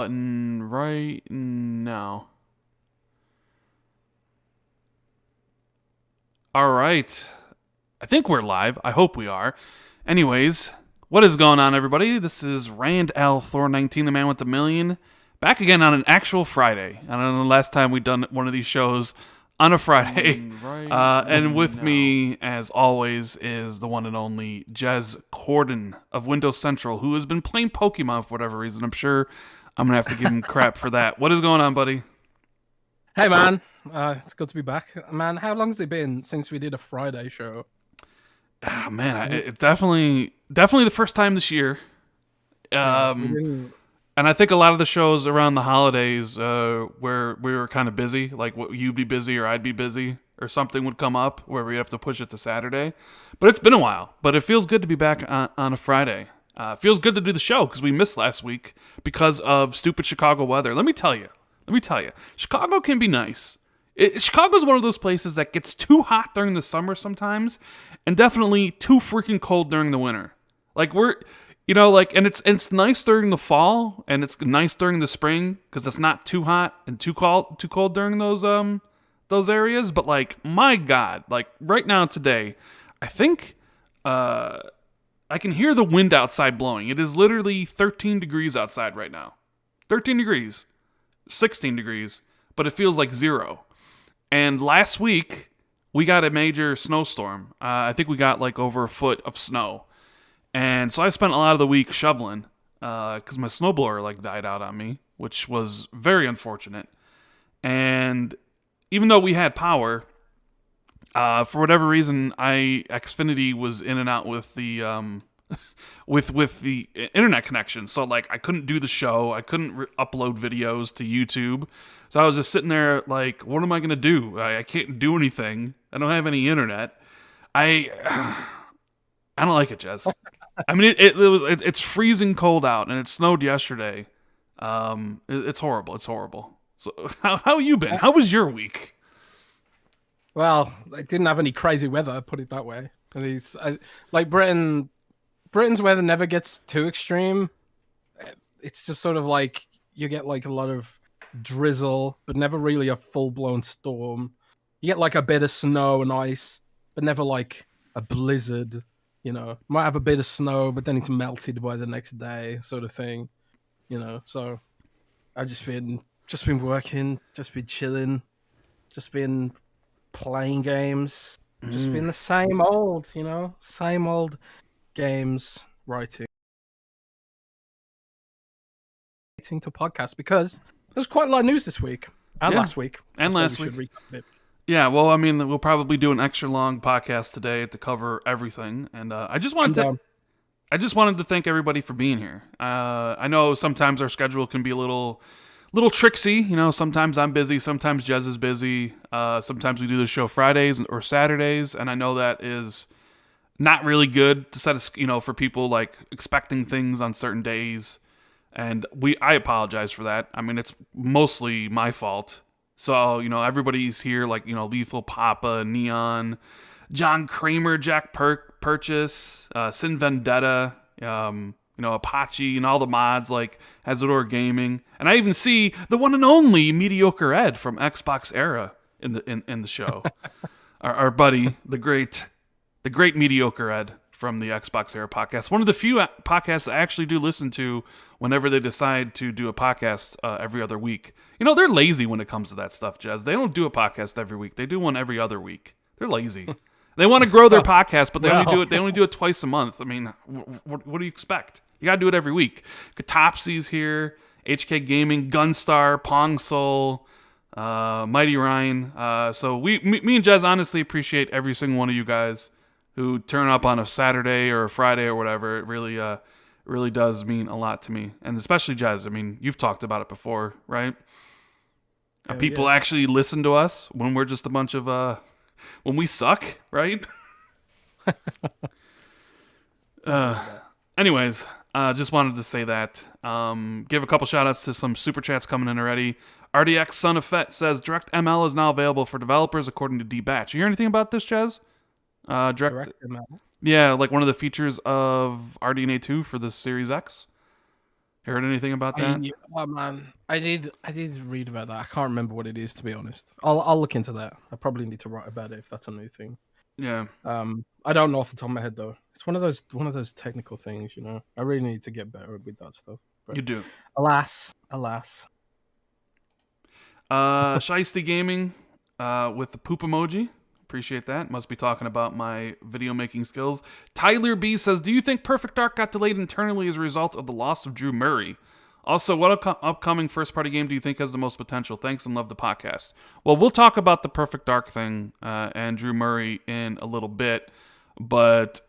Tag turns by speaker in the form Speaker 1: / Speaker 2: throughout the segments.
Speaker 1: Button right now. All right. I think we're live. I hope we are. Anyways, what is going on, everybody? This is Rand L. Thor 19, the man with the million, back again on an actual Friday. I don't know the last time we've done one of these shows on a Friday. And with me, as always, is the one and only Jez Corden of Windows Central, who has been playing Pokemon for whatever reason. I'm sure I'm going to have to give him crap for that. What is going on, buddy?
Speaker 2: Hey, man. It's good to be back. Man, how long has it been since we did a Friday show?
Speaker 1: Oh, man, it's definitely the first time this year. And I think a lot of the shows around the holidays where we were kind of busy, like you'd be busy or I'd be busy or something would come up where we'd have to push it to Saturday. But it's been a while. But it feels good to be back on a Friday. It feels good to do the show because we missed last week because of stupid Chicago weather. Let me tell you, Chicago can be nice. Chicago's one of those places that gets too hot during the summer sometimes, and definitely too freaking cold during the winter. Like and it's nice during the fall, and it's nice during the spring because it's not too hot and too cold during those areas. But like, my God, like right now today, I think I can hear the wind outside blowing. It is literally 13 degrees outside right now, 13 degrees, 16 degrees, but it feels like 0. And last week, we got a major snowstorm. I think we got like over a foot of snow. And so I spent a lot of the week shoveling because my snowblower like died out on me, which was very unfortunate. And even though we had power, for whatever reason, Xfinity was in and out with the with the internet connection. So like I couldn't do the show. I couldn't upload videos to YouTube. So I was just sitting there like, what am I going to do? I can't do anything. I don't have any internet. I don't like it, Jez. I mean, it's freezing cold out, and it snowed yesterday. It's horrible. It's horrible. So how you been? How was your week?
Speaker 2: Well, I didn't have any crazy weather, put it that way. Like Britain's weather never gets too extreme. It's just sort of like you get like a lot of drizzle, but never really a full-blown storm. You get like a bit of snow and ice, but never like a blizzard. You know, might have a bit of snow, but then it's melted by the next day, sort of thing. You know, so I've just been working, just been chilling, just been playing games, just been the same old, same old games, writing to podcast because there's quite a lot of news this week and last week.
Speaker 1: And last week. Yeah, well, I mean, we'll probably do an extra long podcast today to cover everything, and I just wanted to thank everybody for being here. I know sometimes our schedule can be a little tricksy. You know, sometimes I'm busy, sometimes Jez is busy. Sometimes we do the show Fridays or Saturdays, and I know that is not really good to set for people like expecting things on certain days. And I apologize for that. I mean, it's mostly my fault. So, everybody's here, like, Lethal Papa, Neon, John Kramer, Jack Purchase, Sin Vendetta, Apache, and all the mods, like Hazardor Gaming. And I even see the one and only Mediocre Ed from Xbox Era in the show. our buddy, the great Mediocre Ed from the Xbox Era podcast. One of the few podcasts I actually do listen to whenever they decide to do a podcast every other week. They're lazy when it comes to that stuff, Jez. They don't do a podcast every week. They do one every other week. They're lazy. They want to grow their podcast, but they only do it twice a month. I mean, what do you expect? You got to do it every week. Katopsy's here, HK Gaming, Gunstar, Pong Soul, Mighty Ryan. So me and Jez honestly appreciate every single one of you guys who turn up on a Saturday or a Friday or whatever. It really does mean a lot to me, and especially Jez. I mean, you've talked about it before, right? People actually listen to us when we're just a bunch of when we suck, right? Anyways, just wanted to say that. Give a couple shout outs to some super chats coming in already. RDX Son of Fett says DirectML is now available for developers according to D-Batch. You hear anything about this, Jez?
Speaker 2: DirectML.
Speaker 1: Yeah, like one of the features of RDNA 2 for the Series X. Heard anything about that?
Speaker 2: Oh man, I did read about that. I can't remember what it is, to be honest. I'll look into that. I probably need to write about it if that's a new thing.
Speaker 1: Yeah.
Speaker 2: I don't know off the top of my head though. It's one of those technical things, you know. I really need to get better with that stuff. But
Speaker 1: You do.
Speaker 2: alas.
Speaker 1: Shiesty Gaming with the poop emoji. Appreciate that. Must be talking about my video making skills. Tyler B says, do you think Perfect Dark got delayed internally as a result of the loss of Drew Murray? Also, what upcoming first-party game do you think has the most potential? Thanks and love the podcast. Well, we'll talk about the Perfect Dark thing and Drew Murray in a little bit, but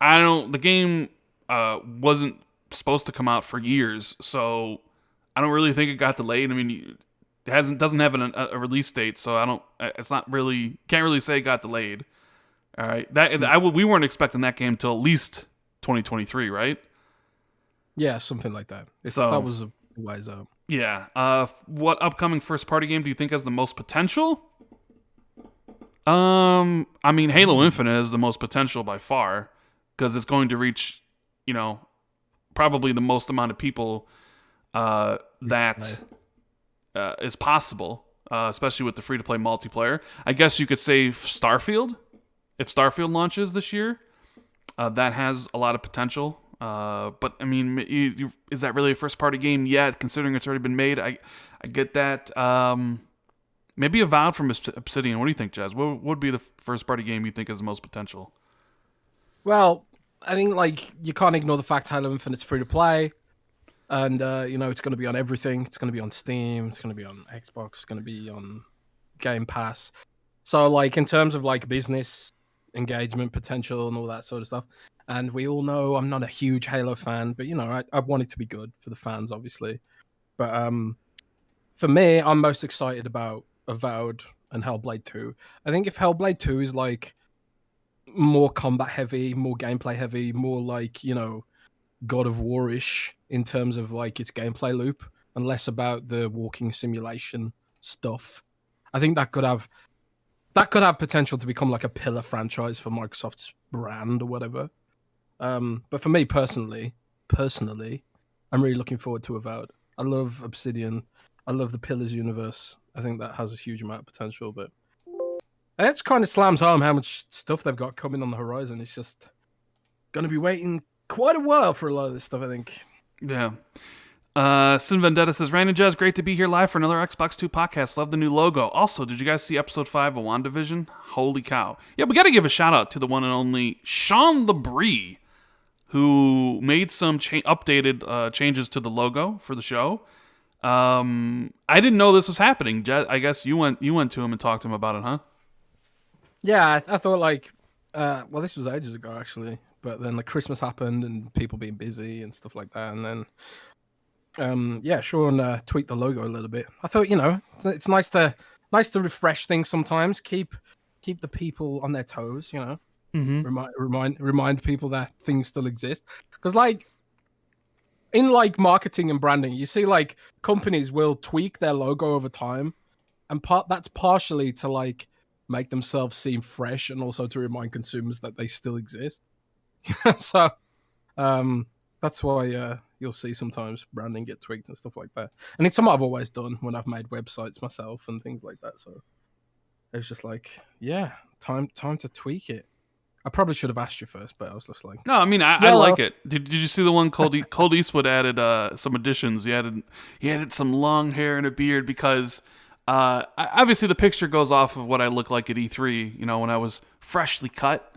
Speaker 1: the game wasn't supposed to come out for years, so I don't really think it got delayed. I mean, it doesn't have a release date, so can't really say it got delayed. All right, we weren't expecting that game till at least 2023, right?
Speaker 2: Yeah, something like that. That was a wise out.
Speaker 1: Yeah. What upcoming first party game do you think has the most potential? I mean, Halo Infinite is the most potential by far because it's going to reach, probably the most amount of people that is possible, especially with the free to play multiplayer. I guess you could say Starfield. If Starfield launches this year, that has a lot of potential. But I mean, is that really a first-party game yet? Considering it's already been made, I get that. Maybe Avowed from Obsidian. What do you think, Jazz? What would be the first-party game you think has the most potential?
Speaker 2: Well, I think you can't ignore the fact Halo Infinite's free to play, and it's going to be on everything. It's going to be on Steam. It's going to be on Xbox. It's going to be on Game Pass. So, in terms of business engagement potential and all that sort of stuff. And we all know I'm not a huge Halo fan, but I want it to be good for the fans, obviously. But for me, I'm most excited about Avowed and Hellblade 2. I think if Hellblade 2 is more combat heavy, more gameplay heavy, more God of War-ish in terms of its gameplay loop, and less about the walking simulation stuff, I think that could have potential to become a pillar franchise for Microsoft's brand or whatever. But for me personally, I'm really looking forward to Avowed. I love Obsidian. I love the Pillars universe. I think that has a huge amount of potential, but it kind of slams home how much stuff they've got coming on the horizon. It's just going to be waiting quite a while for a lot of this stuff, I think.
Speaker 1: Yeah. Sin Vendetta says, Ryan and Jazz, great to be here live for another Xbox 2 podcast. Love the new logo. Also, did you guys see episode 5 of WandaVision? Holy cow. Yeah, we got to give a shout out to the one and only Sean LeBrie, who made some updated changes to the logo for the show. I didn't know this was happening. Jazz, I guess you went to him and talked to him about it, huh?
Speaker 2: Yeah, I thought well, this was ages ago actually, but then Christmas happened and people being busy and stuff like that, and then Sean tweaked the logo a little bit. I thought, it's nice to refresh things sometimes, keep the people on their toes,
Speaker 1: Mm-hmm.
Speaker 2: remind people that things still exist. Because in marketing and branding, you see companies will tweak their logo over time, and that's partially to make themselves seem fresh and also to remind consumers that they still exist. So that's why you'll see sometimes branding get tweaked and stuff like that. And it's something I've always done when I've made websites myself and things like that. So it was just time to tweak it. I probably should have asked you first, but I was just
Speaker 1: no, I mean, I like it. Did you see the one Cold Eastwood added some additions? He added some long hair and a beard because obviously the picture goes off of what I look like at E3, when I was freshly cut.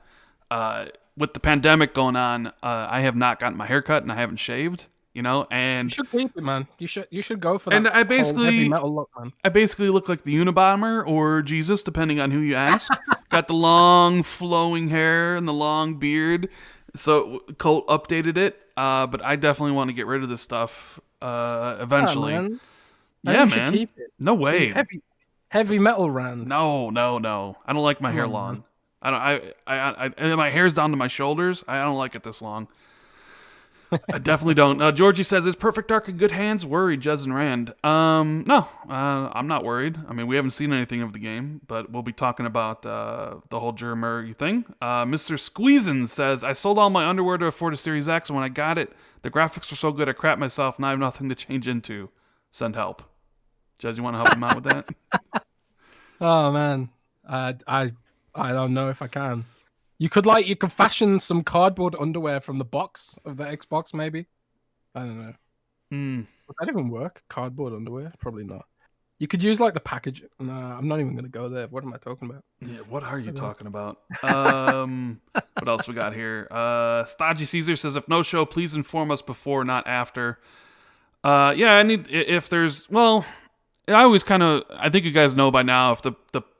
Speaker 1: With the pandemic going on, I have not gotten my hair cut and I haven't shaved, and
Speaker 2: you should keep it, man. You should go for that.
Speaker 1: And I
Speaker 2: heavy metal look, man.
Speaker 1: I basically look like the Unabomber or Jesus, depending on who you ask. Got the long flowing hair and the long beard. So Colt updated it, but I definitely want to get rid of this stuff eventually.
Speaker 2: Yeah, man. Keep it.
Speaker 1: No way.
Speaker 2: Heavy metal Rand.
Speaker 1: No. I don't like my hair long. Man. I my hair's down to my shoulders. I don't like it this long. I definitely don't. Georgie says, "Is Perfect Dark in good hands?" Worried, Jez and Rand. No, I'm not worried. I mean, we haven't seen anything of the game, but we'll be talking about the whole Jerry thing. Mr. Squeezin says, "I sold all my underwear to afford a Series X, and when I got it, the graphics were so good I crap myself, and I have nothing to change into. Send help." Jez, you want to help him out with that?
Speaker 2: Oh man, I don't know if I can. You could fashion some cardboard underwear from the box of the Xbox, maybe. I don't know. Would that even work? Cardboard underwear? Probably not. You could use like the package. No, I'm not even gonna go there. What am I talking about?
Speaker 1: Yeah, what are you talking about? What else we got here? Stodgy Caesar says, "If no show, please inform us before, not after." Yeah, I need if there's I always I think you guys know by now if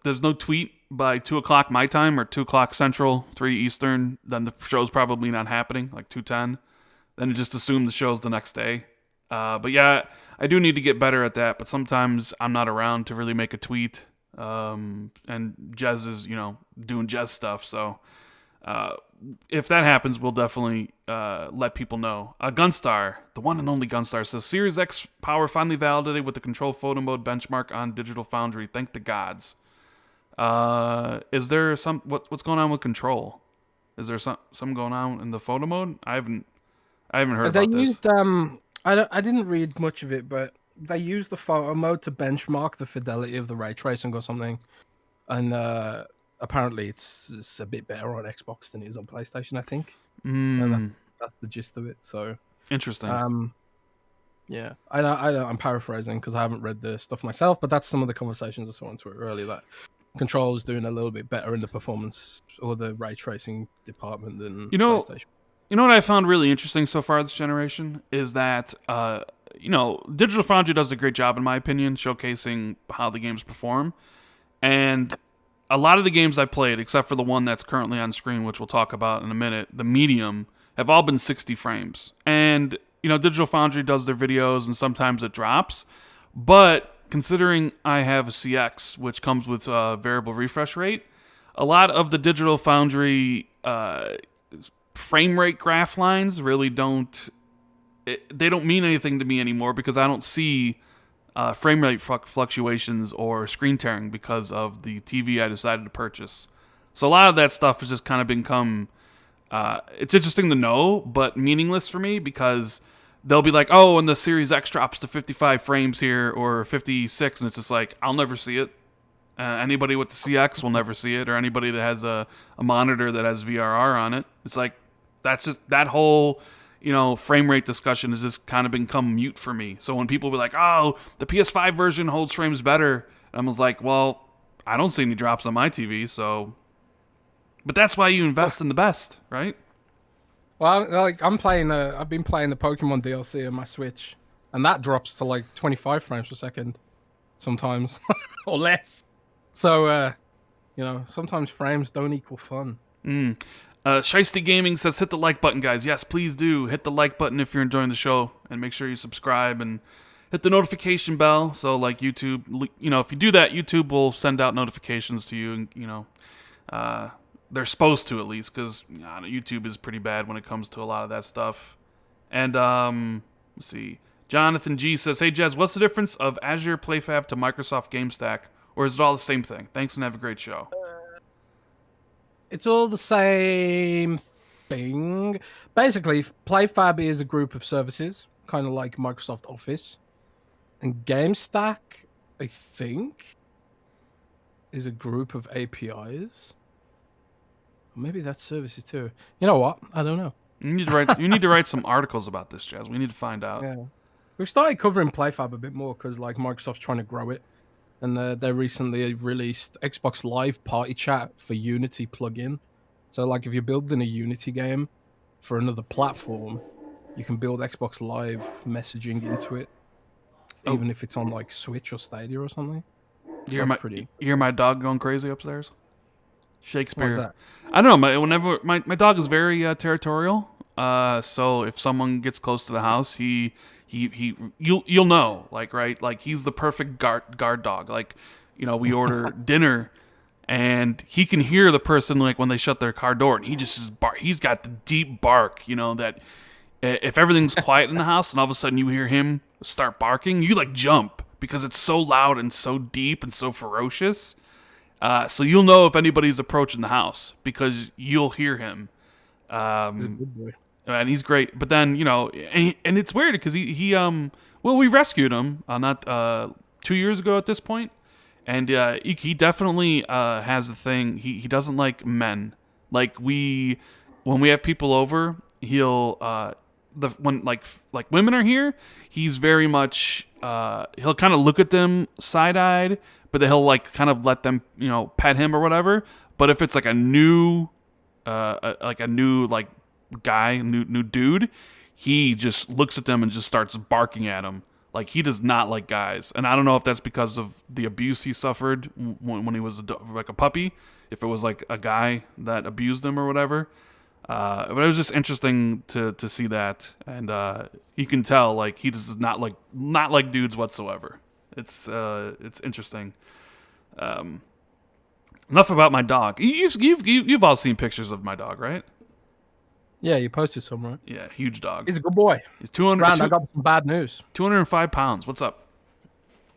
Speaker 1: there's no tweet by 2:00 my time or 2:00 Central, 3 Eastern, then the show's probably not happening, like 2:10. Then you just assume the show's the next day. But yeah, I do need to get better at that. But sometimes I'm not around to really make a tweet. And Jez is, doing Jez stuff. So if that happens, we'll definitely let people know. Gunstar, the one and only Gunstar, says Series X power finally validated with the control photo mode benchmark on Digital Foundry. Thank the gods. Is there what's going on with control? Is there something going on in the photo mode? I haven't heard about this.
Speaker 2: I didn't read much of it, but they used the photo mode to benchmark the fidelity of the ray tracing or something, and apparently it's a bit better on Xbox than it is on PlayStation, I think. And that's the gist of it. So
Speaker 1: interesting.
Speaker 2: Yeah, I'm paraphrasing because I haven't read the stuff myself, but that's some of the conversations I saw on Twitter earlier, that Control is doing a little bit better in the performance or the ray tracing department than PlayStation.
Speaker 1: You know what I found really interesting so far this generation is that Digital Foundry does a great job, in my opinion, showcasing how the games perform. And a lot of the games I played, except for the one that's currently on screen, which we'll talk about in a minute, the Medium, have all been 60 frames. And Digital Foundry does their videos, and sometimes it drops. But considering I have a CX, which comes with variable refresh rate, a lot of the Digital Foundry frame rate graph lines really don't mean anything to me anymore because I don't see frame rate fluctuations or screen tearing because of the TV I decided to purchase. So a lot of that stuff has just kind of become it's interesting to know, but meaningless for me because they'll be like, oh, and the Series X drops to 55 frames here or 56, and it's just like, I'll never see it. Anybody with the CX will never see it, or anybody that has a monitor that has VRR on it. It's like, that's just, that whole, frame rate discussion has just kind of become mute for me. So when people be like, oh, the PS5 version holds frames better, I was like, well, I don't see any drops on my TV, so. But that's why you invest in the best, right?
Speaker 2: Well, I've been playing the Pokemon DLC on my Switch, and that drops to like 25 frames per second sometimes, or less. So, sometimes frames don't equal fun.
Speaker 1: Shiesty Gaming says, hit the like button, guys. Yes, please do. Hit the like button if you're enjoying the show, and make sure you subscribe and hit the notification bell. So, like YouTube, if you do that, YouTube will send out notifications to you, and, they're supposed to, at least, because YouTube is pretty bad when it comes to a lot of that stuff. And, let's see. Jonathan G says, hey, Jez, what's the difference of Azure PlayFab to Microsoft GameStack? Or is it all the same thing? Thanks and have a great show.
Speaker 2: It's all the same thing. Basically, PlayFab is a group of services, kind of like Microsoft Office. And GameStack, I think, is a group of APIs. Maybe that's services too. You know what? I don't know.
Speaker 1: You need to write some articles about this, Jazz. We need to find out.
Speaker 2: Yeah. We've started covering PlayFab a bit more because Microsoft's trying to grow it. And they recently released Xbox Live Party Chat for Unity plugin. So if you're building a Unity game for another platform, you can build Xbox Live messaging into it, even if it's on Switch or Stadia or something.
Speaker 1: You hear my dog going crazy upstairs? Shakespeare.
Speaker 2: What is that?
Speaker 1: I don't know. My dog is very territorial. So if someone gets close to the house, you'll know, right? He's the perfect guard dog. We order dinner, and he can hear the person when they shut their car door, and he just he's got the deep bark, that If everything's quiet in the house and all of a sudden you hear him start barking, you like jump because it's so loud and so deep and so ferocious. So you'll know if anybody's approaching the house because you'll hear him.
Speaker 2: He's a good boy.
Speaker 1: And he's great. But then, and it's weird because we rescued him not 2 years ago at this point, and he definitely has a thing. He doesn't like men. Like when we have people over, he'll when women are here, he's very much he'll kind of look at them side-eyed, but then he'll like kind of let them pet him or whatever. But if it's like a new guy, new dude, he just looks at them and just starts barking at them. Like he does not like guys, and I don't know if that's because of the abuse he suffered when he was like a puppy. If it was like a guy that abused him or whatever, but it was just interesting to see that, and you can tell like he does not like dudes whatsoever. It's interesting. Enough about my dog. You've all seen pictures of my dog, right?
Speaker 2: Yeah, you posted some, right?
Speaker 1: Yeah, huge dog.
Speaker 2: He's a good boy.
Speaker 1: He's 200.
Speaker 2: Rand, I got some bad news.
Speaker 1: 205 pounds. What's up?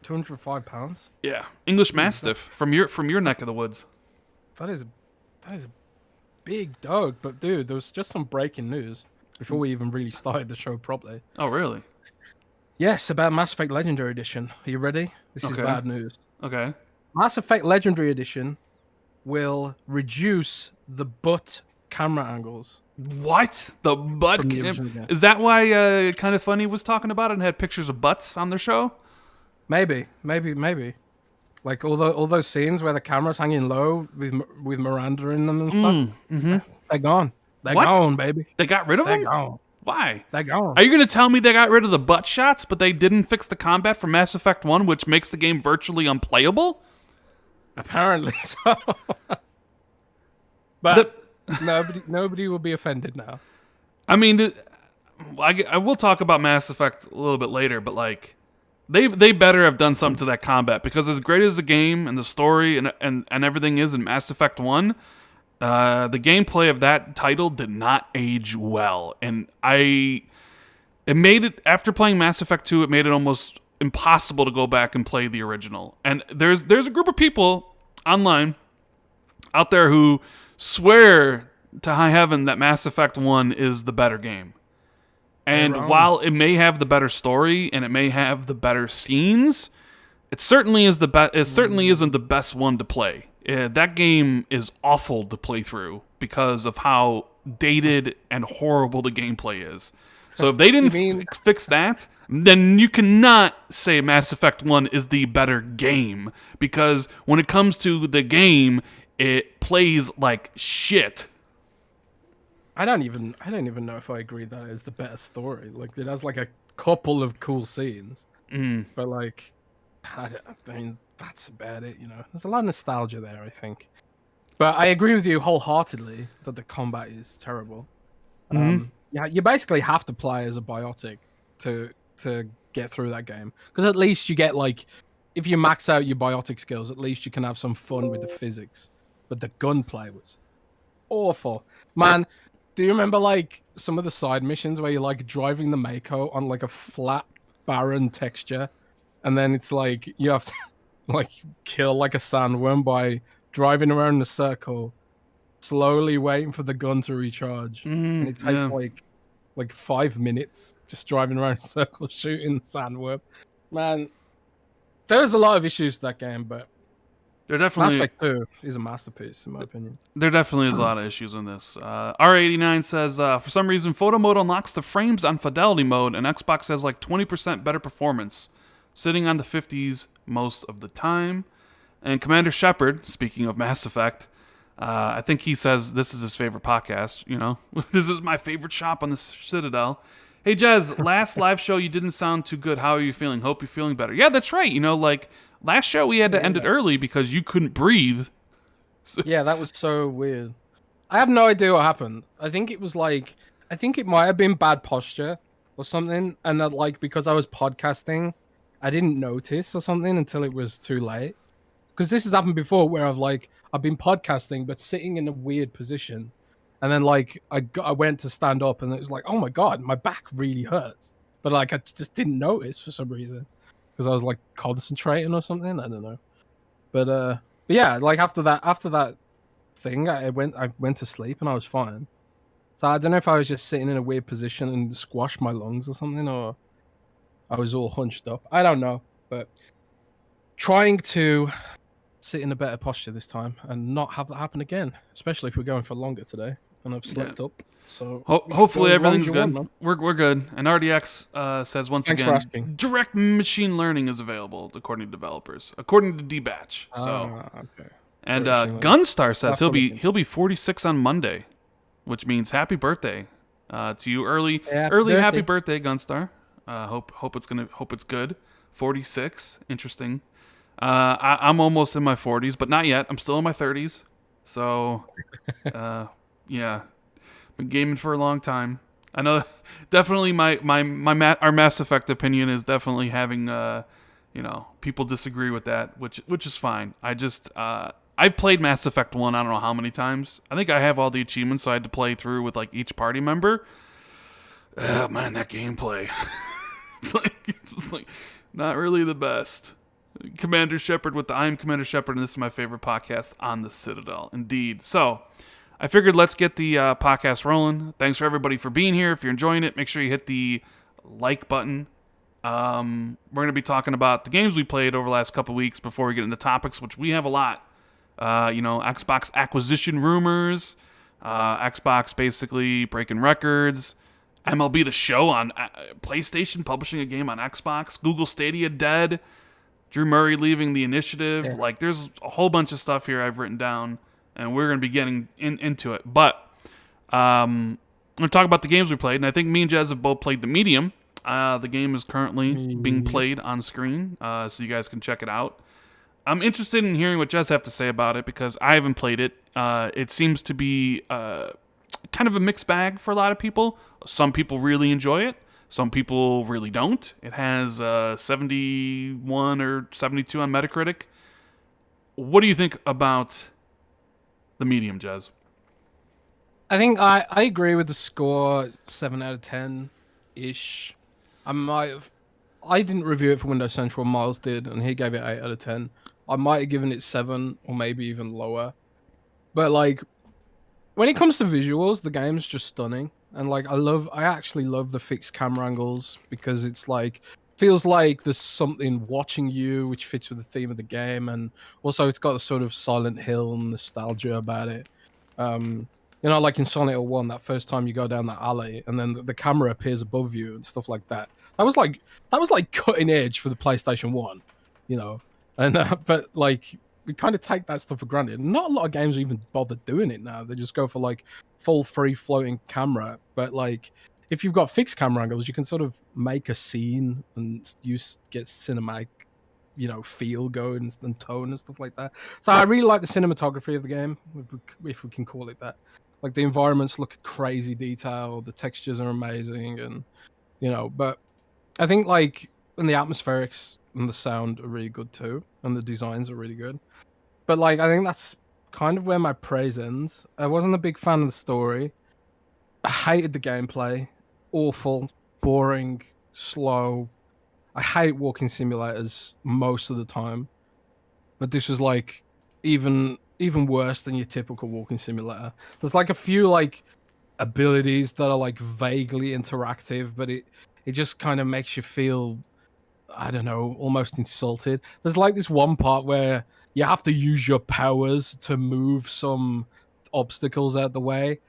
Speaker 2: 205 pounds.
Speaker 1: Yeah, English Mastiff from your neck of the woods.
Speaker 2: That is a big dog. But dude, there was just some breaking news before we even really started the show properly.
Speaker 1: Oh, really?
Speaker 2: Yes, about Mass Effect Legendary Edition. Are you ready? This is bad news.
Speaker 1: Okay. Mass
Speaker 2: Effect Legendary Edition will reduce the butt camera angles.
Speaker 1: What? The butt? Is that why Kind of Funny was talking about it and had pictures of butts on their show?
Speaker 2: Maybe. Like all those scenes where the camera's hanging low with Miranda in them and stuff. They're gone. They're gone, baby.
Speaker 1: They got rid of them?
Speaker 2: They're gone.
Speaker 1: Why?
Speaker 2: They're gone.
Speaker 1: Are you going to tell me they got rid of the butt shots, but they didn't fix the combat from Mass Effect 1, which makes the game virtually unplayable?
Speaker 2: Apparently so. But nobody will be offended now.
Speaker 1: I mean, I will talk about Mass Effect a little bit later, but like, they better have done something to that combat, because as great as the game and the story and everything is in Mass Effect 1, the gameplay of that title did not age well, and it made it, after playing Mass Effect 2, it made it almost impossible to go back and play the original. And there's a group of people online out there who swear to high heaven that Mass Effect 1 is the better game. And while it may have the better story and it may have the better scenes, it certainly is it certainly isn't the best one to play. That game is awful to play through because of how dated and horrible the gameplay is. So if they didn't fix that, then you cannot say Mass Effect 1 is the better game, because when it comes to the game, it plays like shit.
Speaker 2: I don't even know if I agree that it's the better story. Like, it has like a couple of cool scenes, but like, I mean, that's about it. There's a lot of nostalgia there, I think. But I agree with you wholeheartedly that the combat is terrible. Yeah, you basically have to play as a biotic to get through that game, because at least you get, like, if you max out your biotic skills, at least you can have some fun with the physics. But the gunplay was awful, man. Do you remember like some of the side missions where you're like driving the Mako on like a flat, barren texture, and then it's like you have to like kill like a sandworm by driving around in a circle, slowly waiting for the gun to recharge, and it takes like 5 minutes just driving around in a circle shooting the sandworm. Man, there's a lot of issues with that game, but Mass Effect 2 is a masterpiece, in my opinion.
Speaker 1: There definitely is a lot of issues in this. R89 says, for some reason, photo mode unlocks the frames on fidelity mode, and Xbox has like 20% better performance, sitting on the 50s most of the time. And Commander Shepard, speaking of Mass Effect, I think he says this is his favorite podcast. This is my favorite shop on the Citadel. Hey, Jez, last live show you didn't sound too good. How are you feeling? Hope you're feeling better. Yeah, that's right. Last show we had to end it early because you couldn't breathe.
Speaker 2: Yeah, that was so weird. I have no idea what happened. I think it might have been bad posture or something, and that, like, because I was podcasting, I didn't notice or something until it was too late. Because this has happened before where I've been podcasting but sitting in a weird position, And then like I went to stand up, and it was like, oh my god, my back really hurts. But like I just didn't notice for some reason because I was like concentrating or something. I don't know. But yeah, like after that thing, I went to sleep and I was fine. So I don't know if I was just sitting in a weird position and squashed my lungs or something, or I was all hunched up. I don't know, but trying to sit in a better posture this time and not have that happen again, especially if we're going for longer today and I've slept up. So
Speaker 1: Hopefully everything's good.
Speaker 2: Want,
Speaker 1: we're good. And RDX says once
Speaker 2: Thanks
Speaker 1: again,
Speaker 2: for asking.
Speaker 1: direct machine learning is available according to developers, according to D-Batch. So,
Speaker 2: okay.
Speaker 1: And Gunstar says he'll be 46 on Monday, which means happy birthday to you, early happy birthday, Gunstar. Hope it's good. 46, interesting. I'm almost in my 40s, but not yet. I'm still in my 30s. So, yeah, been gaming for a long time. I know, definitely our Mass Effect opinion is definitely having people disagree with that, which is fine. I played Mass Effect 1 I don't know how many times. I think I have all the achievements, so I had to play through with like each party member. Oh man, that gameplay. it's like not really the best. Commander Shepard with the I Am Commander Shepard, and this is my favorite podcast on the Citadel. Indeed. So, I figured let's get the podcast rolling. Thanks for everybody for being here. If you're enjoying it, make sure you hit the like button. We're going to be talking about the games we played over the last couple weeks before we get into topics, which we have a lot. Xbox acquisition rumors, Xbox basically breaking records, MLB The Show on PlayStation publishing a game on Xbox, Google Stadia dead, Drew Murray leaving the initiative. Yeah. Like, there's a whole bunch of stuff here I've written down, and we're going to be getting into it. But I'm going to talk about the games we played, and I think me and Jez have both played the Medium. The game is currently being played on screen, so you guys can check it out. I'm interested in hearing what Jez have to say about it because I haven't played it. It seems to be kind of a mixed bag for a lot of people. Some people really enjoy it. Some people really don't. It has 71 or 72 on Metacritic. What do you think about the Medium, Jez?
Speaker 2: I think I agree with the score, 7 out of 10-ish. I didn't review it for Windows Central. Miles did, and he gave it 8 out of 10. I might have given it 7 or maybe even lower. But like, when it comes to visuals, the game's just stunning. And like, I actually love the fixed camera angles because it's like, feels like there's something watching you, which fits with the theme of the game. And also it's got a sort of Silent Hill nostalgia about it. Like in Silent Hill 1, that first time you go down that alley and then the camera appears above you and stuff like that. That was like cutting edge for the PlayStation 1, And but like, we kind of take that stuff for granted. Not a lot of games even bother doing it now. They just go for like full free floating camera. But like, if you've got fixed camera angles, you can sort of make a scene and get cinematic, feel going and tone and stuff like that. So I really like the cinematography of the game, if we can call it that. Like, the environments look crazy detailed, the textures are amazing, and but I think like, and the atmospherics and the sound are really good too, and the designs are really good. But like, I think that's kind of where my praise ends. I wasn't a big fan of the story. I hated the gameplay. Awful, boring, slow. I hate walking simulators most of the time. But this was like even worse than your typical walking simulator. There's like a few like abilities that are like vaguely interactive, but it just kind of makes you feel, I don't know, almost insulted. There's like this one part where you have to use your powers to move some obstacles out the way,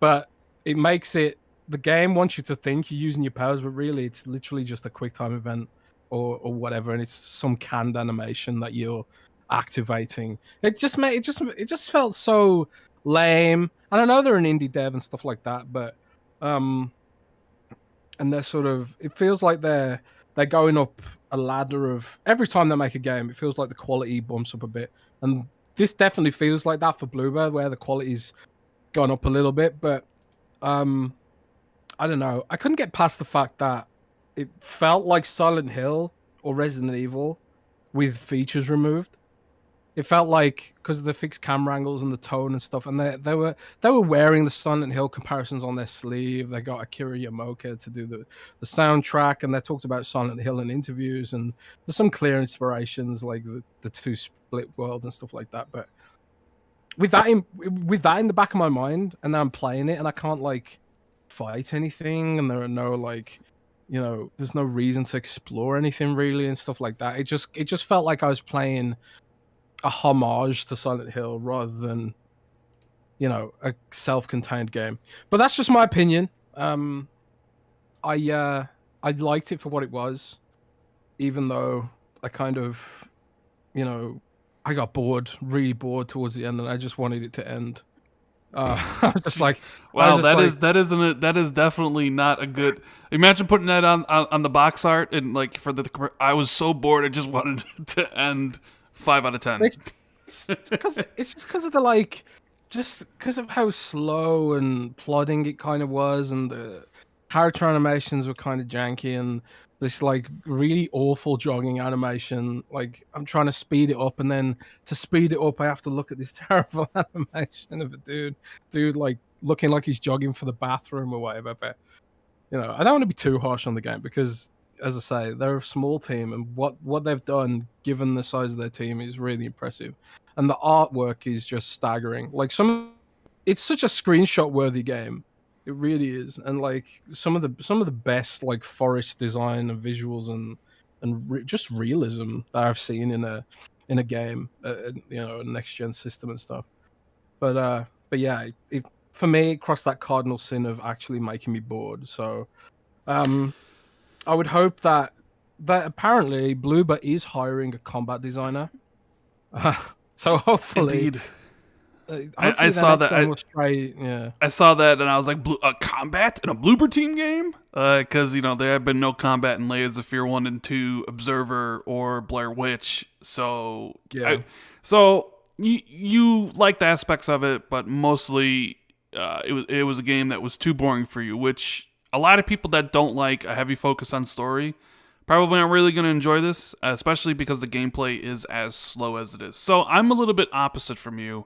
Speaker 2: but it makes it, the game wants you to think you're using your powers, but really it's literally just a quick time event or whatever, and it's some canned animation that you're activating. It just felt so lame. And I know they're an indie dev and stuff like that, but and they're sort of, it feels like they're going up a ladder of, every time they make a game, it feels like the quality bumps up a bit. And this definitely feels like that for Bluebird, where the quality's gone up a little bit. But I don't know. I couldn't get past the fact that it felt like Silent Hill or Resident Evil with features removed. It felt like because of the fixed camera angles and the tone and stuff, and they were wearing the Silent Hill comparisons on their sleeve. They got Akira Yamaoka to do the soundtrack, and they talked about Silent Hill in interviews. And there's some clear inspirations, like the two split worlds and stuff like that. But with that in the back of my mind, and now I'm playing it, and I can't like fight anything, and there are no like, there's no reason to explore anything really and stuff like that. It just felt like I was playing a homage to Silent Hill rather than, a self-contained game. But that's just my opinion. I liked it for what it was, even though I kind of, I got bored, really bored towards the end, and I just wanted it to end. I was just like,
Speaker 1: wow, that is definitely not a good. Imagine putting that on the box art and like for the. I was so bored, I just wanted it to end. 5 out of 10.
Speaker 2: It's just because of the like, just because of how slow and plodding it kind of was, and the character animations were kind of janky, and this like really awful jogging animation. Like I'm trying to speed it up, and then to speed it up, I have to look at this terrible animation of a dude like looking like he's jogging for the bathroom or whatever. But I don't want to be too harsh on the game because, as I say, they're a small team, and what they've done, given the size of their team, is really impressive. And the artwork is just staggering. Like it's such a screenshot-worthy game. It really is. And like some of the best like forest design and visuals and just realism that I've seen in a game, a next gen system and stuff. But yeah, for me, it crossed that cardinal sin of actually making me bored. So, I would hope that apparently Bloober is hiring a combat designer. So hopefully,
Speaker 1: indeed. I saw that. I saw that, and I was like, combat in a Bloober team game? Because there have been no combat in Layers of Fear 1 and 2, Observer, or Blair Witch. So
Speaker 2: yeah.
Speaker 1: You liked aspects of it, but mostly it was a game that was too boring for you, which a lot of people that don't like a heavy focus on story probably aren't really going to enjoy this, especially because the gameplay is as slow as it is. So I'm a little bit opposite from you.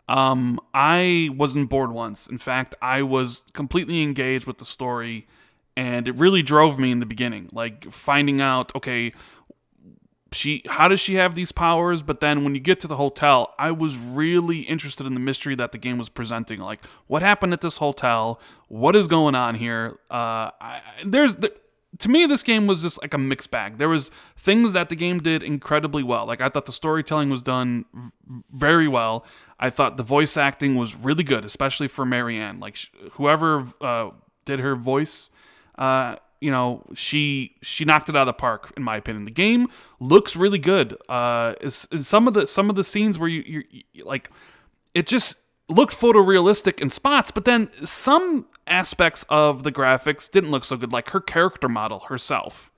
Speaker 1: I wasn't bored once. In fact, I was completely engaged with the story, and it really drove me in the beginning. Like finding out, okay, how does she have these powers? But then when you get to the hotel, I was really interested in the mystery that the game was presenting. Like, what happened at this hotel? What is going on here? To me, this game was just like a mixed bag. There was things that the game did incredibly well. Like, I thought the storytelling was done very well. I thought the voice acting was really good, especially for Marianne. Like, whoever did her voice, she knocked it out of the park, in my opinion. The game looks really good. Some of the scenes where you like, it just looked photorealistic in spots, but then some aspects of the graphics didn't look so good. Like her character model herself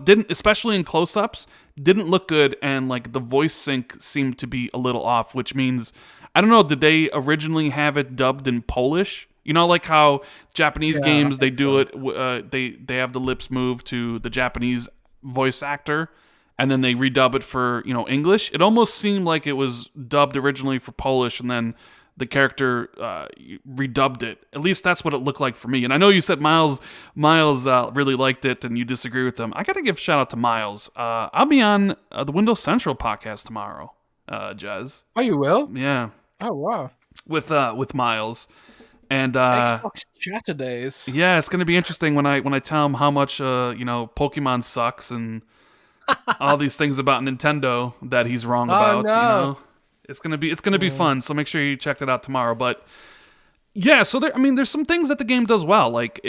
Speaker 1: didn't, especially in close-ups, didn't look good, and like the voice sync seemed to be a little off, which means, I don't know, did they originally have it dubbed in Polish? Like how Japanese games, they do it, they have the lips move to the Japanese voice actor, and then they redub it for, English. It almost seemed like it was dubbed originally for Polish, and then the character redubbed it. At least that's what it looked like for me. And I know you said Miles really liked it, and you disagree with him. I got to give a shout out to Miles. I'll be on the Windows Central podcast tomorrow, Jez.
Speaker 2: Oh, you will?
Speaker 1: Yeah.
Speaker 2: Oh, wow.
Speaker 1: With Miles. And
Speaker 2: Xbox Chatter days.
Speaker 1: Yeah, it's gonna be interesting when I tell him how much Pokemon sucks and all these things about Nintendo that he's wrong about.
Speaker 2: No.
Speaker 1: It's gonna be fun. So make sure you check that out tomorrow. But yeah, so there's some things that the game does well. Like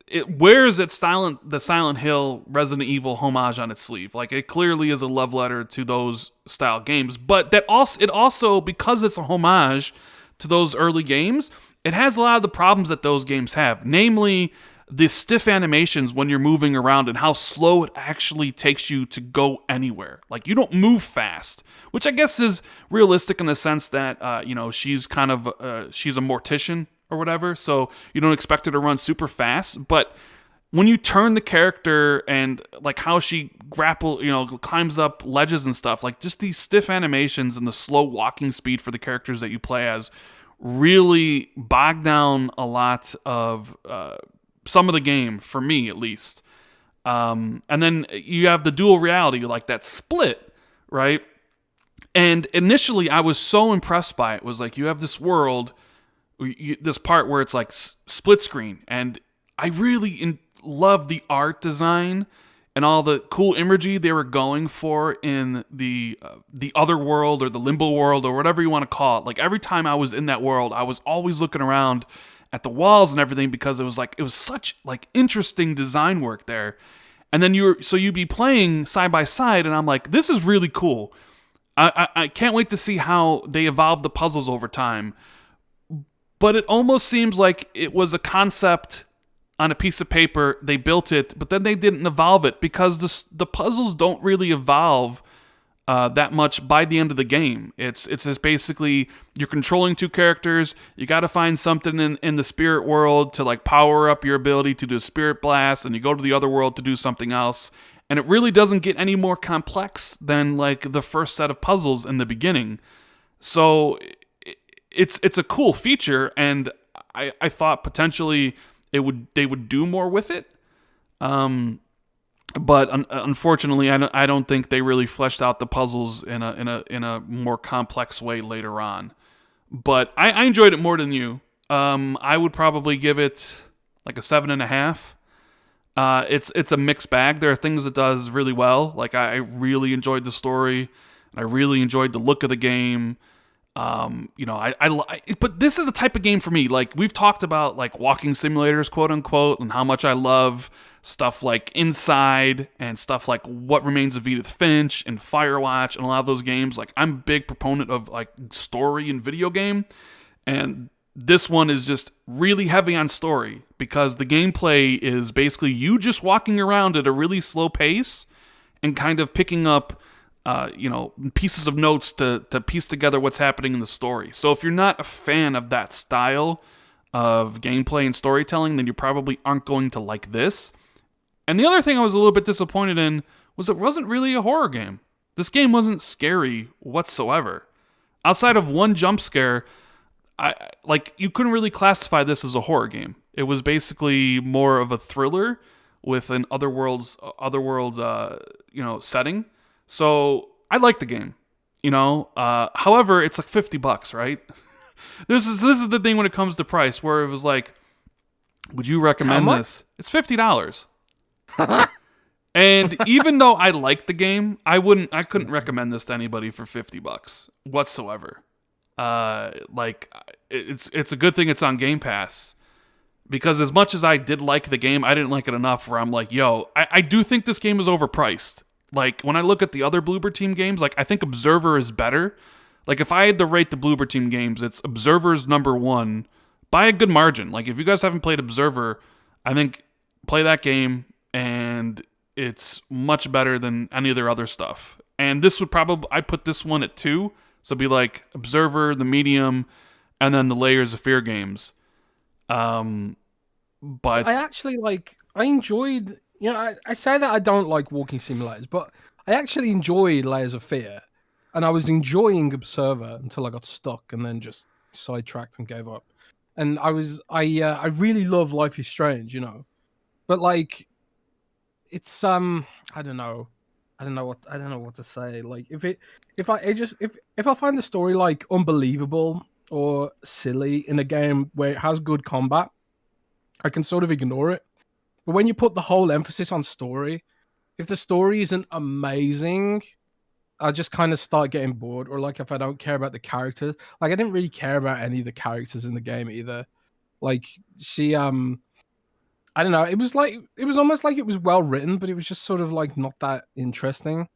Speaker 1: it wears the Silent Hill Resident Evil homage on its sleeve. Like it clearly is a love letter to those style games. But it also because it's a homage to those early games, it has a lot of the problems that those games have, namely the stiff animations when you're moving around and how slow it actually takes you to go anywhere. Like you don't move fast, which I guess is realistic in the sense that she's kind of she's a mortician or whatever, so you don't expect her to run super fast. But when you turn the character and like how she climbs up ledges and stuff, like just these stiff animations and the slow walking speed for the characters that you play as really bog down a lot of some of the game, for me at least. And then you have the dual reality, like that split, right? And initially I was so impressed by it. It was like you have this world, this part where it's like split screen, and I really love the art design and all the cool imagery they were going for in the other world or the limbo world or whatever you want to call it. Like every time I was in that world, I was always looking around at the walls and everything because it was such like interesting design work there. And then you'd be playing side by side, and I'm like, this is really cool. I can't wait to see how they evolve the puzzles over time. But it almost seems like it was a concept on a piece of paper, they built it, but then they didn't evolve it because the puzzles don't really evolve that much by the end of the game. It's just basically you're controlling two characters. You got to find something in the spirit world to like power up your ability to do a spirit blast, and you go to the other world to do something else. And it really doesn't get any more complex than like the first set of puzzles in the beginning. So it's a cool feature, and I thought potentially they would do more with it, but unfortunately, I don't think they really fleshed out the puzzles in a more complex way later on. But I enjoyed it more than you. I would probably give it like a 7.5. It's a mixed bag. There are things it does really well. Like I really enjoyed the story, and I really enjoyed the look of the game. But this is the type of game for me. Like we've talked about like walking simulators, quote unquote, and how much I love stuff like Inside and stuff like What Remains of Edith Finch and Firewatch and a lot of those games. Like I'm a big proponent of like story in video game, and this one is just really heavy on story because the gameplay is basically you just walking around at a really slow pace and kind of picking up pieces of notes to piece together what's happening in the story. So if you're not a fan of that style of gameplay and storytelling, then you probably aren't going to like this. And the other thing I was a little bit disappointed in was it wasn't really a horror game. This game wasn't scary whatsoever. Outside of one jump scare, you couldn't really classify this as a horror game. It was basically more of a thriller with an otherworld setting. So I like the game, however, it's like $50, right? This is the thing when it comes to price, where it was like, would you recommend this? It's $50. And even though I like the game, I couldn't recommend this to anybody for $50 whatsoever. It's a good thing it's on Game Pass, because as much as I did like the game, I didn't like it enough where I'm like, I do think this game is overpriced. Like, when I look at the other Bloober Team games, like, I think Observer is better. Like, if I had to rate the Bloober Team games, it's Observer's number one by a good margin. Like, if you guys haven't played Observer, I think play that game, and it's much better than any of their other stuff. And this would probably, I'd put this one at 2. So it'd be like Observer, the Medium, and then the Layers of Fear games. But
Speaker 2: I actually I enjoyed... I say that I don't like walking simulators, but I actually enjoyed Layers of Fear, and I was enjoying Observer until I got stuck and then just sidetracked and gave up. And I really love Life is Strange, but like, it's I don't know what to say. Like if I find the story like unbelievable or silly in a game where it has good combat, I can sort of ignore it. But when you put the whole emphasis on story, if the story isn't amazing, I just kind of start getting bored. Or like if I don't care about the characters, like I didn't really care about any of the characters in the game either. Like she, I don't know. It was almost like it was well written, but it was just sort of like not that interesting.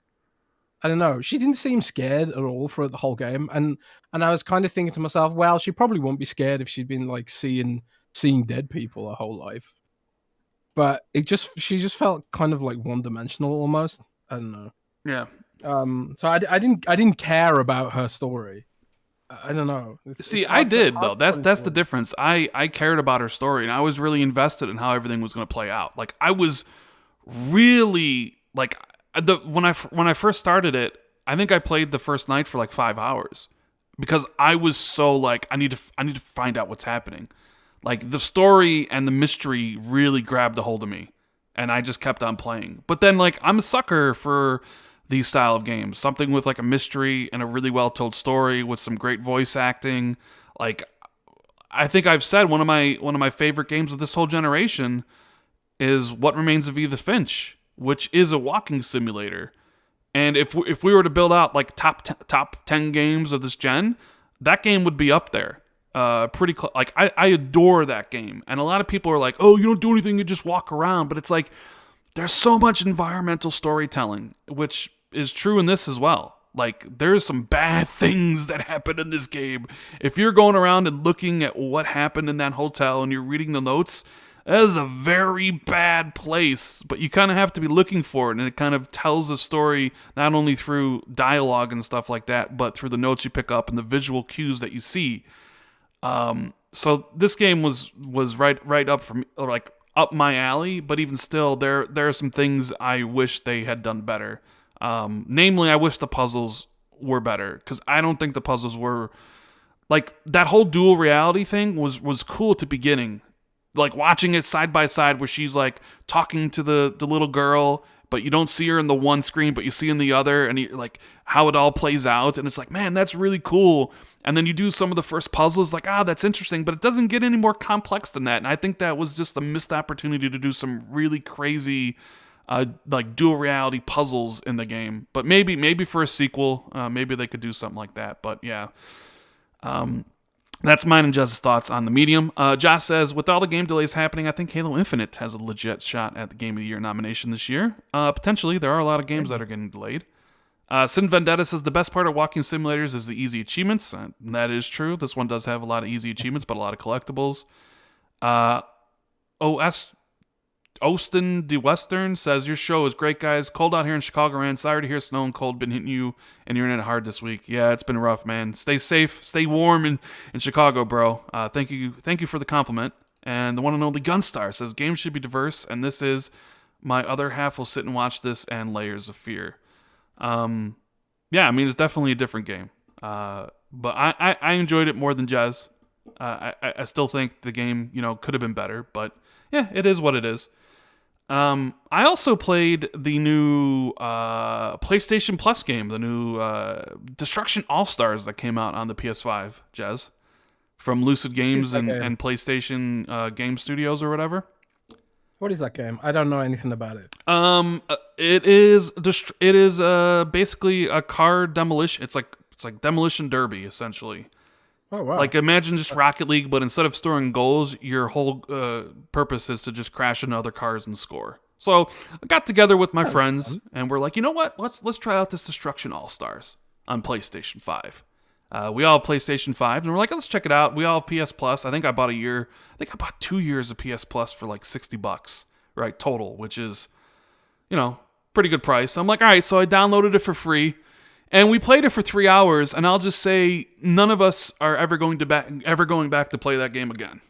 Speaker 2: I don't know. She didn't seem scared at all for the whole game, and I was kind of thinking to myself, well, she probably won't be scared if she'd been like seeing dead people her whole life. But she just felt kind of like one-dimensional almost. I don't know.
Speaker 1: Yeah.
Speaker 2: So I didn't care about her story. I don't know.
Speaker 1: See,
Speaker 2: It's
Speaker 1: I
Speaker 2: hard
Speaker 1: did
Speaker 2: hard
Speaker 1: though.
Speaker 2: to
Speaker 1: That's
Speaker 2: put
Speaker 1: that's
Speaker 2: into
Speaker 1: the
Speaker 2: words.
Speaker 1: difference. I cared about her story, and I was really invested in how everything was going to play out. Like I was really like when I first started it. I think I played the first night for like 5 hours because I was so like I need to find out what's happening. Like the story and the mystery really grabbed a hold of me, and I just kept on playing. But then like I'm a sucker for these style of games, something with like a mystery and a really well told story with some great voice acting. Like I think I've said one of my favorite games of this whole generation is What Remains of Edith Finch, which is a walking simulator. And if we were to build out like top 10 games of this gen, that game would be up there. Like I adore that game, and a lot of people are like, "Oh, you don't do anything; you just walk around." But it's like there's so much environmental storytelling, which is true in this as well. Like there's some bad things that happen in this game. If you're going around and looking at what happened in that hotel and you're reading the notes, that is a very bad place. But you kind of have to be looking for it, and it kind of tells the story not only through dialogue and stuff like that, but through the notes you pick up and the visual cues that you see. So this game was right up for me, like up my alley. But even still, there are some things I wish they had done better. Namely, I wish the puzzles were better because I don't think the puzzles were like that whole dual reality thing was cool at the beginning. Like watching it side by side where she's like talking to the little girl, but you don't see her in the one screen, but you see in the other, and like how it all plays out, and it's like, man, that's really cool. And then you do some of the first puzzles, like, that's interesting, but it doesn't get any more complex than that. And I think that was just a missed opportunity to do some really crazy, like dual reality puzzles in the game. But maybe for a sequel, maybe they could do something like that. But yeah. That's mine and Jess's thoughts on the medium. Josh says, with all the game delays happening, I think Halo Infinite has a legit shot at the Game of the Year nomination this year. Potentially, there are a lot of games that are getting delayed. Sin Vendetta says, the best part of walking simulators is the easy achievements. That is true. This one does have a lot of easy achievements, but a lot of collectibles. Austin de Western says, your show is great, guys. Cold out here in Chicago, man. Sorry to hear snow and cold been hitting you and your internet hard this week. Yeah, it's been rough, man. Stay safe. Stay warm in Chicago, bro. Thank you for the compliment. And the one and only Gunstar says, games should be diverse, and this is my other half will sit and watch this and Layers of Fear. Yeah, I mean, it's definitely a different game. But I enjoyed it more than Jez. I still think the game, could have been better, but yeah, it is what it is. I also played the new PlayStation Plus game, the new Destruction All-Stars that came out on the PS5, Jez, from Lucid Games and PlayStation Game Studios or whatever.
Speaker 2: What is that game? I don't know anything about it.
Speaker 1: It is basically a car demolition. It's like Demolition Derby essentially.
Speaker 2: Oh wow!
Speaker 1: Like imagine just Rocket League, but instead of storing goals, your whole purpose is to just crash into other cars and score. So I got together with my friends, and we're like, you know what? Let's try out this Destruction All Stars on PlayStation 5. We all have PlayStation 5, and we're like, let's check it out. We all have PS Plus. I think I bought 2 years of PS Plus for like $60, right, total, which is, pretty good price. I'm like, all right, so I downloaded it for free. And we played it for 3 hours, and I'll just say none of us are ever going back to play that game again.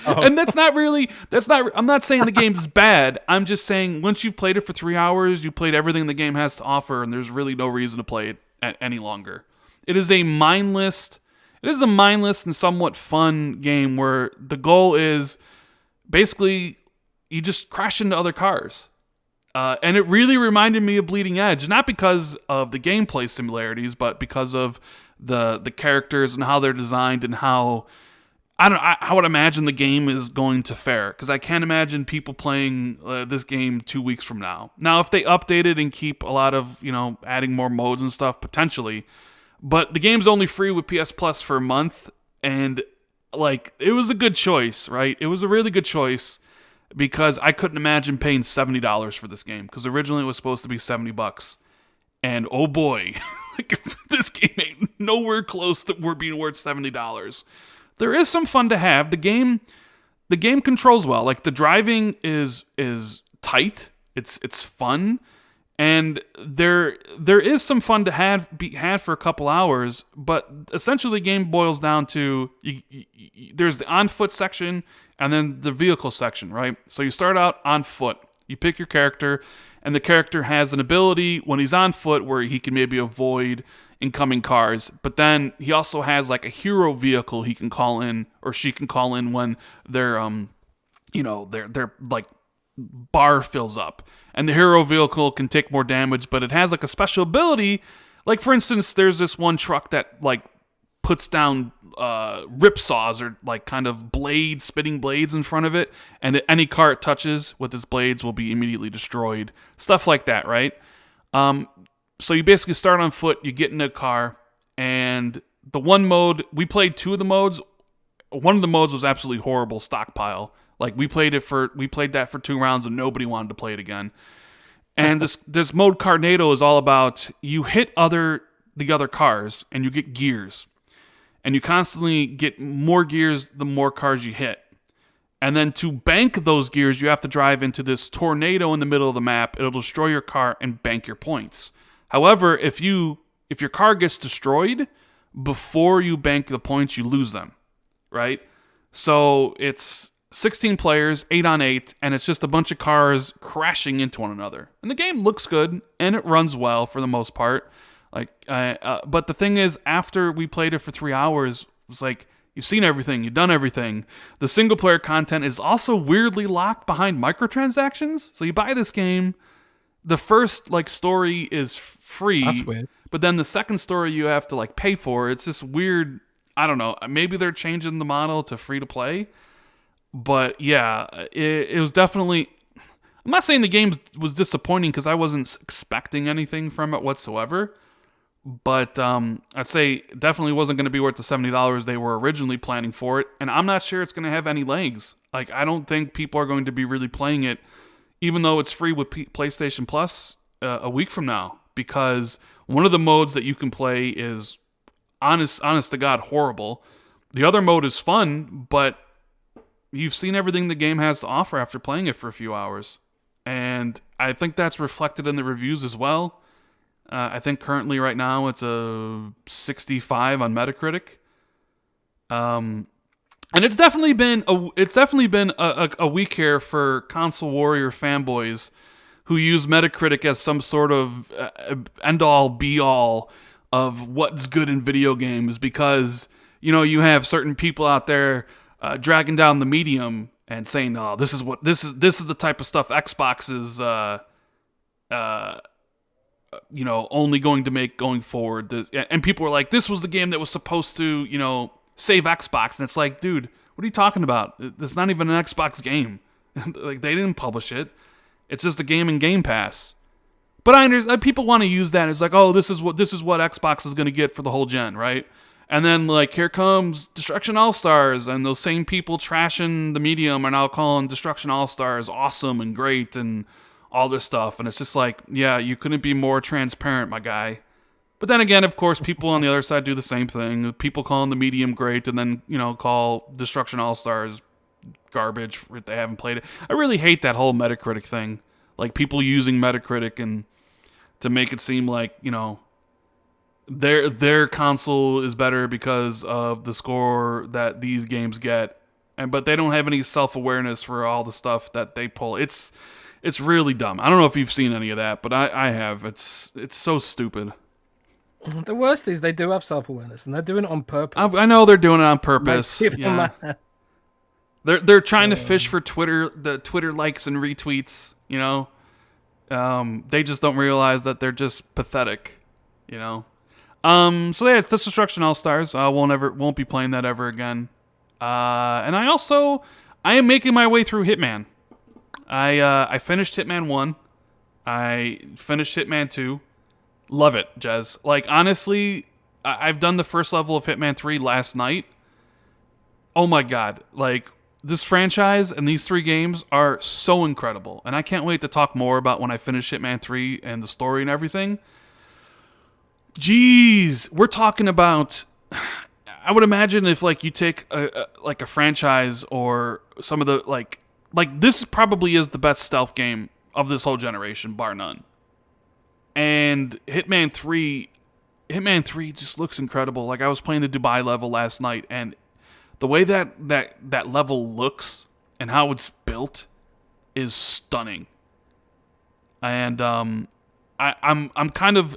Speaker 1: And I'm not saying the game's bad. I'm just saying once you've played it for 3 hours, you played everything the game has to offer, and there's really no reason to play it any longer. It is a mindless and somewhat fun game where the goal is basically you just crash into other cars. And it really reminded me of Bleeding Edge, not because of the gameplay similarities, but because of the characters and how they're designed and how I would imagine the game is going to fare. Because I can't imagine people playing this game 2 weeks from now. Now, if they update it and keep a lot of adding more modes and stuff potentially, but the game's only free with PS Plus for a month, and like it was a good choice, right? It was a really good choice. Because I couldn't imagine paying $70 for this game. Because originally it was supposed to be $70. And oh boy, this game ain't nowhere close to being worth $70. There is some fun to have. The game controls well. Like the driving is tight. It's fun. And there is some fun to be had for a couple hours, but essentially the game boils down to there's the on foot section and then the vehicle section, right? So you start out on foot. You pick your character, and the character has an ability when he's on foot where he can maybe avoid incoming cars, but then he also has like a hero vehicle he can call in, or she can call in when their like bar fills up, and the hero vehicle can take more damage, but it has like a special ability. Like for instance, there's this one truck that like puts down rip saws or like kind of spitting blades in front of it, and any car it touches with its blades will be immediately destroyed. Stuff like that, right? So you basically start on foot, you get in a car, and the one mode, we played two of the modes. One of the modes was absolutely horrible, stockpile. Like we played that for 2 rounds and nobody wanted to play it again. And this mode Carnado is all about you hit the other cars and you get gears. And you constantly get more gears the more cars you hit. And then to bank those gears, you have to drive into this tornado in the middle of the map. It'll destroy your car and bank your points. However, if your car gets destroyed before you bank the points, you lose them, right? So it's 16 players, 8 on 8, and it's just a bunch of cars crashing into one another. And the game looks good, and it runs well for the most part. But the thing is, after we played it for 3 hours, it was like, you've seen everything, you've done everything. The single-player content is also weirdly locked behind microtransactions. So you buy this game, the first story is free.
Speaker 2: That's weird.
Speaker 1: But then the second story you have to pay for. It's this weird, I don't know, maybe they're changing the model to free to play. But yeah, it was definitely, I'm not saying the game was disappointing because I wasn't expecting anything from it whatsoever. But I'd say it definitely wasn't going to be worth the $70 they were originally planning for it. And I'm not sure it's going to have any legs. I don't think people are going to be really playing it, even though it's free with PlayStation Plus a week from now. Because one of the modes that you can play is, honest to God, horrible. The other mode is fun, but you've seen everything the game has to offer after playing it for a few hours. And I think that's reflected in the reviews as well. I think currently right now it's a 65 on Metacritic. And it's definitely been a week here for console warrior fanboys who use Metacritic as some sort of end-all be-all of what's good in video games, because you have certain people out there dragging down the medium and saying, "Oh, this is the type of stuff Xbox is only going to make going forward." And people were like, "This was the game that was supposed to save Xbox," and it's like, dude, what are you talking about? It's not even an Xbox game. They didn't publish it. It's just a game in Game Pass. But I understand people want to use that as oh, this is what Xbox is going to get for the whole gen, right? And then here comes Destruction All-Stars, and those same people trashing the medium are now calling Destruction All-Stars awesome and great and all this stuff. And it's just yeah, you couldn't be more transparent, my guy. But then again, of course, people on the other side do the same thing. People calling the medium great and then, call Destruction All-Stars garbage if they haven't played it. I really hate that whole Metacritic thing. People using Metacritic and to make it seem like, their console is better because of the score that these games get. But they don't have any self-awareness for all the stuff that they pull. It's really dumb. I don't know if you've seen any of that, but I have. It's so stupid.
Speaker 2: The worst is they do have self-awareness, and they're doing it on purpose.
Speaker 1: I know they're doing it on purpose. Yeah. They're trying to fish for the Twitter likes and retweets. They just don't realize that they're just pathetic. So yeah, it's Destruction All-Stars. Won't be playing that ever again. And I am making my way through Hitman. I finished Hitman 1. I finished Hitman 2. Love it, Jez. Honestly, I've done the first level of Hitman 3 last night. Oh my god. This franchise and these 3 games are so incredible. And I can't wait to talk more about when I finish Hitman 3 and the story and everything. Jeez, we're talking about... I would imagine if you take a franchise or some of the this probably is the best stealth game of this whole generation, bar none. and Hitman 3 just looks incredible. Like, I was playing the Dubai level last night, and the way that level looks and how it's built is stunning. And I'm kind of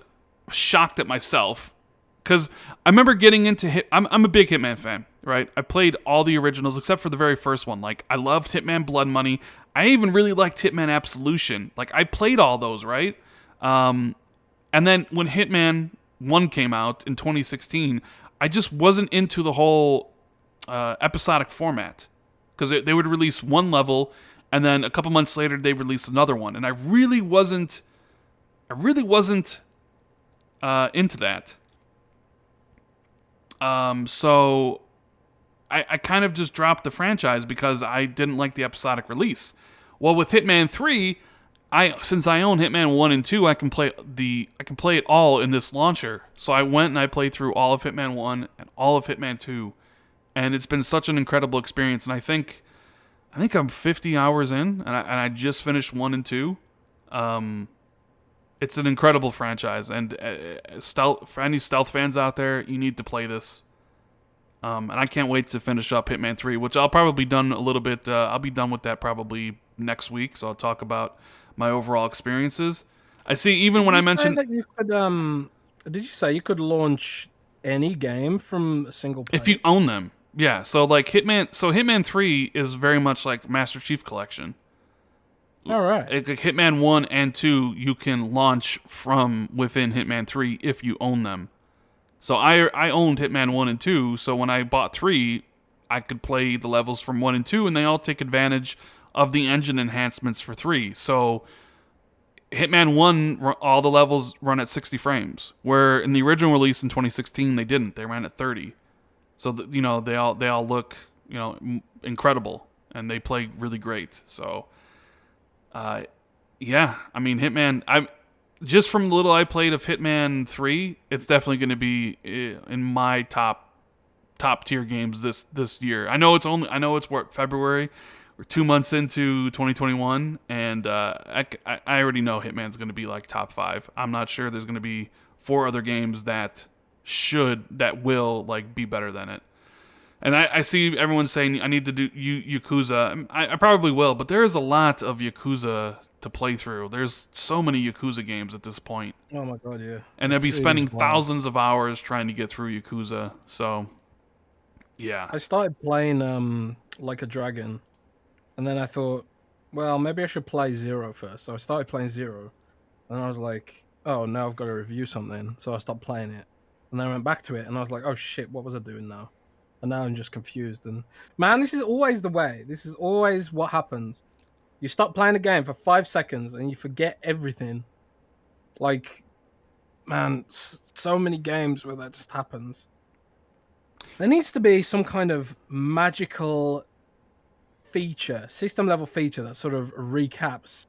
Speaker 1: shocked at myself, because I remember getting into I'm a big Hitman fan, right? I played all the originals except for the very first one. Like, I loved Hitman Blood Money. I even really liked Hitman Absolution. Like, I played all those, right? And then when Hitman 1 came out in 2016, I just wasn't into the whole episodic format, because they would release one level, and then a couple months later they released another one, and I really wasn't into that. So I kind of just dropped the franchise because I didn't like the episodic release. Well, with Hitman 3, since I own Hitman 1 and 2, I can play it all in this launcher. So I went and I played through all of Hitman 1 and all of Hitman 2, and it's been such an incredible experience. And I think I'm 50 hours in, and I just finished 1 and 2. It's an incredible franchise, and for any stealth fans out there, you need to play this. And I can't wait to finish up Hitman 3, which I'll probably be done a little bit. I'll be done with that probably next week, so I'll talk about my overall experiences. I see. Even when I mentioned
Speaker 2: that you could, did you say you could launch any game from a single place?
Speaker 1: If you own them, yeah. So like Hitman 3 is very much like Master Chief Collection.
Speaker 2: All right.
Speaker 1: Like Hitman 1 and 2, you can launch from within Hitman 3 if you own them. So I owned Hitman 1 and 2, so when I bought 3, I could play the levels from 1 and 2, and they all take advantage of the engine enhancements for 3. So Hitman 1, all the levels run at 60 frames, where in the original release in 2016, they didn't. They ran at 30. So, they all look, incredible, and they play really great. So, yeah, I mean, Hitman, just from the little I played of Hitman 3, it's definitely going to be in my top tier games this year. I know it's February. We're 2 months into 2021, and I already know Hitman's going to be like top 5. I'm not sure there's going to be 4 other games that will like be better than it. And I see everyone saying I need to do Yakuza. I probably will, but there is a lot of Yakuza to play through. There's so many Yakuza games at this point.
Speaker 2: Oh my god, yeah.
Speaker 1: And I'd be spending thousands of hours trying to get through Yakuza. So, yeah.
Speaker 2: I started playing Like a Dragon, and then I thought, well, maybe I should play 0 first. So I started playing 0, and I was like, oh, now I've got to review something. So I stopped playing it, and then I went back to it, and I was like, oh shit, what was I doing now? And now I'm just confused. And man, this is always the way. This is always what happens. You stop playing a game for 5 seconds and you forget everything. Like, man, so many games where that just happens. There needs to be some kind of magical feature, system level feature that sort of recaps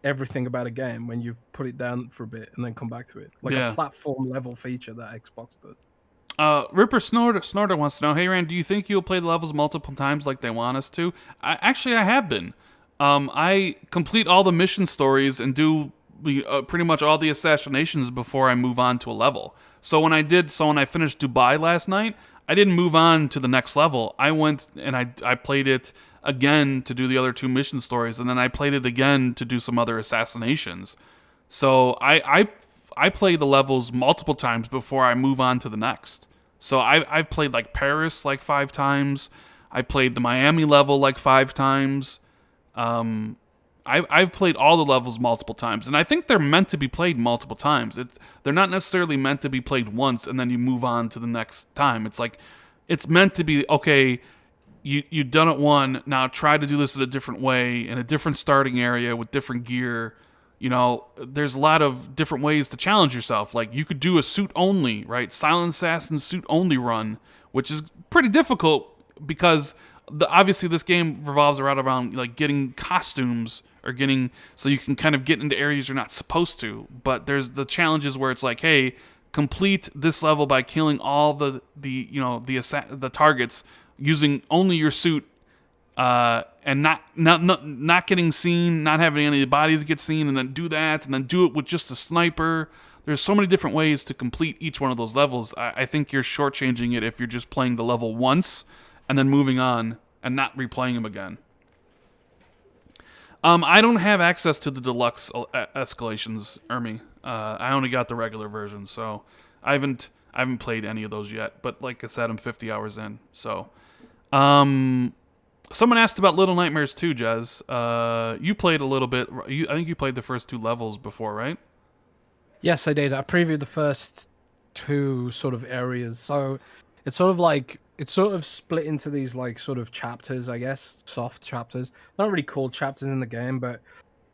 Speaker 2: everything about a game when you've put it down for a bit and then come back to it. Like a platform level feature that Xbox does.
Speaker 1: Ripper Snorter wants to know, hey Rand, do you think you'll play the levels multiple times like they want us to? I have been. I complete all the mission stories and do pretty much all the assassinations before I move on to a level. So when I finished Dubai last night, I didn't move on to the next level. I went and I played it again to do the other 2 mission stories, and then I played it again to do some other assassinations. So I play the levels multiple times before I move on to the next. So I've played like Paris like 5 times. I played the Miami level like 5 times. I've played all the levels multiple times, and I think they're meant to be played multiple times. They're not necessarily meant to be played once and then you move on to the next time. It's like it's meant to be, okay, you've done it one, now try to do this in a different way, in a different starting area with different gear. There's a lot of different ways to challenge yourself. Like, you could do a suit only, right? Silent Assassin suit only run, which is pretty difficult because obviously this game revolves around like getting costumes or so you can kind of get into areas you're not supposed to. But there's the challenges where it's like, hey, complete this level by killing all the targets using only your suit. And not getting seen, not having any of the bodies get seen, and then do that, and then do it with just a sniper. there's so many different ways to complete each one of those levels. I think you're shortchanging it if you're just playing the level once and then moving on and not replaying them again. I don't have access to the deluxe escalations, Ermi. I only got the regular version, so I haven't played any of those yet. But like I said, I'm 50 hours in. So, someone asked about Little Nightmares 2, Jez. You played a little bit. I think you played the first 2 levels before, right?
Speaker 2: Yes, I did. I previewed the first 2 sort of areas. So it's sort of split into these like sort of chapters, I guess, soft chapters. Not really called chapters in the game, but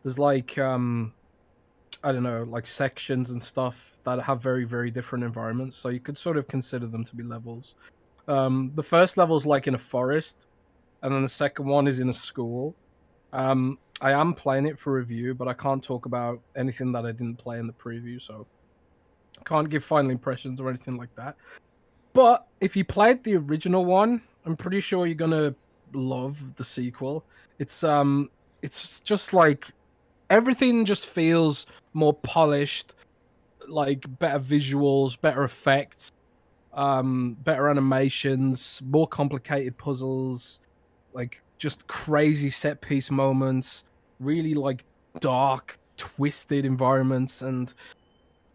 Speaker 2: there's like I don't know, like sections and stuff that have very, very different environments. So you could sort of consider them to be levels. The first level's like in a forest, and then the second one is in a school. I am playing it for review, but I can't talk about anything that I didn't play in the preview, so I can't give final impressions or anything like that. But if you played the original one, I'm pretty sure you're gonna love the sequel. It's just like everything just feels more polished, like better visuals, better effects, better animations, more complicated puzzles, like just crazy set piece moments, really like dark, twisted environments, and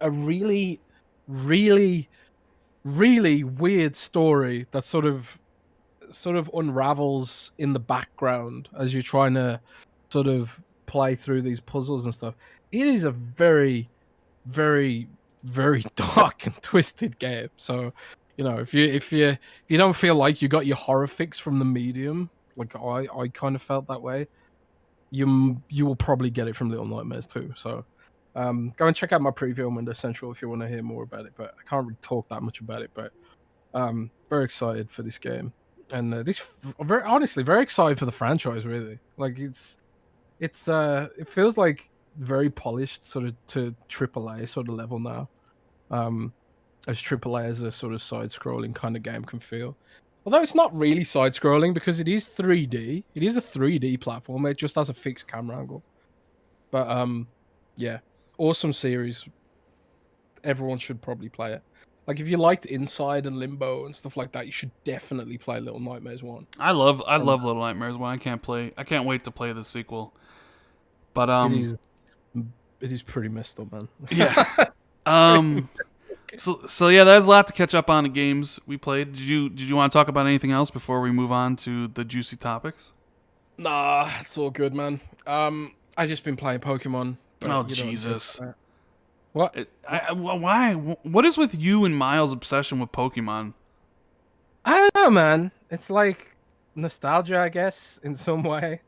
Speaker 2: a really, really, really weird story that sort of unravels in the background as you're trying to sort of play through these puzzles and stuff. It is a very, very, very dark and twisted game. So, you know, if you don't feel like you got your horror fix from the medium, like I kind of felt that way, you will probably get it from Little Nightmares too. So go and check out my preview on Windows Central if you want to hear more about it, but I can't really talk that much about it. But very excited for this game, and very excited for the franchise, really. Like it feels like very polished sort of to AAA sort of level now, as AAA as a sort of side-scrolling kind of game can feel. Although it's not really side-scrolling because it is 3D. It is a 3D platform. It just has a fixed camera angle. But yeah, awesome series. Everyone should probably play it. Like if you liked Inside and Limbo and stuff like that, you should definitely play Little Nightmares 1.
Speaker 1: I love Little Nightmares 1. I can't wait to play the sequel. But
Speaker 2: it is pretty messed up, man.
Speaker 1: Yeah. So yeah, there's a lot to catch up on the games we played. Did you want to talk about anything else before we move on to the juicy topics?
Speaker 2: Nah, it's all good, man. I just been playing Pokemon.
Speaker 1: Oh Jesus!
Speaker 2: What?
Speaker 1: Why? What is with you and Miles' obsession with Pokemon?
Speaker 2: I don't know, man. It's like nostalgia, I guess, in some way.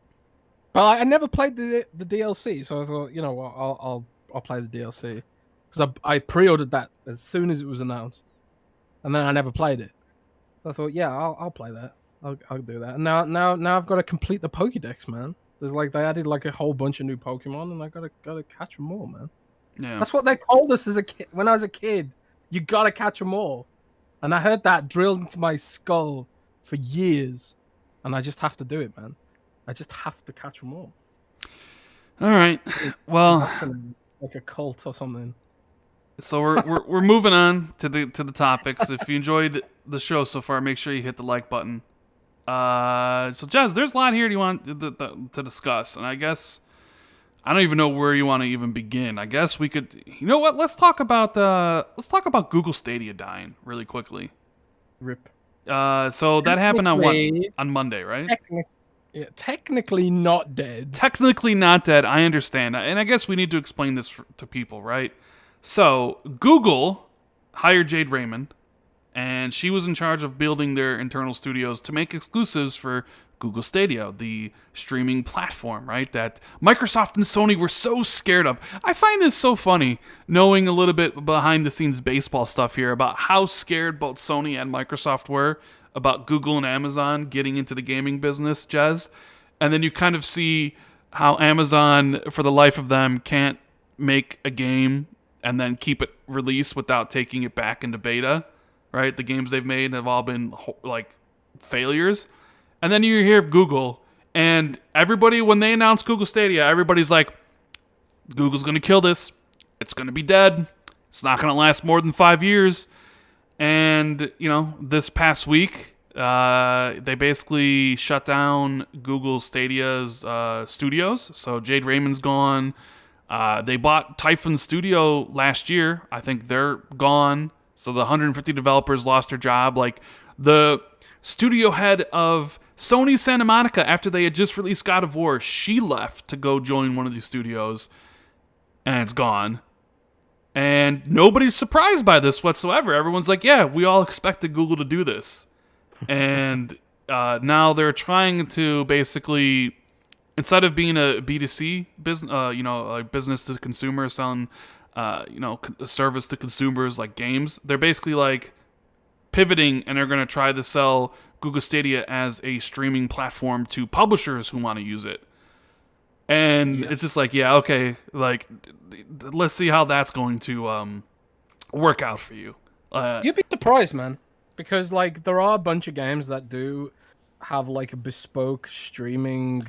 Speaker 2: But I never played the DLC, so I thought, you know what, I'll play the DLC. Because I pre-ordered that as soon as it was announced, and then I never played it. So I thought, yeah, I'll play that. I'll do that. And now I've got to complete the Pokédex, man. There's like they added like a whole bunch of new Pokemon, and I gotta catch them all, man.
Speaker 1: Yeah,
Speaker 2: that's what they told us as a kid. When I was a kid, you gotta catch them all, and I heard that drilled into my skull for years, and I just have to do it, man. I just have to catch them all.
Speaker 1: All right, well,
Speaker 2: like a cult or something.
Speaker 1: So we're moving on to the topics. If you enjoyed the show so far, make sure you hit the like button. So Jez, there's a lot here you want to discuss, and I guess I don't even know where you want to even begin. I guess we could, you know what? Let's talk about Google Stadia dying really quickly.
Speaker 2: Rip.
Speaker 1: So that happened on Monday, right?
Speaker 2: Technically not dead.
Speaker 1: Technically not dead. I understand, and I guess we need to explain this to people, right? So, Google hired Jade Raymond, and she was in charge of building their internal studios to make exclusives for Google Stadia, the streaming platform, right, that Microsoft and Sony were so scared of. I find this so funny, knowing a little bit behind-the-scenes baseball stuff here about how scared both Sony and Microsoft were about Google and Amazon getting into the gaming business, Jez. And then you kind of see how Amazon, for the life of them, can't make a game and then keep it released without taking it back into beta, right? The games they've made have all been like failures. And then you hear Google, and everybody, when they announce Google Stadia, everybody's like, Google's going to kill this. It's going to be dead. It's not going to last more than 5 years. And, this past week, they basically shut down Google Stadia's studios. So Jade Raymond's gone. They bought Typhon Studio last year. I think they're gone. So the 150 developers lost their job. Like, the studio head of Sony Santa Monica, after they had just released God of War, she left to go join one of these studios, and it's gone. And nobody's surprised by this whatsoever. Everyone's like, yeah, we all expected Google to do this. And now they're trying to basically, instead of being a B2C business, a business to consumer selling, a service to consumers like games, they're basically like pivoting, and they're going to try to sell Google Stadia as a streaming platform to publishers who want to use it. And it's just like, yeah, okay, like, let's see how that's going to work out for you.
Speaker 2: You'd be surprised, man, because like there are a bunch of games that do have like a bespoke streaming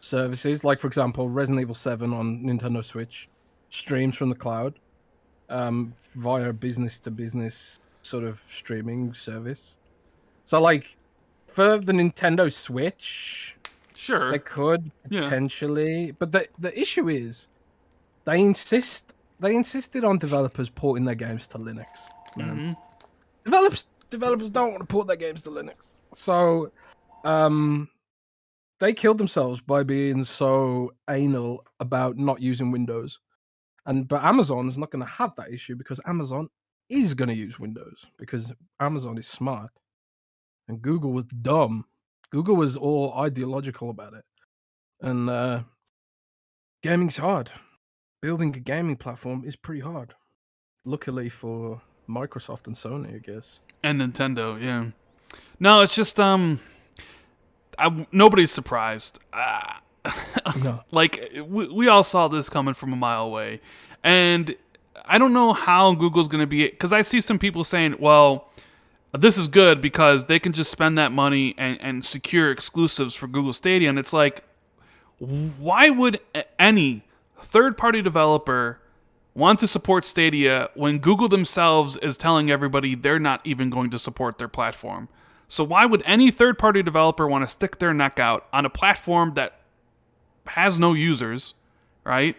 Speaker 2: services. Like, for example, Resident Evil 7 on Nintendo Switch streams from the cloud via business-to-business sort of streaming service. So, like, for the Nintendo Switch,
Speaker 1: sure,
Speaker 2: they could potentially, but the issue is they insisted on developers porting their games to Linux. Man. Developers don't want to port their games to Linux, so they killed themselves by being so anal about not using Windows. But Amazon's not going to have that issue because Amazon is going to use Windows because Amazon is smart, and Google was dumb. Google was all ideological about it, and gaming's hard. Building a gaming platform is pretty hard. Luckily for Microsoft and Sony, I guess,
Speaker 1: and Nintendo, yeah. No, it's just nobody's surprised.
Speaker 2: No.
Speaker 1: Like, we all saw this coming from a mile away, and I don't know how Google's going to be, because I see some people saying, well, this is good because they can just spend that money and secure exclusives for Google Stadia. And it's like, why would any third-party developer want to support Stadia when Google themselves is telling everybody they're not even going to support their platform? So why would any third-party developer want to stick their neck out on a platform that has no users, right?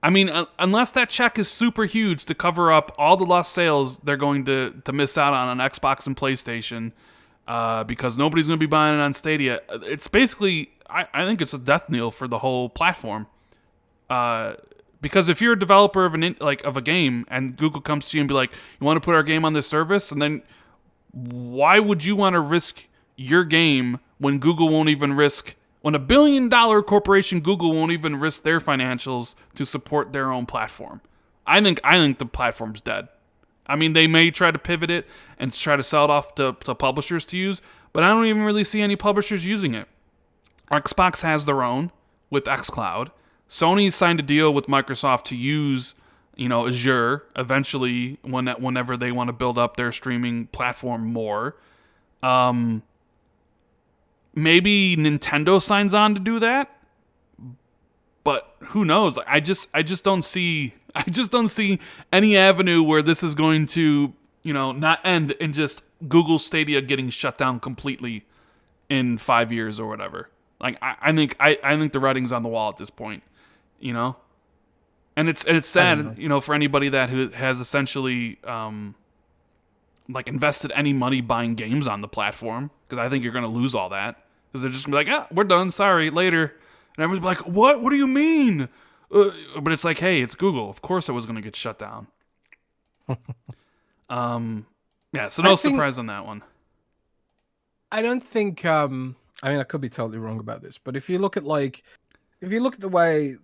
Speaker 1: I mean, unless that check is super huge to cover up all the lost sales they're going to miss out on Xbox and PlayStation, because nobody's going to be buying it on Stadia. It's basically, I think it's a death knell for the whole platform. Because if you're a developer of a game and Google comes to you and be like, you want to put our game on this service, and then why would you want to risk your game when Google won't even risk? When $1 billion corporation Google won't even risk their financials to support their own platform. I think the platform's dead. I mean, they may try to pivot it and try to sell it off to publishers to use, but I don't even really see any publishers using it. Xbox has their own with xCloud. Sony signed a deal with Microsoft to use, Azure eventually whenever they want to build up their streaming platform more. Maybe Nintendo signs on to do that, but who knows? I just don't see any avenue where this is going to, not end in just Google Stadia getting shut down completely in 5 years or whatever. Like, I think the writing's on the wall at this point, and it's sad, for anybody that who has essentially invested any money buying games on the platform, because I think you're going to lose all that, because they're just going to be like, we're done, sorry, later. And everyone's like, what do you mean? But it's like, hey, it's Google, of course it was going to get shut down. Yeah, so no surprise on that one.
Speaker 2: I don't think I mean, I could be totally wrong about this, but if you look at the way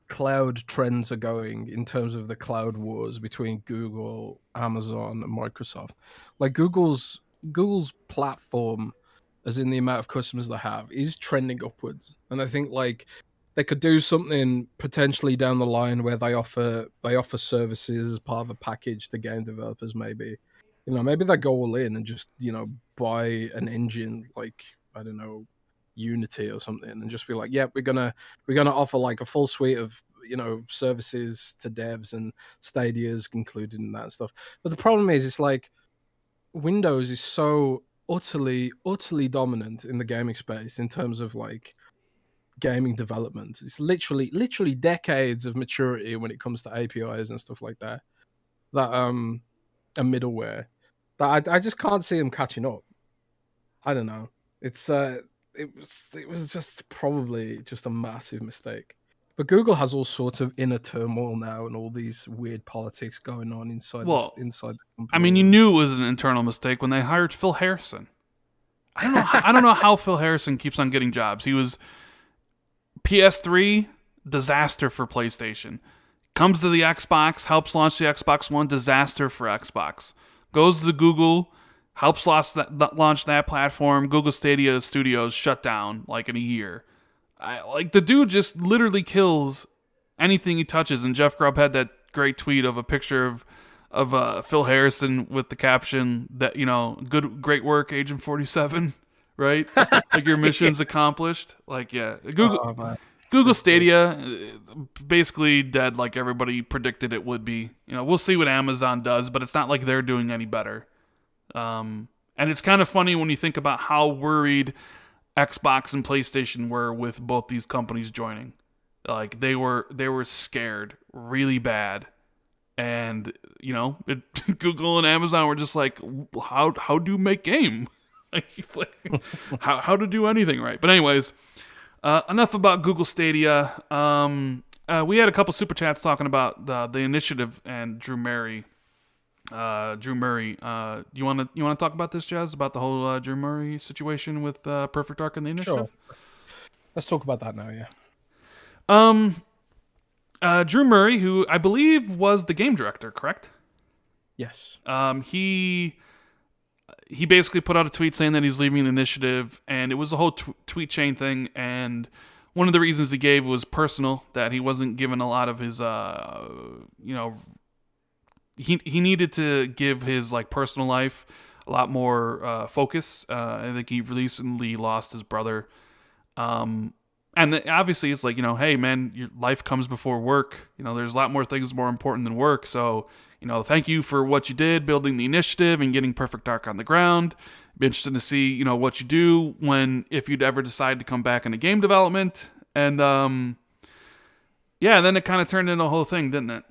Speaker 2: cloud trends are going in terms of the cloud wars between Google, Amazon, and Microsoft, like Google's platform, as in the amount of customers they have, is trending upwards. And I think like they could do something potentially down the line where they offer services as part of a package to game developers. Maybe, maybe they go all in and just buy an engine like, I don't know, Unity or something, and just be like, yeah, we're gonna offer like a full suite of services to devs, and Stadia's included in that and stuff. But the problem is, it's like Windows is so utterly dominant in the gaming space in terms of like gaming development. It's literally decades of maturity when it comes to APIs and stuff like that. That a middleware that I just can't see them catching up. I don't know. It's it was just probably just a massive mistake. But Google has all sorts of inner turmoil now and all these weird politics going on inside
Speaker 1: Well,
Speaker 2: inside the company.
Speaker 1: I mean, you knew it was an internal mistake when they hired Phil Harrison. I don't know how Phil Harrison keeps on getting jobs. He was PS3, disaster for PlayStation. Comes to the Xbox, helps launch the Xbox One, disaster for Xbox. Goes to Google, helps launch that platform. Google Stadia Studios shut down like in a year. Like the dude just literally kills anything he touches. And Jeff Grubb had that great tweet of a picture of Phil Harrison with the caption that, great work, Agent 47, right? Like your mission's accomplished. Like, yeah, Google Stadia basically dead like everybody predicted it would be. We'll see what Amazon does, but it's not like they're doing any better. And it's kind of funny when you think about how worried Xbox and PlayStation were with both these companies joining. Like they were scared really bad. And, Google and Amazon were just like, how do you make game? how to do anything right. But anyways, enough about Google Stadia. We had a couple super chats talking about the initiative and Drew Murray. You want to talk about this, Jazz? About the whole Drew Murray situation with Perfect Dark and the initiative?
Speaker 2: Sure. Let's talk about that now. Yeah.
Speaker 1: Drew Murray, who I believe was the game director, correct?
Speaker 2: Yes.
Speaker 1: He basically put out a tweet saying that he's leaving the initiative, and it was a whole tweet chain thing. And one of the reasons he gave was personal, that he wasn't given a lot of his, he needed to give his like personal life a lot more focus. I think he recently lost his brother. And obviously it's like, hey man, your life comes before work. There's a lot more things more important than work. So, thank you for what you did, building the initiative and getting Perfect Dark on the ground. Be interested to see, what you do if you'd ever decide to come back into game development. And, yeah, then it kind of turned into a whole thing, didn't it?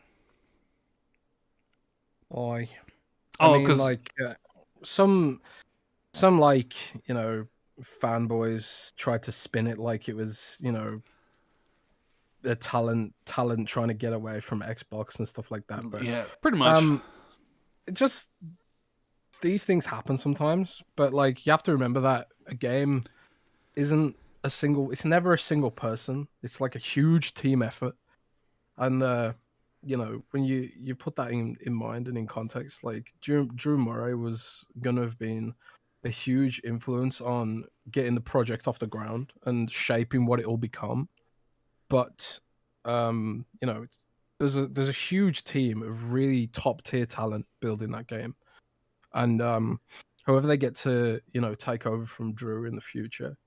Speaker 2: I mean, like some like, fanboys tried to spin it like it was, a talent trying to get away from Xbox and stuff like that. But
Speaker 1: yeah, pretty much.
Speaker 2: Just these things happen sometimes, but like you have to remember that a game isn't it's never a single person. It's like a huge team effort. And when you put that in mind and in context, like Drew Murray was gonna have been a huge influence on getting the project off the ground and shaping what it will become. But there's a huge team of really top tier talent building that game, and whoever they get to take over from Drew in the future,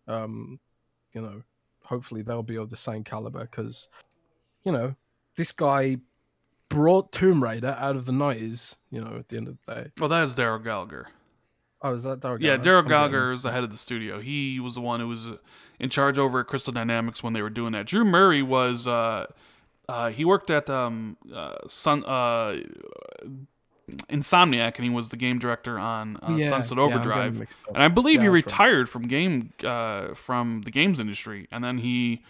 Speaker 2: hopefully they'll be of the same caliber, because this guy brought Tomb Raider out of the 90s. At the end of the day.
Speaker 1: Well, that is Daryl Gallagher.
Speaker 2: Oh, is that Daryl Gallagher?
Speaker 1: Yeah, Daryl Gallagher is the head of the studio. He was the one who was in charge over at Crystal Dynamics when they were doing that. Drew Murray was he worked at Insomniac, and he was the game director on Sunset Overdrive. And I believe he retired from the games industry, and then he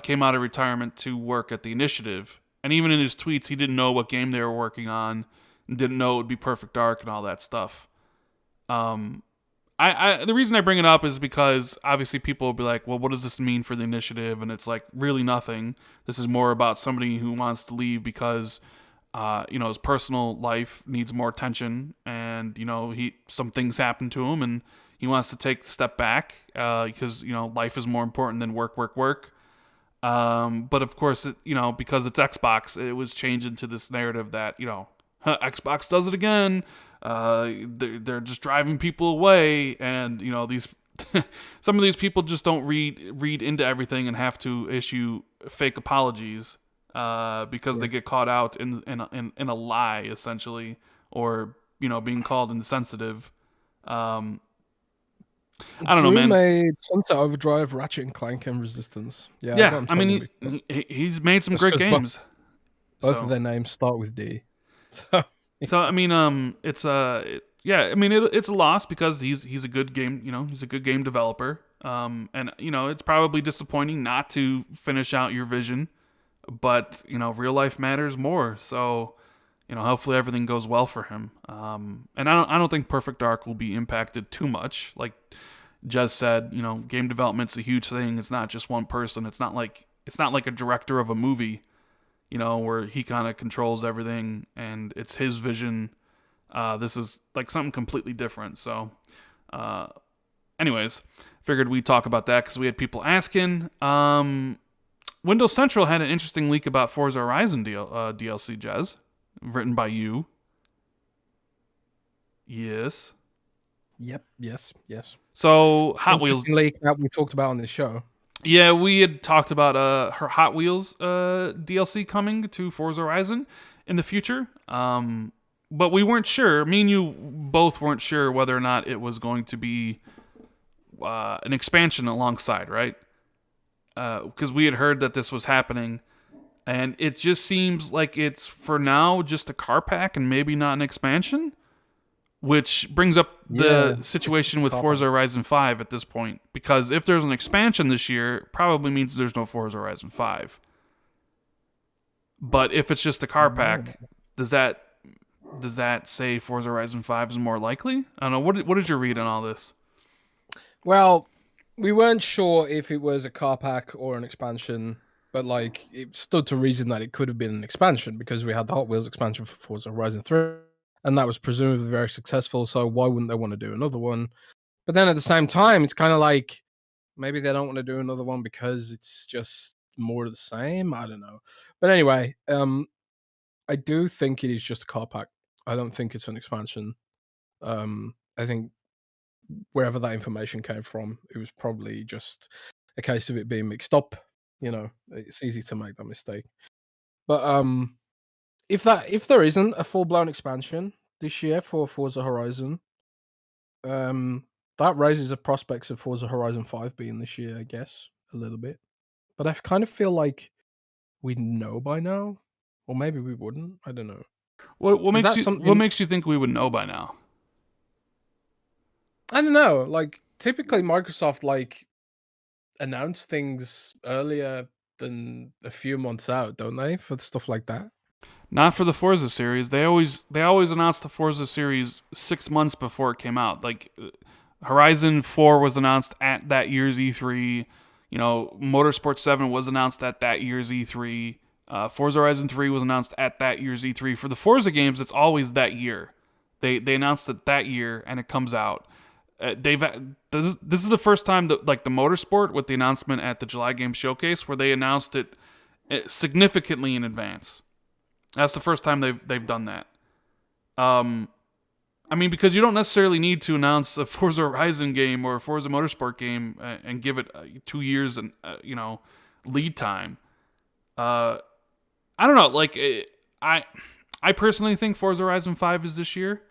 Speaker 1: came out of retirement to work at the Initiative. And even in his tweets, he didn't know what game they were working on, and didn't know it would be Perfect Dark and all that stuff. The reason I bring it up is because obviously people will be like, well, what does this mean for the Initiative? And it's like, really nothing. This is more about somebody who wants to leave because, his personal life needs more attention, and, some things happen to him, and he wants to take a step back, because, life is more important than work. But of course, because it's Xbox, it was changed into this narrative that, Xbox does it again. They're just driving people away, and these some of these people just don't read into everything and have to issue fake apologies. because they get caught out in a lie essentially, or being called insensitive. I don't know,
Speaker 2: Drew
Speaker 1: man.
Speaker 2: made Sunset Overdrive, Ratchet and Clank, and Resistance. Yeah, I got
Speaker 1: Yeah,
Speaker 2: him
Speaker 1: I mean,
Speaker 2: totally.
Speaker 1: he's made some
Speaker 2: Just
Speaker 1: great
Speaker 2: 'cause
Speaker 1: games.
Speaker 2: both
Speaker 1: So,
Speaker 2: of their names start with D. So
Speaker 1: so I mean, it's yeah, I mean, it's a loss because he's a good game, he's a good game developer. And it's probably disappointing not to finish out your vision, but real life matters more. So, hopefully everything goes well for him. And I don't think Perfect Dark will be impacted too much. Like Jez said, game development's a huge thing. It's not just one person. It's not like a director of a movie, where he kind of controls everything and it's his vision. This is like something completely different. So, anyways, figured we'd talk about that because we had people asking. Windows Central had an interesting leak about Forza Horizon DLC, Jez, written by you. Yes.
Speaker 2: Yep. Yes.
Speaker 1: So Hot Wheels
Speaker 2: leak that we talked about on this show.
Speaker 1: Yeah, we had talked about her Hot Wheels DLC coming to Forza Horizon in the future. But we weren't sure. Me and you both weren't sure whether or not it was going to be an expansion alongside, right? Because we had heard that this was happening, and it just seems like it's for now just a car pack and maybe not an expansion. Which brings up the situation with Forza Horizon 5 at this point. Because if there's an expansion this year, it probably means there's no Forza Horizon 5. But if it's just a car pack, does that say Forza Horizon 5 is more likely? I don't know. What is your read on all this?
Speaker 2: Well, we weren't sure if it was a car pack or an expansion, but like it stood to reason that it could have been an expansion because we had the Hot Wheels expansion for Forza Horizon 3. And that was presumably very successful, so why wouldn't they want to do another one? But then at the same time, it's kind of like maybe they don't want to do another one because it's just more of the same. I don't know. But anyway, I do think it is just a car pack. I don't think it's an expansion. I think wherever that information came from, it was probably just a case of it being mixed up. It's easy to make that mistake. But if there isn't a full-blown expansion this year for Forza Horizon, that raises the prospects of Forza Horizon 5 being this year, I guess, a little bit. But I kind of feel like we'd know by now, or maybe we wouldn't. I don't know.
Speaker 1: What makes you think we would know by now?
Speaker 2: I don't know. Like typically, Microsoft announce things earlier than a few months out, don't they, for stuff like that?
Speaker 1: Not for the Forza series. They always announced the Forza series 6 months before it came out. Like Horizon 4 was announced at that year's E3. Motorsport 7 was announced at that year's E3. Forza Horizon 3 was announced at that year's E3. For the Forza games, it's always that year. They announced it that year, and it comes out. This is the first time that the Motorsport with the announcement at the July Game Showcase where they announced it significantly in advance. That's the first time they've done that. I mean, because you don't necessarily need to announce a Forza Horizon game or a Forza Motorsport game and give it 2 years and lead time. I don't know. Like I personally think Forza Horizon 5 is this year.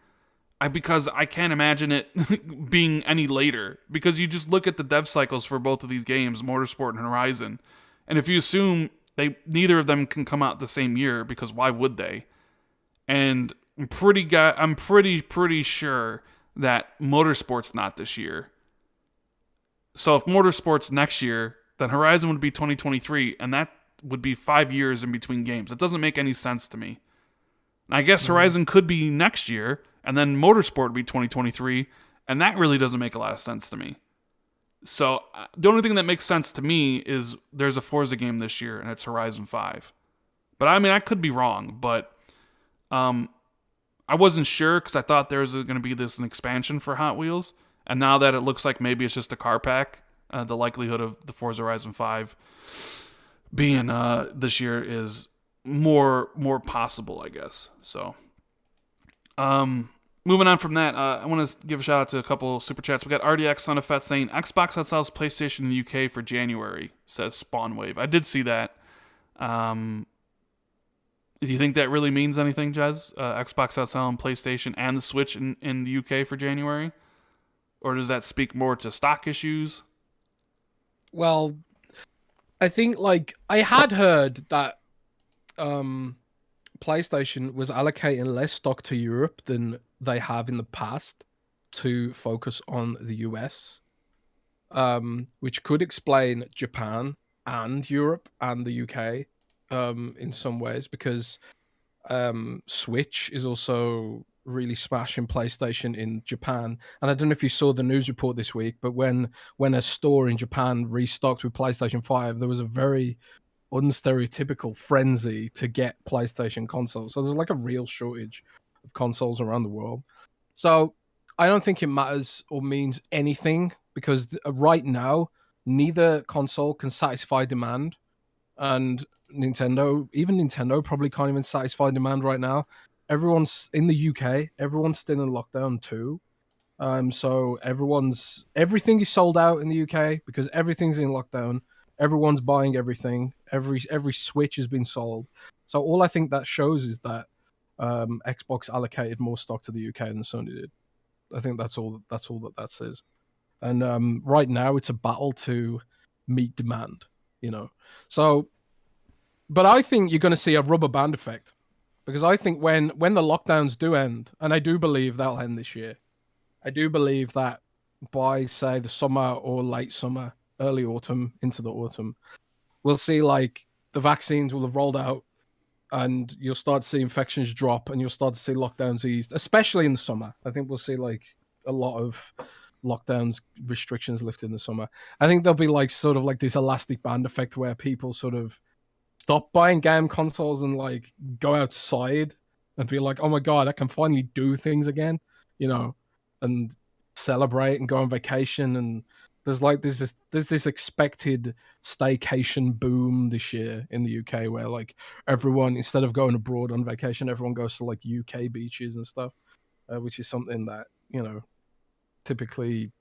Speaker 1: Because I can't imagine it being any later. Because you just look at the dev cycles for both of these games, Motorsport and Horizon, and if you assume neither of them can come out the same year, because why would they? And I'm pretty sure that Motorsport's not this year. So if Motorsport's next year, then Horizon would be 2023, and that would be 5 years in between games. It doesn't make any sense to me. And I guess Horizon could be next year, and then Motorsport would be 2023, and that really doesn't make a lot of sense to me. So the only thing that makes sense to me is there's a Forza game this year, and it's Horizon 5. But I mean, I could be wrong, but I wasn't sure because I thought there was going to be an expansion for Hot Wheels, and now that it looks like maybe it's just a car pack, the likelihood of the Forza Horizon 5 being this year is more possible, I guess. So, moving on from that, I want to give a shout out to a couple super chats. We got RDX Son of Fett saying Xbox outsells PlayStation in the UK for January, says Spawnwave. I did see that. Do you think that really means anything, Jez? Xbox outselling PlayStation and the Switch in the UK for January? Or does that speak more to stock issues?
Speaker 2: Well, I think like I had heard that PlayStation was allocating less stock to Europe than they have in the past to focus on the US, which could explain Japan and Europe and the UK in some ways, because Switch is also really smashing PlayStation in Japan. And I don't know if you saw the news report this week, but when a store in Japan restocked with PlayStation 5, there was a very unstereotypical frenzy to get PlayStation consoles. So there's like a real shortage of consoles around the world. So I don't think it matters or means anything, because right now neither console can satisfy demand, and even Nintendo probably can't even satisfy demand right now. Everyone's in the UK, everyone's still in lockdown too. So everything is sold out in the UK because everything's in lockdown. Everyone's buying everything. Every Switch has been sold. So all I think that shows is that Xbox allocated more stock to the UK than Sony did. I think that's all that says. And right now it's a battle to meet demand, you know. So, but I think you're going to see a rubber band effect, because I think when the lockdowns do end, and I do believe that'll end this year, I do believe that by, say, the summer or late summer, early autumn into the autumn, we'll see like the vaccines will have rolled out, and you'll start to see infections drop, and you'll start to see lockdowns eased, especially in the summer. I think we'll see like a lot of lockdowns, restrictions lifted in the summer. I think there'll be like sort of like this elastic band effect where people sort of stop buying game consoles and like go outside and be like, oh my God, I can finally do things again, you know, and celebrate and go on vacation. And there's this expected staycation boom this year in the UK, where like everyone, instead of going abroad on vacation, everyone goes to like UK beaches and stuff, which is something that, you know, typically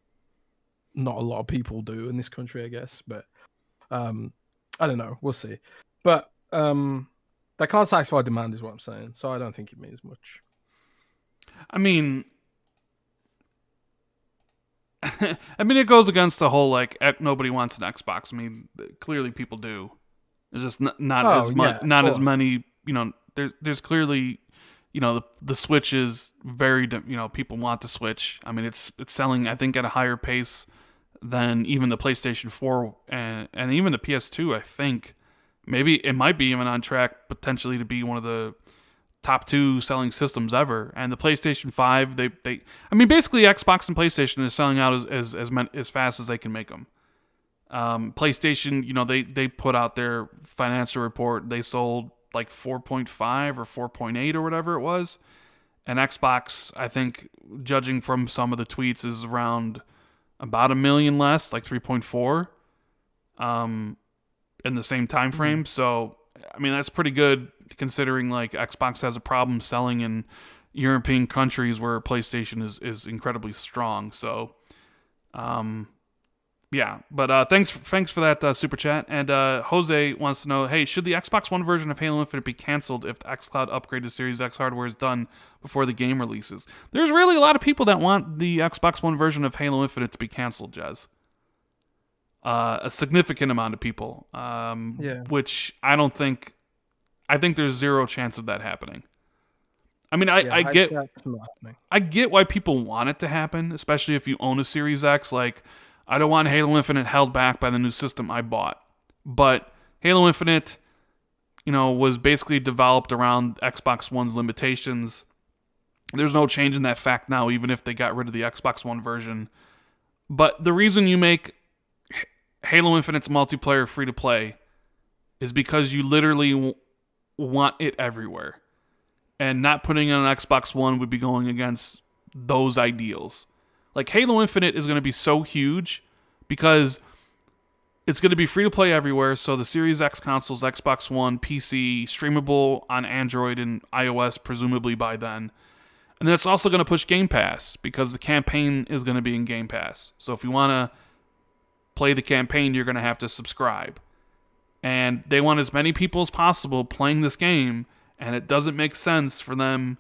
Speaker 2: not a lot of people do in this country, I guess. But I don't know, we'll see. But they can't satisfy demand is what I'm saying, so I don't think it means much.
Speaker 1: I mean, it goes against the whole like nobody wants an Xbox. I mean, clearly people do. There's just not as much, not as many. You know, there's clearly, you know, the Switch is very, you know, people want the Switch. I mean, it's selling, I think, at a higher pace than even the PlayStation 4 and even the PS2. I think maybe it might be even on track potentially to be one of the top 2 selling systems ever. And the PlayStation 5, they I mean, basically Xbox and PlayStation is selling out as fast as they can make them. PlayStation, you know, they put out their financial report. They sold like 4.5 or 4.8 or whatever it was. And Xbox, I think, judging from some of the tweets, is around about 1 million less, like 3.4, in the same time frame. Mm-hmm. So, I mean, that's pretty good considering like Xbox has a problem selling in European countries where PlayStation is incredibly strong. So, yeah, but thanks for that super chat. And Jose wants to know, hey, should the Xbox One version of Halo Infinite be canceled if the xCloud upgrade to Series X hardware is done before the game releases? There's really a lot of people that want the Xbox One version of Halo Infinite to be canceled, Jez. A significant amount of people, which I think there's zero chance of that happening. I mean, I get why people want it to happen, especially if you own a Series X. Like, I don't want Halo Infinite held back by the new system I bought. But Halo Infinite, you know, was basically developed around Xbox One's limitations. There's no change in that fact now, even if they got rid of the Xbox One version. But the reason you make Halo Infinite's multiplayer free to play is because you literally want it everywhere. And not putting it on Xbox One would be going against those ideals. Like, Halo Infinite is going to be so huge because it's going to be free to play everywhere. So the Series X consoles, Xbox One, PC, streamable on Android and iOS, presumably by then. And then it's also going to push Game Pass because the campaign is going to be in Game Pass. So if you want to play the campaign, you're going to have to subscribe. And they want as many people as possible playing this game and it doesn't make sense for them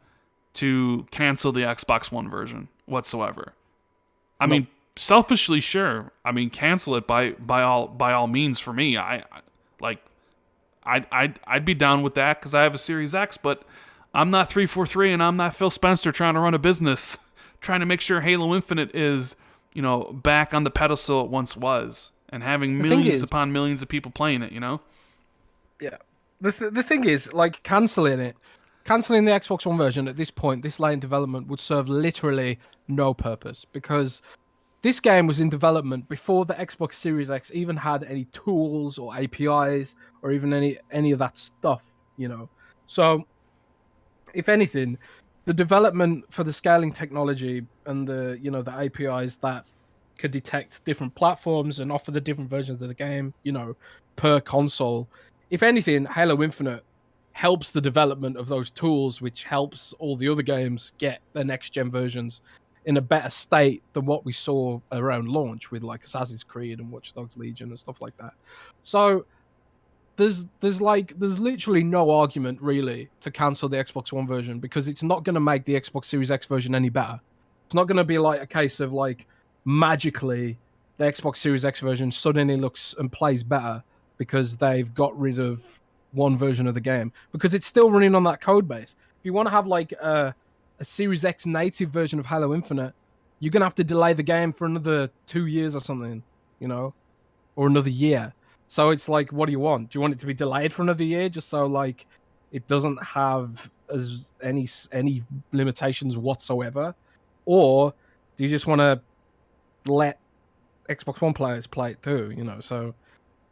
Speaker 1: to cancel the Xbox One version whatsoever. I mean, selfishly, sure. I mean, cancel it by all means for me. I'd be down with that because I have a Series X, but I'm not 343 and I'm not Phil Spencer trying to run a business, trying to make sure Halo Infinite is, back on the pedestal it once was, and having millions upon millions of people playing it.
Speaker 2: Yeah. The thing is, like, canceling the Xbox One version at this point, this late in development, would serve literally no purpose, because this game was in development before the Xbox Series X even had any tools or APIs or even any of that stuff, So, if anything, the development for the scaling technology and the APIs that could detect different platforms and offer the different versions of the game, per console. If anything, Halo Infinite helps the development of those tools, which helps all the other games get their next gen versions in a better state than what we saw around launch with like Assassin's Creed and Watch Dogs Legion and stuff like that. So there's literally no argument really to cancel the Xbox One version, because it's not going to make the Xbox Series X version any better. It's not going to be like a case of like magically the Xbox Series X version suddenly looks and plays better because they've got rid of one version of the game, because it's still running on that code base. If you want to have like a Series X native version of Halo Infinite, you're going to have to delay the game for another 2 years or something, or another year. So it's like, what do you want? Do you want it to be delayed for another year just so like it doesn't have as any limitations whatsoever? Or do you just want to let Xbox One players play it too, So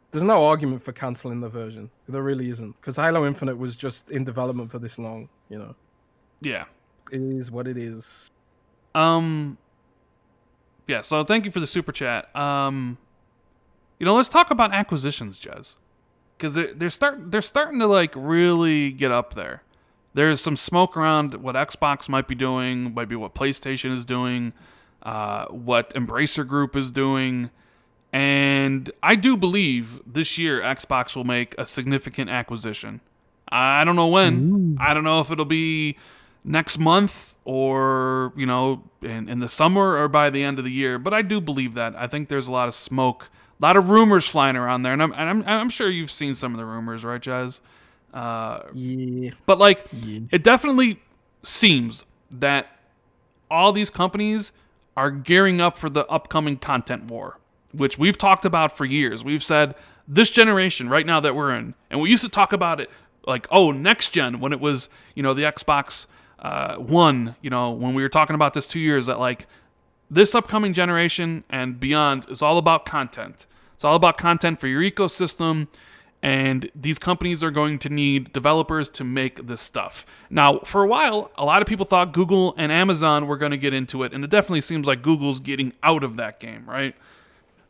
Speaker 2: there's no argument for cancelling the version. There really isn't, because Halo Infinite was just in development for this long,
Speaker 1: Yeah.
Speaker 2: It is what it is.
Speaker 1: Yeah, so thank you for the super chat. Let's talk about acquisitions, Jez, because they're starting to like really get up there. There's some smoke around what Xbox might be doing, maybe what PlayStation is doing, what Embracer Group is doing, and I do believe this year Xbox will make a significant acquisition. I don't know when. I don't know if it'll be next month or in the summer or by the end of the year, but I do believe that. I think there's a lot of smoke, a lot of rumors flying around there, and I'm sure you've seen some of the rumors, right, Jazz?
Speaker 2: Yeah.
Speaker 1: But it definitely seems that all these companies are gearing up for the upcoming content war, which we've talked about for years. We've said this generation right now that we're in, and we used to talk about it like, next gen, when it was, the Xbox One, when we were talking about this 2 years, that like this upcoming generation and beyond is all about content. It's all about content for your ecosystem, and these companies are going to need developers to make this stuff. Now, for a while, a lot of people thought Google and Amazon were going to get into it, and it definitely seems like Google's getting out of that game, right?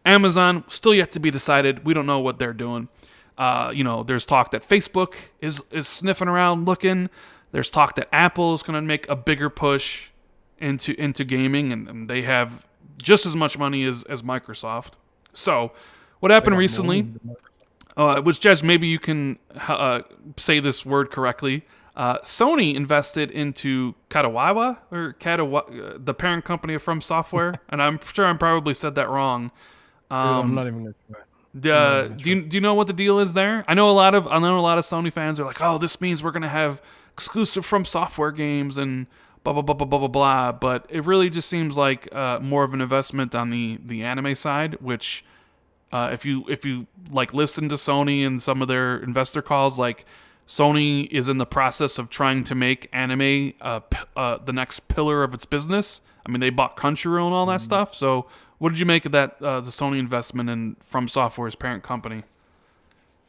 Speaker 1: Amazon, still yet to be decided. We don't know what they're doing. There's talk that Facebook is sniffing around looking. There's talk that Apple is going to make a bigger push into gaming, and they have just as much money as Microsoft. So, what happened recently, which, Jez, maybe you can say this word correctly. Sony invested into Katawawa, the parent company of From Software, and I'm sure I probably said that wrong.
Speaker 2: I'm not even going to try.
Speaker 1: Do you know what the deal is there? I know a lot of Sony fans are like, oh, this means we're gonna have exclusive From Software games and blah blah blah blah blah blah blah. But it really just seems like more of an investment on the anime side, which if you like listen to Sony and some of their investor calls, like Sony is in the process of trying to make anime the next pillar of its business. I mean, they bought Crunchyroll and all that stuff. So, what did you make of that, the Sony investment in From Software's parent company?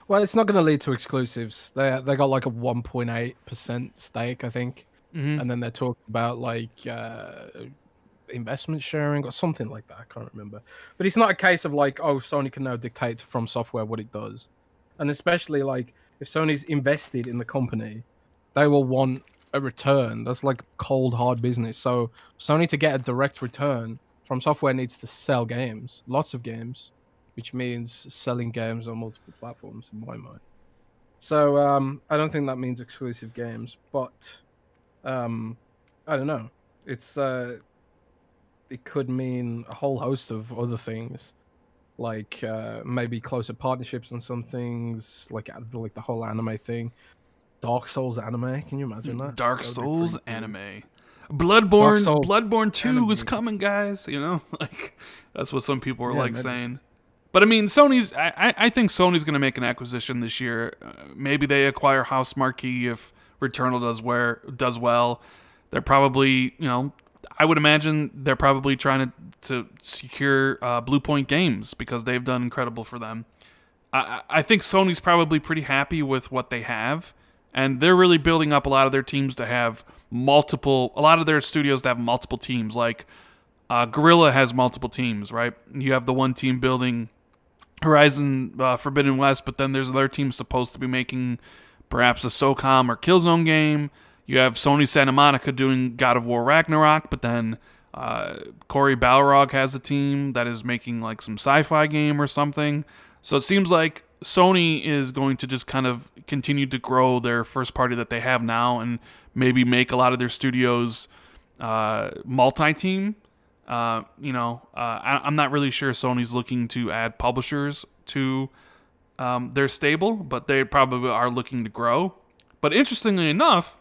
Speaker 2: Well, it's not going to lead to exclusives. They got like a 1.8% stake, I think, and then they're talking about like investment sharing or something like that. I can't remember. But it's not a case of like, oh, Sony can now dictate to From Software what it does, and especially like if Sony's invested in the company, they will want a return. That's like cold hard business. So Sony, to get a direct return, From Software needs to sell games, lots of games, which means selling games on multiple platforms, in my mind. So I don't think that means exclusive games, but I don't know. It's it could mean a whole host of other things, like maybe closer partnerships on some things, like the whole anime thing. Dark Souls anime, can you imagine that?
Speaker 1: Dark
Speaker 2: That would be
Speaker 1: Souls
Speaker 2: pretty cool.
Speaker 1: anime.
Speaker 2: Dark
Speaker 1: Bloodborne
Speaker 2: Souls
Speaker 1: Bloodborne 2 is
Speaker 2: anime.
Speaker 1: coming, guys. You know, like that's what some people are
Speaker 2: Yeah,
Speaker 1: like
Speaker 2: maybe.
Speaker 1: saying. But I mean, I think Sony's going to make an acquisition this year. Maybe they acquire House Marquee if Returnal does well. They're probably, I would imagine they're probably trying to secure Blue Point Games because they've done incredible for them. I think Sony's probably pretty happy with what they have, and they're really building up a lot of their teams to have a lot of their studios to have multiple teams. Like Guerrilla has multiple teams, right? You have the one team building Horizon Forbidden West, but then there's another team supposed to be making perhaps a SOCOM or Killzone game. You have Sony Santa Monica doing God of War Ragnarok, but then Corey Balrog has a team that is making like some sci-fi game or something. So it seems like Sony is going to just kind of continue to grow their first party that they have now and maybe make a lot of their studios multi-team. I'm not really sure Sony's looking to add publishers to their stable, but they probably are looking to grow. But interestingly enough,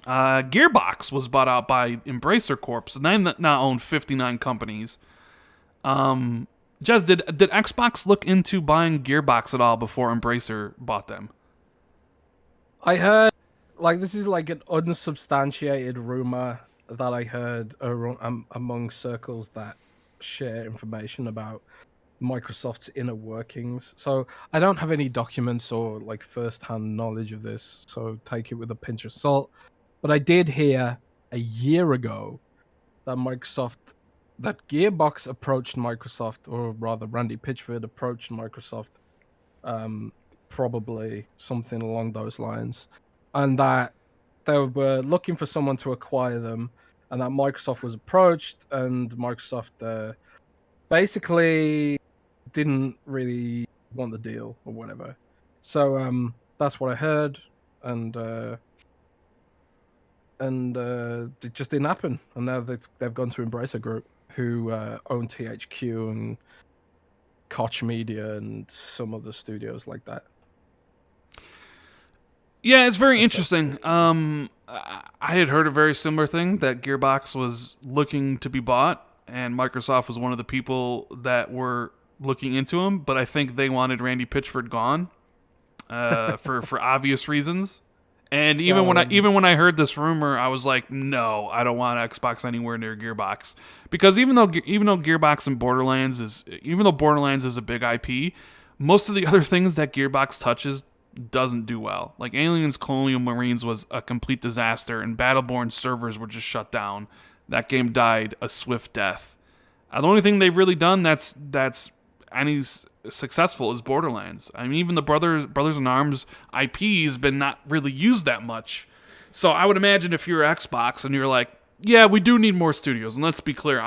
Speaker 1: Gearbox was bought out by Embracer Corp, and they now own 59 companies. Jez, did Xbox look into buying Gearbox at all before Embracer bought them?
Speaker 2: I heard, like, this is like an unsubstantiated rumor that I heard among circles that share information about Microsoft's inner workings. So I don't have any documents or like first-hand knowledge of this, so take it with a pinch of salt. But I did hear a year ago that Gearbox approached Microsoft, or rather Randy Pitchford approached Microsoft, probably something along those lines, and that they were looking for someone to acquire them, and that Microsoft was approached, and Microsoft basically didn't really want the deal or whatever. So that's what I heard, and it just didn't happen. And now they've gone to Embracer Group, who own THQ and Koch Media and some other studios like that.
Speaker 1: Yeah, it's very interesting. I had heard a very similar thing that Gearbox was looking to be bought, and Microsoft was one of the people that were looking into them. But I think they wanted Randy Pitchford gone for obvious reasons. And even when I heard this rumor, I was like, no, I don't want Xbox anywhere near Gearbox, because even though Gearbox and Borderlands is a big IP, most of the other things that Gearbox touches doesn't do well. Like Aliens Colonial Marines was a complete disaster, and Battleborn servers were just shut down. That game died a swift death. The only thing they've really done that's any successful is Borderlands. I mean, even the Brothers in Arms IP has been not really used that much. So I would imagine if you're Xbox and you're like, yeah, we do need more studios. And let's be clear,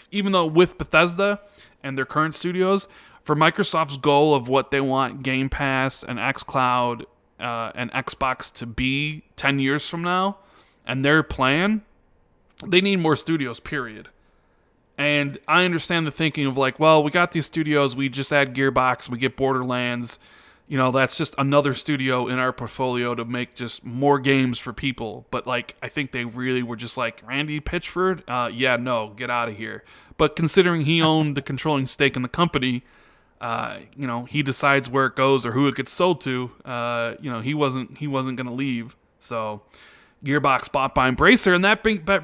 Speaker 1: even though with Bethesda and their current studios, for Microsoft's goal of what they want Game Pass and xCloud and Xbox to be 10 years from now, and their plan, they need more studios, period. And I understand the thinking of like, well, we got these studios, we just add Gearbox, we get Borderlands, that's just another studio in our portfolio to make just more games for people. But like, I think they really were just like, Randy Pitchford, yeah, no, get out of here. But considering he owned the controlling stake in the company, he decides where it goes or who it gets sold to. He wasn't going to leave. So Gearbox bought by Embracer, and that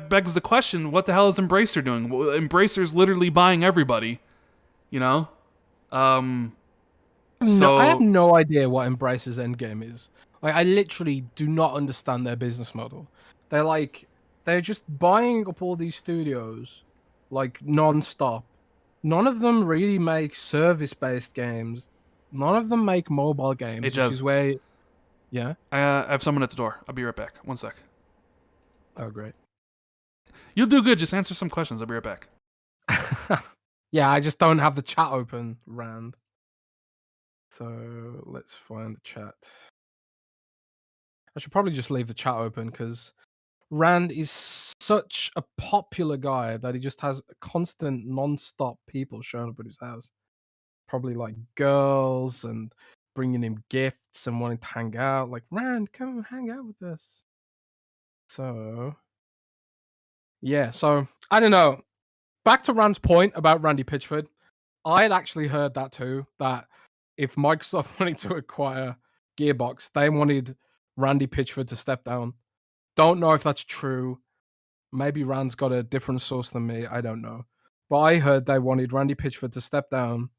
Speaker 1: begs the question: what the hell is Embracer doing? Well, Embracer's literally buying everybody. So
Speaker 2: I have no idea what Embracer's endgame is. Like, I literally do not understand their business model. They're just buying up all these studios, like non-stop. None of them really make service-based games. None of them make mobile games, which is where... Yeah?
Speaker 1: I have someone at the door. I'll be right back. 1 sec.
Speaker 2: Oh, great.
Speaker 1: You'll do good. Just answer some questions. I'll be right back.
Speaker 2: Yeah, I just don't have the chat open, Rand. So let's find the chat. I should probably just leave the chat open because Rand is such a popular guy that he just has constant, non-stop people showing up at his house. Probably like girls and bringing him gifts and wanting to hang out. Like, Rand, come and hang out with us. So, yeah. So, I don't know. Back to Rand's point about Randy Pitchford. I had actually heard that too, that if Microsoft wanted to acquire Gearbox, they wanted Randy Pitchford to step down. Don't know if that's true. Maybe Rand's got a different source than me. I don't know. But I heard they wanted Randy Pitchford to step down,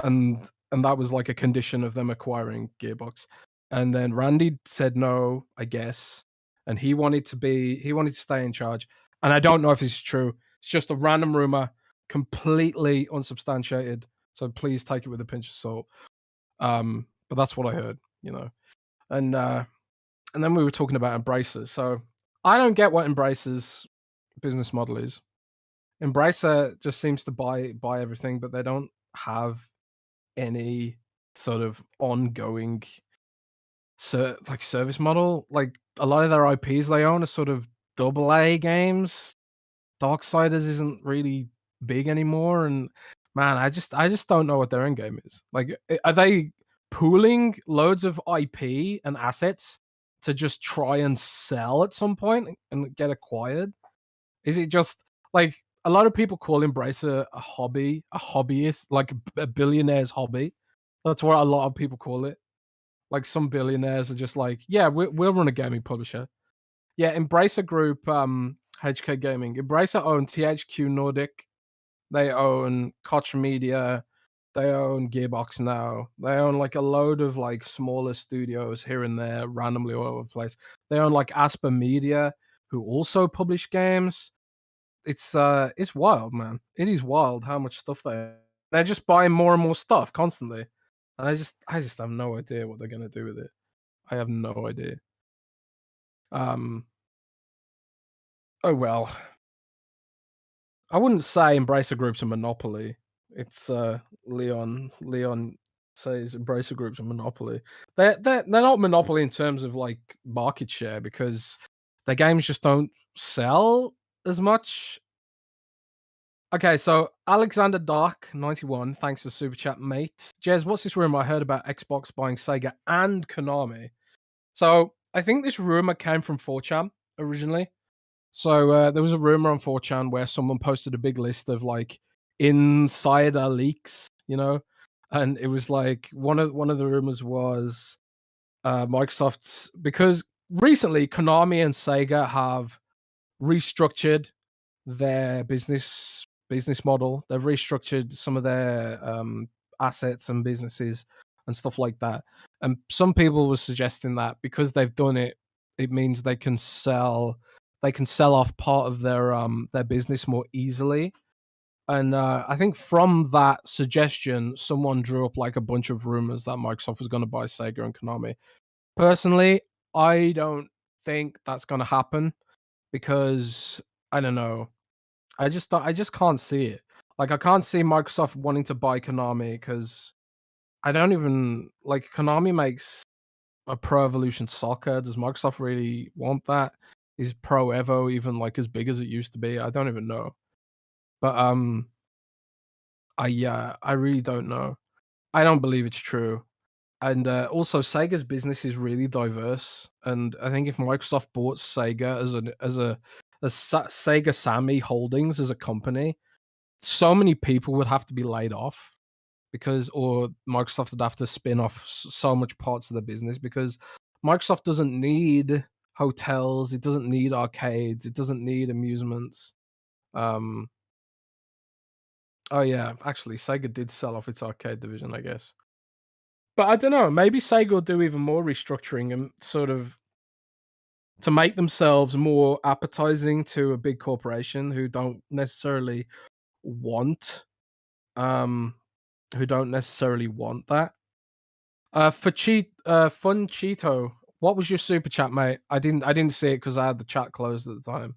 Speaker 2: and that was like a condition of them acquiring Gearbox. And then Randy said no, I guess, and he wanted to stay in charge. And I don't know if it's true. It's just a random rumor, completely unsubstantiated. So please take it with a pinch of salt. But that's what I heard, you know. And then we were talking about Embracer. So I don't get what Embracer's business model is. Embracer just seems to buy everything, but they don't have any sort of ongoing service model. Like a lot of their IPs they own are sort of double A games. Darksiders isn't really big anymore, and man, I just don't know what their end game is. Like, are they pooling loads of IP and assets to just try and sell at some point and get acquired? Is it just like a lot of people call Embracer a hobby, a hobbyist, like a billionaire's hobby? That's what a lot of people call it. Like some billionaires are just like, yeah, we'll run a gaming publisher. Yeah, Embracer Group, HK Gaming. Embracer own THQ Nordic. They own Koch Media. They own Gearbox now. They own like a load of like smaller studios here and there, randomly all over the place. They own like Asper Media, who also publish games. It's wild, man. It is wild how much stuff they're just buying more and more stuff constantly. And I just have no idea what they're gonna do with it. I have no idea. Um oh well. I wouldn't say Embracer Group's a monopoly. It's Leon. Leon says Embracer Group's a monopoly. They're not monopoly in terms of like market share because their games just don't sell as much. Okay, so Alexander Dark 91, thanks to Super Chat, mate. Jez, what's this rumor I heard about Xbox buying Sega and Konami? So I think this rumor came from 4chan originally. So there was a rumor on 4chan where someone posted a big list of like insider leaks, you know, and it was like one of the rumors was Microsoft's, because recently Konami and Sega have restructured their business model. They've restructured some of their assets and businesses and stuff like that. And some people were suggesting that because they've done it, it means they can sell off part of their business more easily. And I think from that suggestion, someone drew up like a bunch of rumors that Microsoft was going to buy Sega and Konami. Personally, I don't think that's going to happen because I don't know. I just can't see it. Like I can't see Microsoft wanting to buy Konami because I don't even like Konami makes a Pro Evolution Soccer. Does Microsoft really want that? Is Pro Evo even like as big as it used to be? I don't even know. But I really don't know. I don't believe it's true. And also, Sega's business is really diverse, and I think if Microsoft bought Sega as Sega Sammy Holdings as a company, so many people would have to be laid off because, or Microsoft would have to spin off so much parts of the business because Microsoft doesn't need hotels, it doesn't need arcades, it doesn't need amusements. Um, oh yeah, actually, Sega did sell off its arcade division, I guess. But I don't know. Maybe Sega will do even more restructuring and sort of to make themselves more appetizing to a big corporation who don't necessarily want um that. Fun Cheeto, what was your super chat, mate? I didn't see it because I had the chat closed at the time.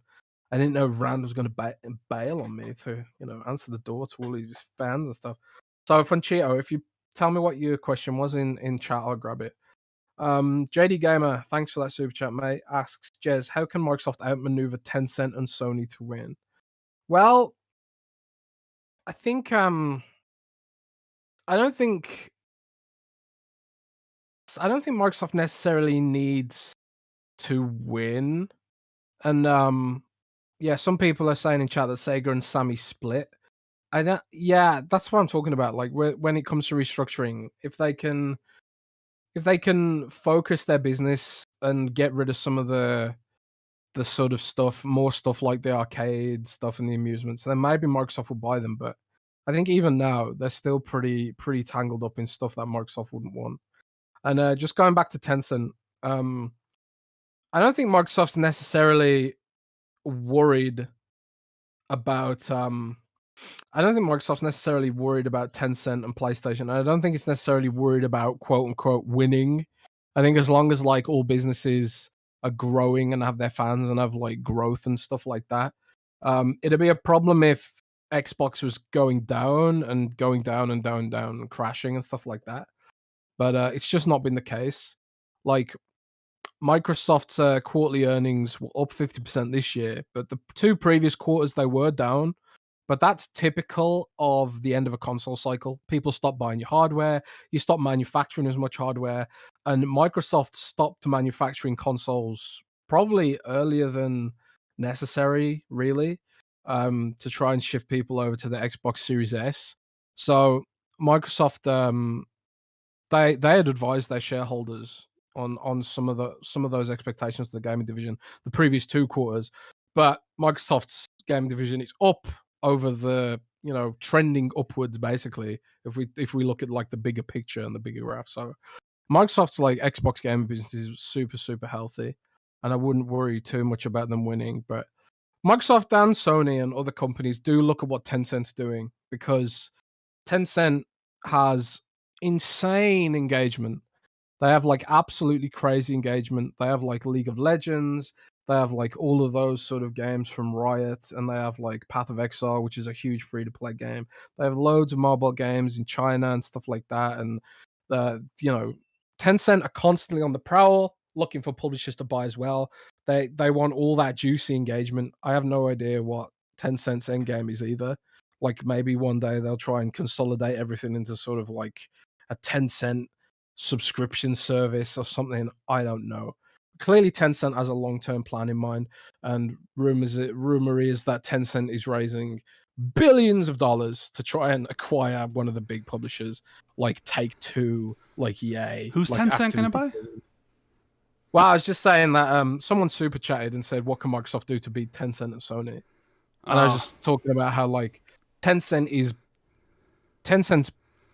Speaker 2: I didn't know Rand was going to bail on me to, answer the door to all his fans and stuff. So Fun Cheeto, if you tell me what your question was in chat, I'll grab it. JD Gamer, thanks for that super chat, mate. Asks Jez, how can Microsoft outmaneuver Tencent and Sony to win? Well, I think I don't think Microsoft necessarily needs to win. And yeah, some people are saying in chat that Sega and Sammy split. Yeah, that's what I'm talking about. Like when it comes to restructuring, if they can focus their business and get rid of some of the sort of stuff, more stuff like the arcade stuff and the amusements, then maybe Microsoft will buy them. But I think even now they're still pretty tangled up in stuff that Microsoft wouldn't want. And just going back to Tencent, I don't think Microsoft's necessarily worried about I don't think Microsoft's necessarily worried about Tencent and PlayStation. I don't think it's necessarily worried about quote unquote winning. I think as long as like all businesses are growing and have their fans and have like growth and stuff like that, it'd be a problem if Xbox was going down and down and crashing and stuff like that. But it's just not been the case. Like Microsoft's quarterly earnings were up 50% this year, but the 2 previous quarters they were down. But that's typical of the end of a console cycle. People stop buying your hardware, you stop manufacturing as much hardware, and Microsoft stopped manufacturing consoles probably earlier than necessary, really, to try and shift people over to the Xbox Series S. So Microsoft, they had advised their shareholders on some of those expectations of the gaming division the previous 2 quarters, but Microsoft's gaming division is up over the trending upwards basically if we look at like the bigger picture and the bigger graph. So Microsoft's like Xbox gaming business is super healthy, and I wouldn't worry too much about them winning. But Microsoft and Sony and other companies do look at what Tencent's doing, because Tencent has insane engagement. They have like absolutely crazy engagement. They have like League of Legends. They have like all of those sort of games from Riot, and they have like Path of Exile, which is a huge free-to-play game. They have loads of mobile games in China and stuff like that. And Tencent are constantly on the prowl, looking for publishers to buy as well. They want all that juicy engagement. I have no idea what Tencent's end game is either. Like maybe one day they'll try and consolidate everything into sort of like a Tencent subscription service or something. I don't know. Clearly Tencent has a long-term plan in mind, and rumor is that Tencent is raising billions of dollars to try and acquire one of the big publishers like Take-Two, like EA.
Speaker 1: Who's
Speaker 2: like
Speaker 1: Tencent going to buy?
Speaker 2: Well, I was just saying that someone super chatted and said, what can Microsoft do to beat Tencent and Sony? And I was just talking about how like Tencent's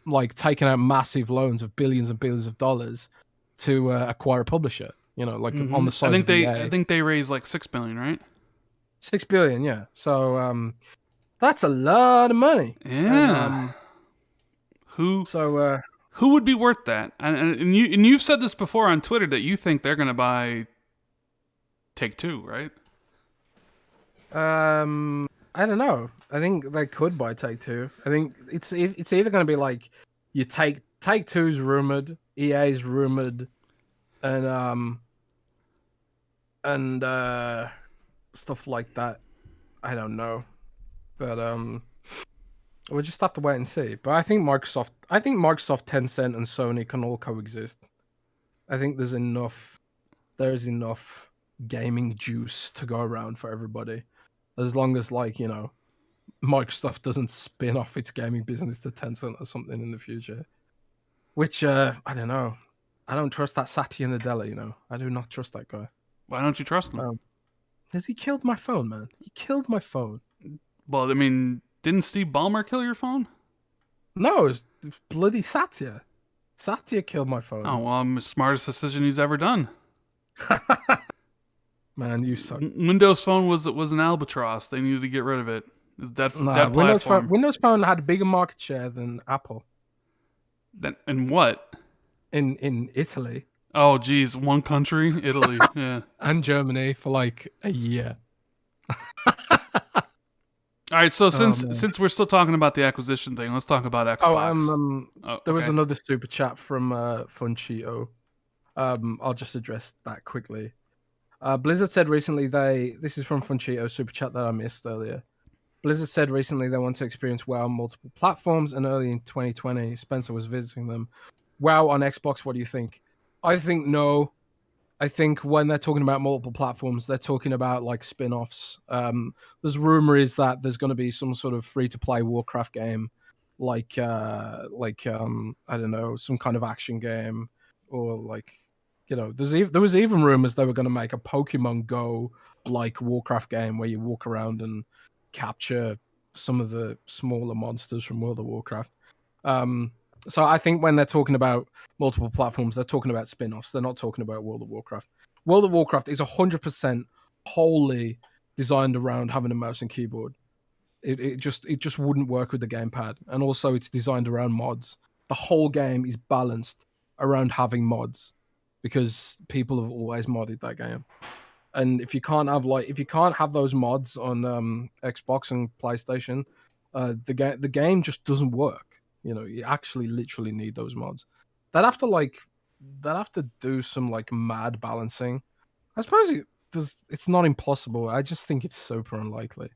Speaker 2: like taking out massive loans of billions and billions of dollars to acquire a publisher. Like on the size of EA.
Speaker 1: I think they raised like $6 billion, right?
Speaker 2: $6 billion, yeah. So that's a lot of money.
Speaker 1: Yeah.
Speaker 2: Who
Speaker 1: would be worth that? And you've said this before on Twitter that you think they're going to buy Take-Two, right?
Speaker 2: I don't know. I think they could buy Take-Two. I think it's either going to be like you Take-Two's rumored, EA's rumored, and stuff like that. I don't know, but we'll just have to wait and see. But I think Microsoft, Tencent, and Sony can all coexist. I think there's enough gaming juice to go around for everybody, as long as Microsoft doesn't spin off its gaming business to Tencent or something in the future. Which I don't know. I don't trust that Satya Nadella. I do not trust that guy.
Speaker 1: Why don't you trust him?
Speaker 2: Because he killed my phone, man. He killed my phone.
Speaker 1: Well, I mean, didn't Steve Ballmer kill your phone?
Speaker 2: No, it was bloody Satya. Satya killed my phone.
Speaker 1: Oh, well, the smartest decision he's ever done.
Speaker 2: Man, you suck.
Speaker 1: Windows Phone was an albatross. They needed to get rid of it. It's dead platform.
Speaker 2: Windows Phone had a bigger market share than Apple.
Speaker 1: In what?
Speaker 2: In Italy.
Speaker 1: Oh, geez. One country? Italy. Yeah.
Speaker 2: And Germany for like a year.
Speaker 1: All right, so since we're still talking about the acquisition thing, let's talk about Xbox.
Speaker 2: There was another super chat from Funchito. I'll just address that quickly. Blizzard said recently this is from Funchito Super Chat that I missed earlier. Blizzard said recently they want to experience WoW on multiple platforms, and early in 2020, Spencer was visiting them. WoW on Xbox, what do you think? I think no. I think when they're talking about multiple platforms, they're talking about like spin-offs. There's rumor is that there's going to be some sort of free-to-play Warcraft game, I don't know, some kind of action game, or like, there was even rumors they were going to make a Pokemon Go like Warcraft game where you walk around and capture some of the smaller monsters from World of Warcraft. So I think when they're talking about multiple platforms, they're talking about spin-offs. They're not talking about World of Warcraft. World of Warcraft is 100% wholly designed around having a mouse and keyboard. It just wouldn't work with the gamepad. And also it's designed around mods. The whole game is balanced around having mods because people have always modded that game. And if you can't have those mods on Xbox and PlayStation, the game just doesn't work. You actually literally need those mods. They'd have to do some like mad balancing. I suppose it's not impossible. I just think it's super unlikely.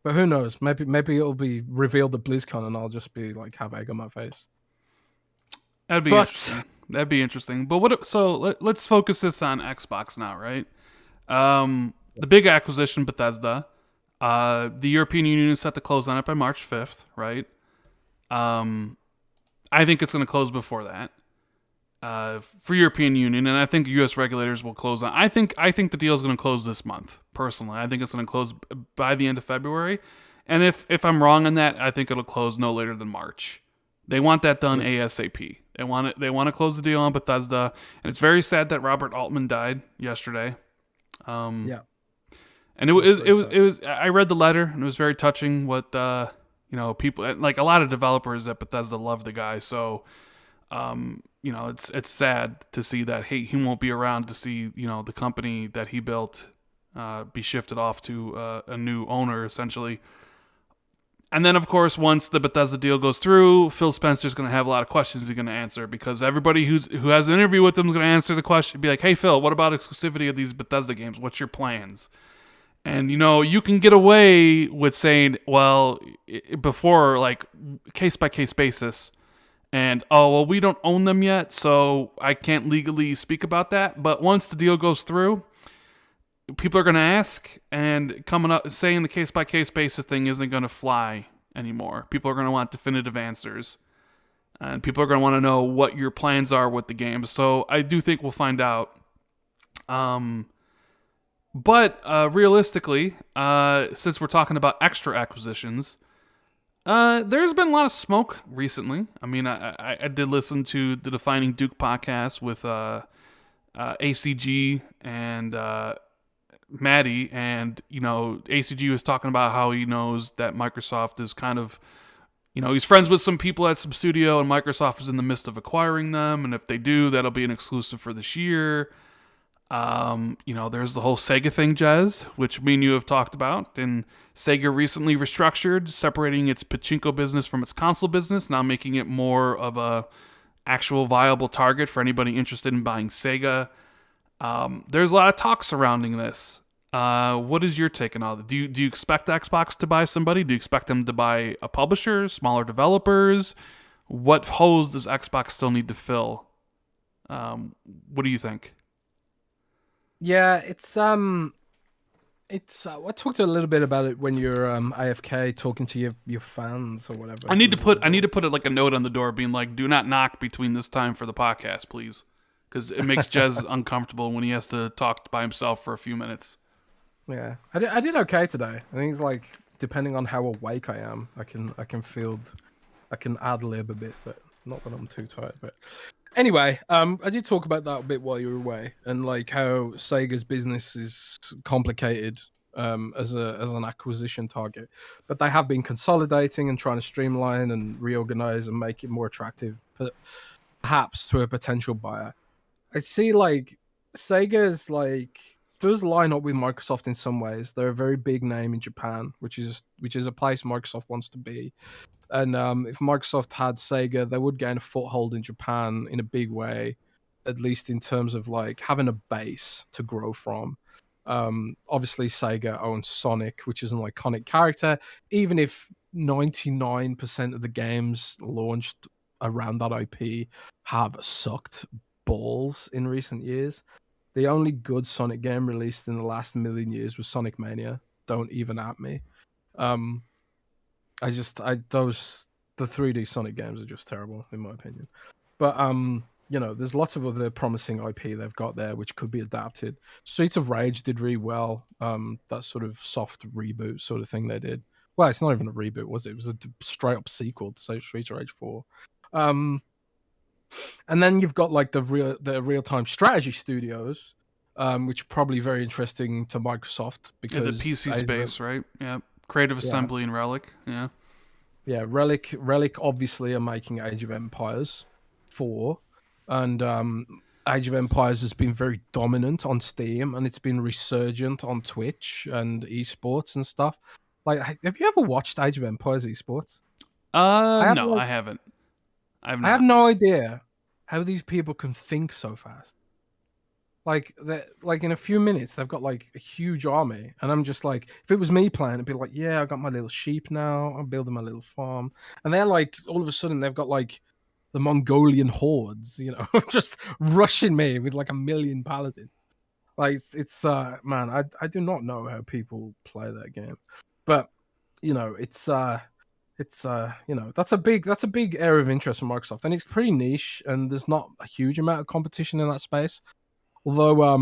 Speaker 2: But who knows? Maybe it'll be revealed at BlizzCon, and I'll just be like have egg on my face.
Speaker 1: Interesting. That'd be interesting. But let's focus this on Xbox now, right? The big acquisition, Bethesda. The European Union is set to close on it by March 5th, right? I think it's going to close before that for European Union, and I think U.S. regulators will close on. I think the deal is going to close this month. Personally, I think it's going to close by the end of February, and if I'm wrong on that, I think it'll close no later than March. They want that done ASAP. They want to close the deal on Bethesda, and it's very sad that Robert Altman died yesterday.
Speaker 2: Yeah,
Speaker 1: and it was. I read the letter, and it was very touching. What people like a lot of developers at Bethesda love the guy, so it's sad to see that he won't be around to see the company that he built be shifted off to a new owner essentially. And then of course once the Bethesda deal goes through, Phil Spencer's going to have a lot of questions he's going to answer because everybody who has an interview with him is going to answer the question, be like, "Hey Phil, what about exclusivity of these Bethesda games? What's your plans?" And, you can get away with saying, well, before, like, case-by-case basis, and, oh, well, we don't own them yet, so I can't legally speak about that. But once the deal goes through, people are going to ask, and coming up saying the case-by-case basis thing isn't going to fly anymore. People are going to want definitive answers, and people are going to want to know what your plans are with the game. So I do think we'll find out. But realistically, since we're talking about extra acquisitions, there's been a lot of smoke recently. I mean, I did listen to the Defining Duke podcast with ACG and Maddie, and ACG was talking about how he knows that Microsoft is kind of, he's friends with some people at Substudio, and Microsoft is in the midst of acquiring them, and if they do, that'll be an exclusive for this year. There's the whole Sega thing, Jez, which me and you have talked about, and Sega recently restructured, separating its pachinko business from its console business, now making it more of a actual viable target for anybody interested in buying Sega. There's a lot of talk surrounding this. What is your take on all that? Do you expect Xbox to buy somebody? Do you expect them to buy a publisher, smaller developers? What holes does Xbox still need to fill? What do you think?
Speaker 2: Yeah, it's I talked a little bit about it when you're AFK talking to your fans or whatever.
Speaker 1: I need to put it like a note on the door being like, "Do not knock between this time for the podcast, please," because it makes Jez uncomfortable when he has to talk by himself for a few minutes.
Speaker 2: Yeah, I did okay today. I think it's like depending on how awake I am, I can ad lib a bit, but not that I'm too tired. But anyway, I did talk about that a bit while you were away, and like how Sega's business is complicated as an acquisition target, but they have been consolidating and trying to streamline and reorganize and make it more attractive, perhaps to a potential buyer. I see like Sega's like does line up with Microsoft in some ways. They're a very big name in Japan, which is a place Microsoft wants to be. And if Microsoft had Sega, they would gain a foothold in Japan in a big way. at least in terms of like having a base to grow from. Obviously, Sega owns Sonic, which is an iconic character. Even if 99% of the games launched around that IP have sucked balls in recent years, the only good Sonic game released in the last million years was Sonic Mania. Don't even at me. Um, the 3D Sonic games are just terrible in my opinion. But there's lots of other promising IP they've got there which could be adapted. Streets of Rage did really well. That sort of soft reboot sort of thing they did. Well, it's not even a reboot, was it? It was a straight up sequel to Streets of Rage 4. And then you've got like the real time strategy studios, which are probably very interesting to Microsoft because
Speaker 1: the PC space, right? Yeah, Creative Assembly and Relic. Yeah.
Speaker 2: Yeah, Relic obviously are making Age of Empires 4, and Age of Empires has been very dominant on Steam, and it's been resurgent on Twitch and esports and stuff. Like, have you ever watched Age of Empires esports?
Speaker 1: No, I haven't.
Speaker 2: I have no idea how these people can think so fast. Like in a few minutes, they've got like a huge army, and I'm just like, if it was me playing, it'd be like, yeah, I got my little sheep now. I'm building my little farm, and they're like, all of a sudden, they've got like the Mongolian hordes, just rushing me with like 1 million paladins. Like it's man, I do not know how people play that game, but it's that's a big area of interest for Microsoft, and it's pretty niche, and there's not a huge amount of competition in that space. Although, I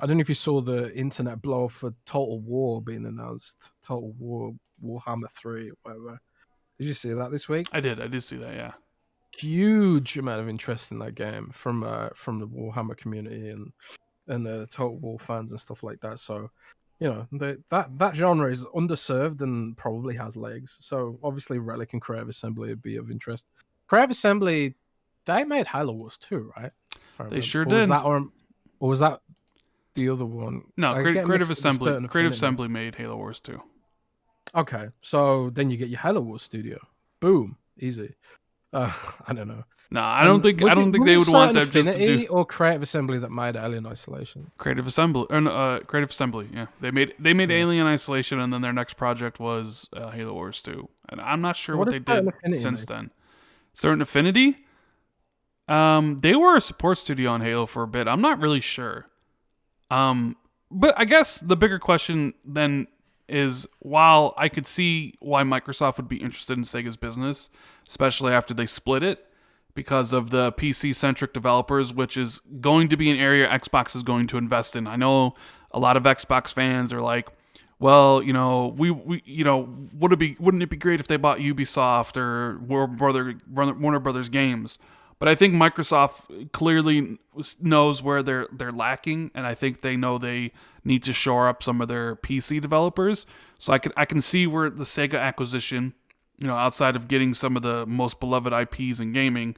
Speaker 2: don't know if you saw the internet blow up for Total War being announced. Total War, Warhammer 3, or whatever. Did you see that this week?
Speaker 1: I did see that, yeah.
Speaker 2: Huge amount of interest in that game from the Warhammer community and the Total War fans and stuff like that. So, that genre is underserved and probably has legs. So, obviously, Relic and Creative Assembly would be of interest. Creative Assembly, they made Halo Wars 2, right?
Speaker 1: They sure did.
Speaker 2: Or was that the other one?
Speaker 1: No, Creative Assembly made Halo Wars 2.
Speaker 2: Okay, so then you get your Halo Wars studio. Boom, easy. I don't know.
Speaker 1: No, I don't think they would want that just to do.
Speaker 2: Or Creative Assembly that made Alien Isolation.
Speaker 1: Creative Assembly, yeah. They made Alien Isolation, and then their next project was Halo Wars 2. And I'm not sure what they did since then. Certain Affinity. They were a support studio on Halo for a bit. I'm not really sure. But I guess the bigger question then is, while I could see why Microsoft would be interested in Sega's business, especially after they split it, because of the PC-centric developers, which is going to be an area Xbox is going to invest in. I know a lot of Xbox fans are like, well, wouldn't it be great if they bought Ubisoft or Warner Brothers games? But I think Microsoft clearly knows where they're lacking, and I think they know they need to shore up some of their PC developers. So I can see where the Sega acquisition, outside of getting some of the most beloved IPs in gaming,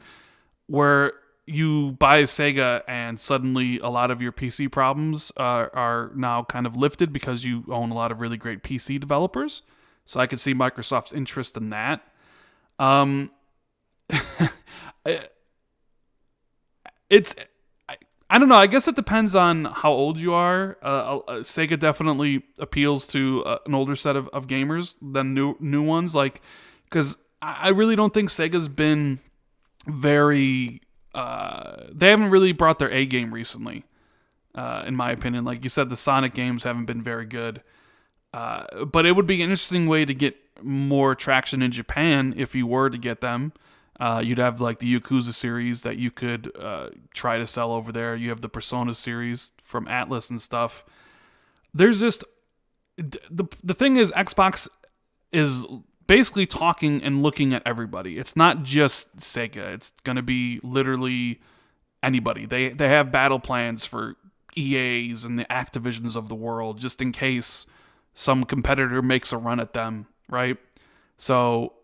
Speaker 1: where you buy Sega and suddenly a lot of your PC problems are now kind of lifted because you own a lot of really great PC developers. So I could see Microsoft's interest in that. I don't know. I guess it depends on how old you are. Sega definitely appeals to an older set of gamers than new ones. Like, because I really don't think Sega's been very. They haven't really brought their A game recently, in my opinion. Like you said, the Sonic games haven't been very good. But it would be an interesting way to get more traction in Japan if you were to get them. You'd have like the Yakuza series that you could try to sell over there. You have the Persona series from Atlas and stuff. There's just the thing is, Xbox is basically talking and looking at everybody. It's not just Sega. It's going to be literally anybody. They have battle plans for EAs and the Activisions of the world just in case some competitor makes a run at them, right? So,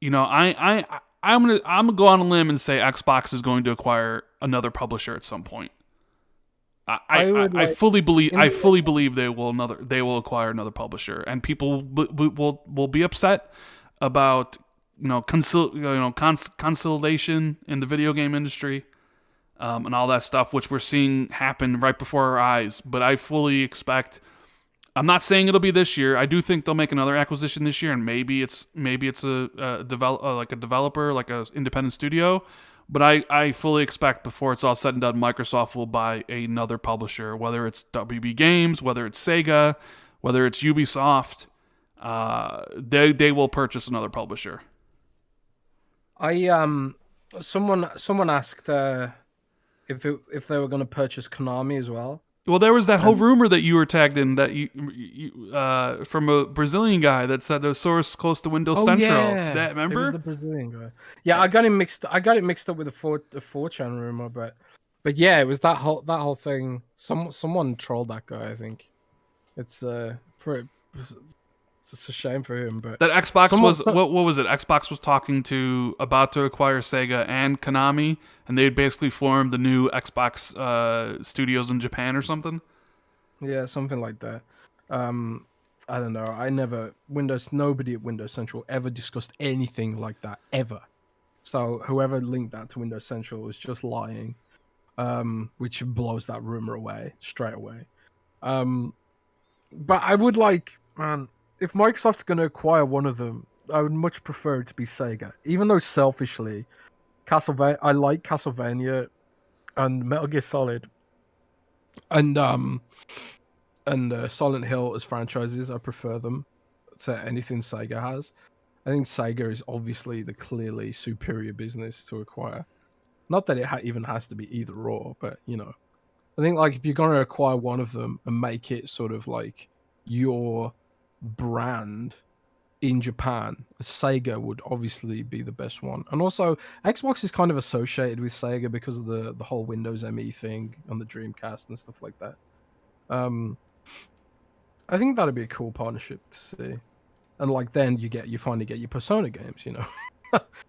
Speaker 1: I'm gonna go on a limb and say Xbox is going to acquire another publisher at some point. I fully believe they will acquire another publisher, and people will be upset about consolidation in the video game industry. and all that stuff, which we're seeing happen right before our eyes. But I fully expect. I'm not saying it'll be this year. I do think they'll make another acquisition this year, and maybe it's a developer, like a independent studio. But I fully expect before it's all said and done, Microsoft will buy another publisher, whether it's WB Games, whether it's Sega, whether it's Ubisoft. They will purchase another publisher.
Speaker 2: Someone asked if they were going to purchase Konami as well.
Speaker 1: Well, there was that whole rumor that you were tagged in that you from a Brazilian guy that said the source close to Windows Central.
Speaker 2: Yeah,
Speaker 1: That, remember?
Speaker 2: it was the Brazilian guy. Yeah, I got it mixed up with the 4chan rumor, but yeah, it was that whole thing. Someone trolled that guy. I think it's it's a shame for him. But
Speaker 1: that Xbox what was it? Xbox was talking to about to acquire Sega and Konami, and they'd basically formed the new Xbox studios in Japan or something.
Speaker 2: Yeah, something like that. I don't know. Nobody at Windows Central ever discussed anything like that ever. So whoever linked that to Windows Central was just lying, which blows that rumor away straight away. But I would man, if Microsoft's going to acquire one of them, I would much prefer it to be Sega. Even though selfishly, I like Castlevania and Metal Gear Solid and Silent Hill as franchises. I prefer them to anything Sega has. I think Sega is obviously the clearly superior business to acquire. Not that it even has to be either or, but I think if you're going to acquire one of them and make it sort of like your brand in Japan, Sega would obviously be the best one. And also, Xbox is kind of associated with Sega because of the whole Windows ME thing and the Dreamcast and stuff like that. I think that'd be a cool partnership to see. And then you finally get your Persona games,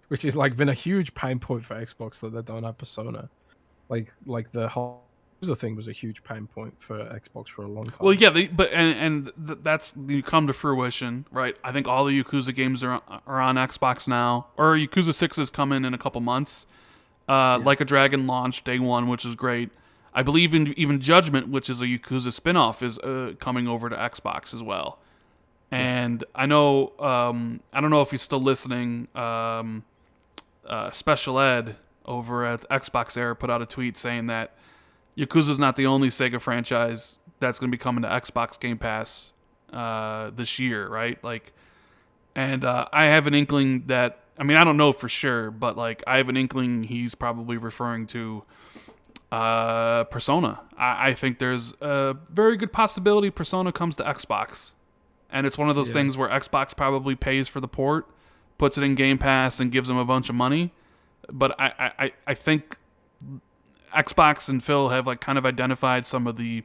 Speaker 2: which is been a huge pain point for Xbox that they don't have Persona. Like the whole Yakuza thing was a huge pain point for Xbox for a long time.
Speaker 1: Well, yeah, that's you come to fruition, right? I think all the Yakuza games are on Xbox now, or Yakuza 6 is coming in a couple months. Like a Dragon launched day one, which is great. I believe even Judgment, which is a Yakuza spinoff, is coming over to Xbox as well. And I know, I don't know if he's still listening. Special Ed over at Xbox Era put out a tweet saying that Yakuza's not the only Sega franchise that's going to be coming to Xbox Game Pass this year, right? And I have an inkling that, I don't know for sure, but I have an inkling he's probably referring to Persona. I think there's a very good possibility Persona comes to Xbox. And it's one of those things where Xbox probably pays for the port, puts it in Game Pass, and gives them a bunch of money. But I think Xbox and Phil have kind of identified some of the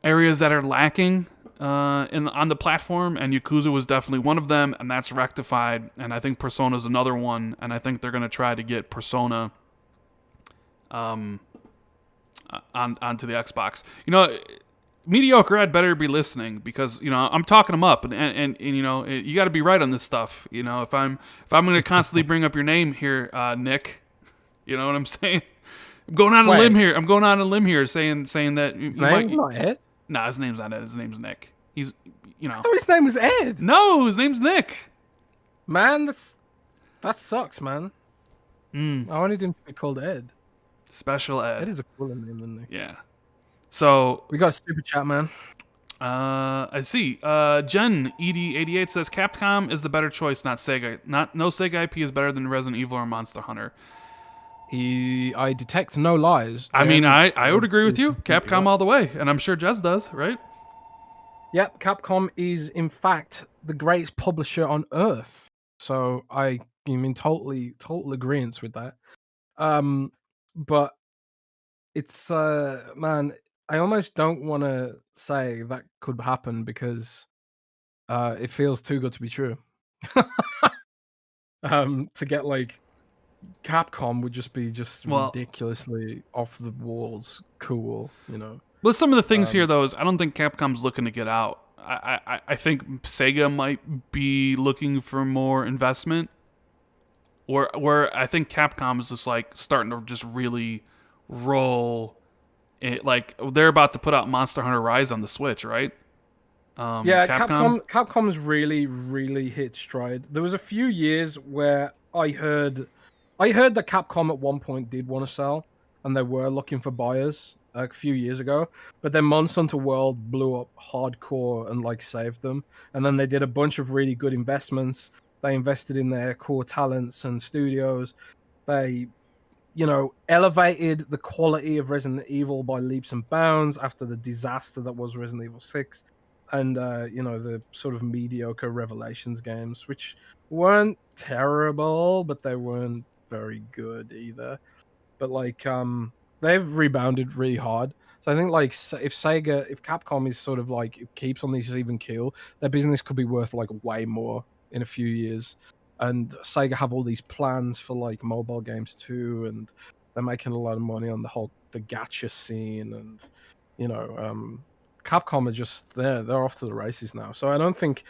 Speaker 1: areas that are lacking on the platform, and Yakuza was definitely one of them, and that's rectified. And I think Persona's another one, and I think they're going to try to get Persona onto the Xbox. Mediocre Ed better be listening because I'm talking them up, and you got to be right on this stuff. If I'm going to constantly bring up your name here, Nick, you know what I'm saying? I'm going on a limb here. I'm going on a limb here, saying that
Speaker 2: his name's not Ed.
Speaker 1: Nah, his name's not Ed. His name's Nick. He's
Speaker 2: I thought his name was Ed.
Speaker 1: No, his name's Nick.
Speaker 2: Man, that sucks, man. I wanted him to be called Ed.
Speaker 1: Special Ed.
Speaker 2: Ed is a cooler name than Nick.
Speaker 1: Yeah. So
Speaker 2: we got a stupid chat, man.
Speaker 1: I see. Jen ED88 says Capcom is the better choice, not Sega. No Sega IP is better than Resident Evil or Monster Hunter.
Speaker 2: I detect no lies.
Speaker 1: I would agree with you. Capcom all the way, and I'm sure Jez does, right?
Speaker 2: Yep, Capcom is in fact the greatest publisher on earth. So I mean total agreement with that. But it's man, I almost don't want to say that could happen because it feels too good to be true. To get Capcom would just be ridiculously off the walls cool,
Speaker 1: Well, some of the things here, though, is I don't think Capcom's looking to get out. I think Sega might be looking for more investment, where I think Capcom is just starting to just really role. Like they're about to put out Monster Hunter Rise on the Switch, right?
Speaker 2: Yeah,
Speaker 1: Capcom.
Speaker 2: Capcom's really hit stride. There was a few years where I heard that Capcom at one point did want to sell, and they were looking for buyers a few years ago. But then Monster Hunter World blew up hardcore and like saved them. And then they did a bunch of really good investments. They invested in their core talents and studios. They, elevated the quality of Resident Evil by leaps and bounds after the disaster that was Resident Evil 6, and the sort of mediocre Revelations games, which weren't terrible, but they weren't very good either. But they've rebounded really hard. So I think if Capcom is sort of like it keeps on this even keel, their business could be worth like way more in a few years. And Sega have all these plans for like mobile games too, and they're making a lot of money on the gacha scene, and Capcom are just they're off to the races now. So I think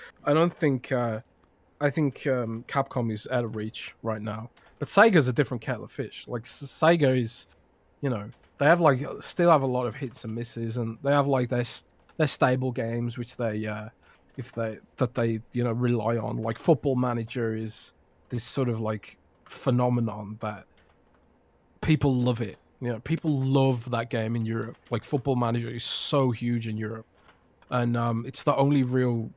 Speaker 2: Capcom is out of reach right now. But Sega's a different kettle of fish. Like Sega is, they have still have a lot of hits and misses, and they have like their stable games which they rely on. Like Football Manager is this sort of like phenomenon that people love it. People love that game in Europe. Like Football Manager is so huge in Europe, and it's the only real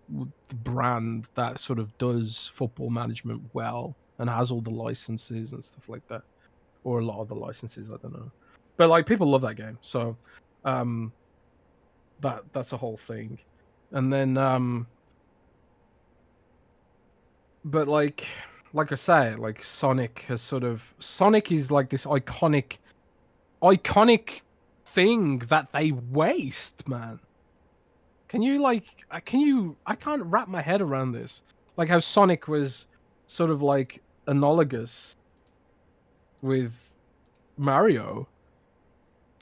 Speaker 2: brand that sort of does football management well and has all the licenses and stuff like that, or a lot of the licenses. I don't know, but like people love that game, so that's a whole thing. And then but like I say, like Sonic is like this iconic thing that they waste, man. I can't wrap my head around this. Like how Sonic was sort of like analogous with Mario.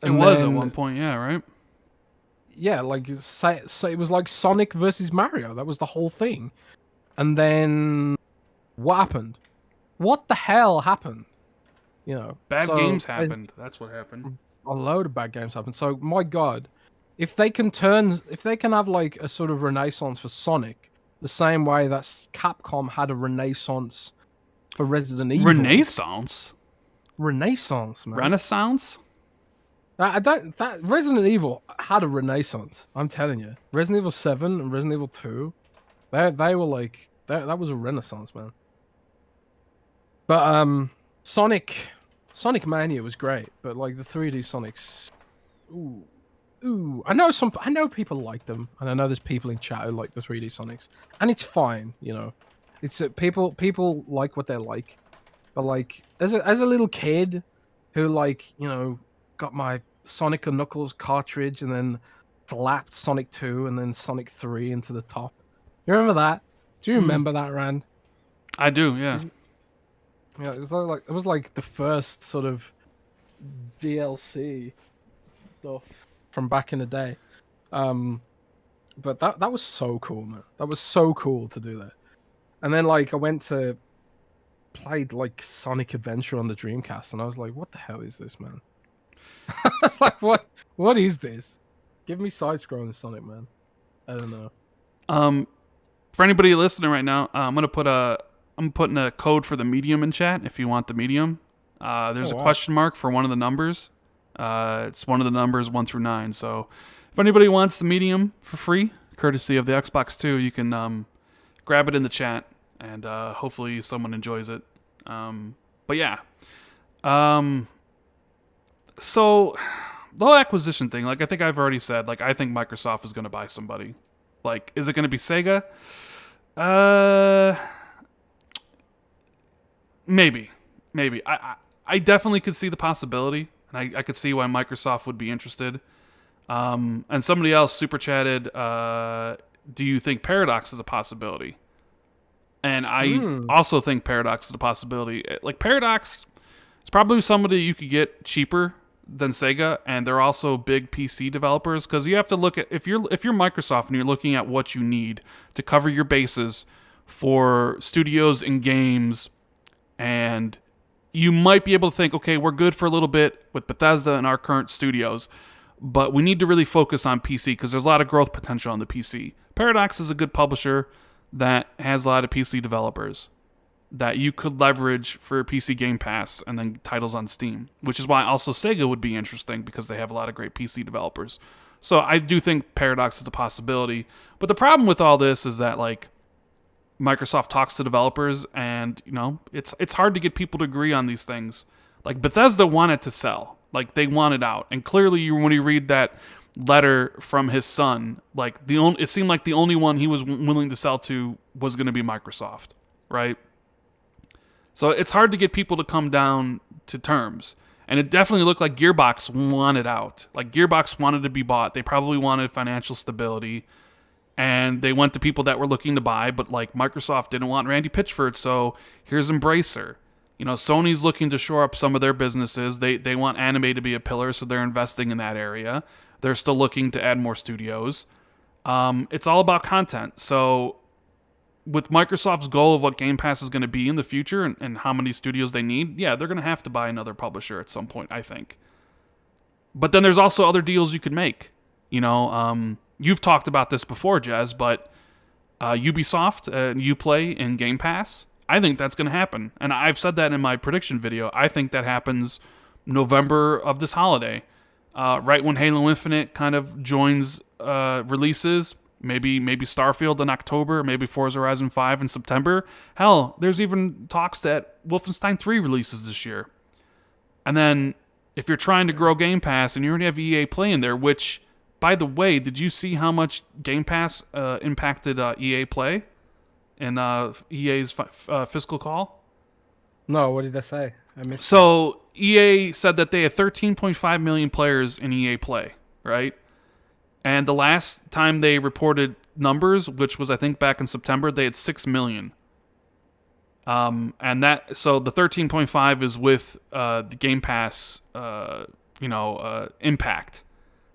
Speaker 1: It was at one point, yeah, right?
Speaker 2: Yeah, so it was like Sonic versus Mario. That was the whole thing. And then what happened? What the hell happened?
Speaker 1: Bad games happened. That's what happened.
Speaker 2: A load of bad games happened. So my God, if they can have like a sort of renaissance for Sonic, the same way that Capcom had a renaissance for Resident Evil.
Speaker 1: Renaissance,
Speaker 2: man.
Speaker 1: Renaissance.
Speaker 2: That Resident Evil had a renaissance. I'm telling you, Resident Evil 7 and Resident Evil 2, they were like that was a renaissance, man. But Sonic Mania was great, but like the 3D Sonics, ooh, I know people like them, and I know there's people in chat who like the 3D Sonics, and it's fine, It's people like what they like, but like as a little kid who got my Sonic and Knuckles cartridge and then slapped Sonic 2 and then Sonic 3 into the top. You remember that? Do you remember that, Rand?
Speaker 1: I do, yeah.
Speaker 2: Yeah, it was like the first sort of DLC stuff from back in the day. But that was so cool, man. That was so cool to do that. And then I went to played Sonic Adventure on the Dreamcast, and I was like, what the hell is this, man? I was like, what is this? Give me side-scrolling Sonic, man. I don't know.
Speaker 1: For anybody listening right now, I'm putting a code for the medium in chat if you want the medium. There's a question mark for one of the numbers. It's one of the numbers 1 through 9. So if anybody wants the medium for free, courtesy of the Xbox 2, you can grab it in the chat, and hopefully someone enjoys it. But yeah. So the whole acquisition thing, I think I've already said, I think Microsoft is going to buy somebody. Is it going to be Sega? Maybe. I definitely could see the possibility, and I could see why Microsoft would be interested. And somebody else super chatted, do you think Paradox is a possibility? And I also think Paradox is a possibility. Paradox is probably somebody you could get cheaper than Sega, and they're also big PC developers, because you have to look at, if you're Microsoft and you're looking at what you need to cover your bases for studios and games, and you might be able to think, okay, we're good for a little bit with Bethesda and our current studios, but we need to really focus on PC because there's a lot of growth potential on the PC. Paradox is a good publisher that has a lot of PC developers that you could leverage for PC Game Pass and then titles on Steam, which is why also Sega would be interesting because they have a lot of great PC developers. So I do think Paradox is a possibility. But the problem with all this is that, like, Microsoft talks to developers and, you know, it's hard to get people to agree on these things. Like, Bethesda wanted to sell. Like, they wanted out. And clearly, when you read that letter from his son, like, it seemed like the only one he was willing to sell to was going to be Microsoft, right? So it's hard to get people to come down to terms. And it definitely looked like Gearbox wanted out. Like, Gearbox wanted to be bought. They probably wanted financial stability. And they went to people that were looking to buy, but, like, Microsoft didn't want Randy Pitchford, so here's Embracer. You know, Sony's looking to shore up some of their businesses. They want anime to be a pillar, so they're investing in that area. They're still looking to add more studios. It's all about content. So with Microsoft's goal of what Game Pass is going to be in the future and how many studios they need, yeah, they're going to have to buy another publisher at some point, I think. But then there's also other deals you could make. You know, you've talked about this before, Jez, but Ubisoft and Uplay and Game Pass, I think that's going to happen. And I've said that in my prediction video. I think that happens November of this holiday, right when Halo Infinite kind of joins releases. Maybe Starfield in October, maybe Forza Horizon 5 in September. Hell, there's even talks that Wolfenstein 3 releases this year. And then if you're trying to grow Game Pass and you already have EA Play in there, which, by the way, did you see how much Game Pass impacted EA Play in EA's fiscal call?
Speaker 2: No, what did they say? I missed
Speaker 1: So EA said that they had 13.5 million players in EA Play, right? And the last time they reported numbers, which was I think back in September, they had 6 million. And that, so the 13.5 is with the Game Pass, impact.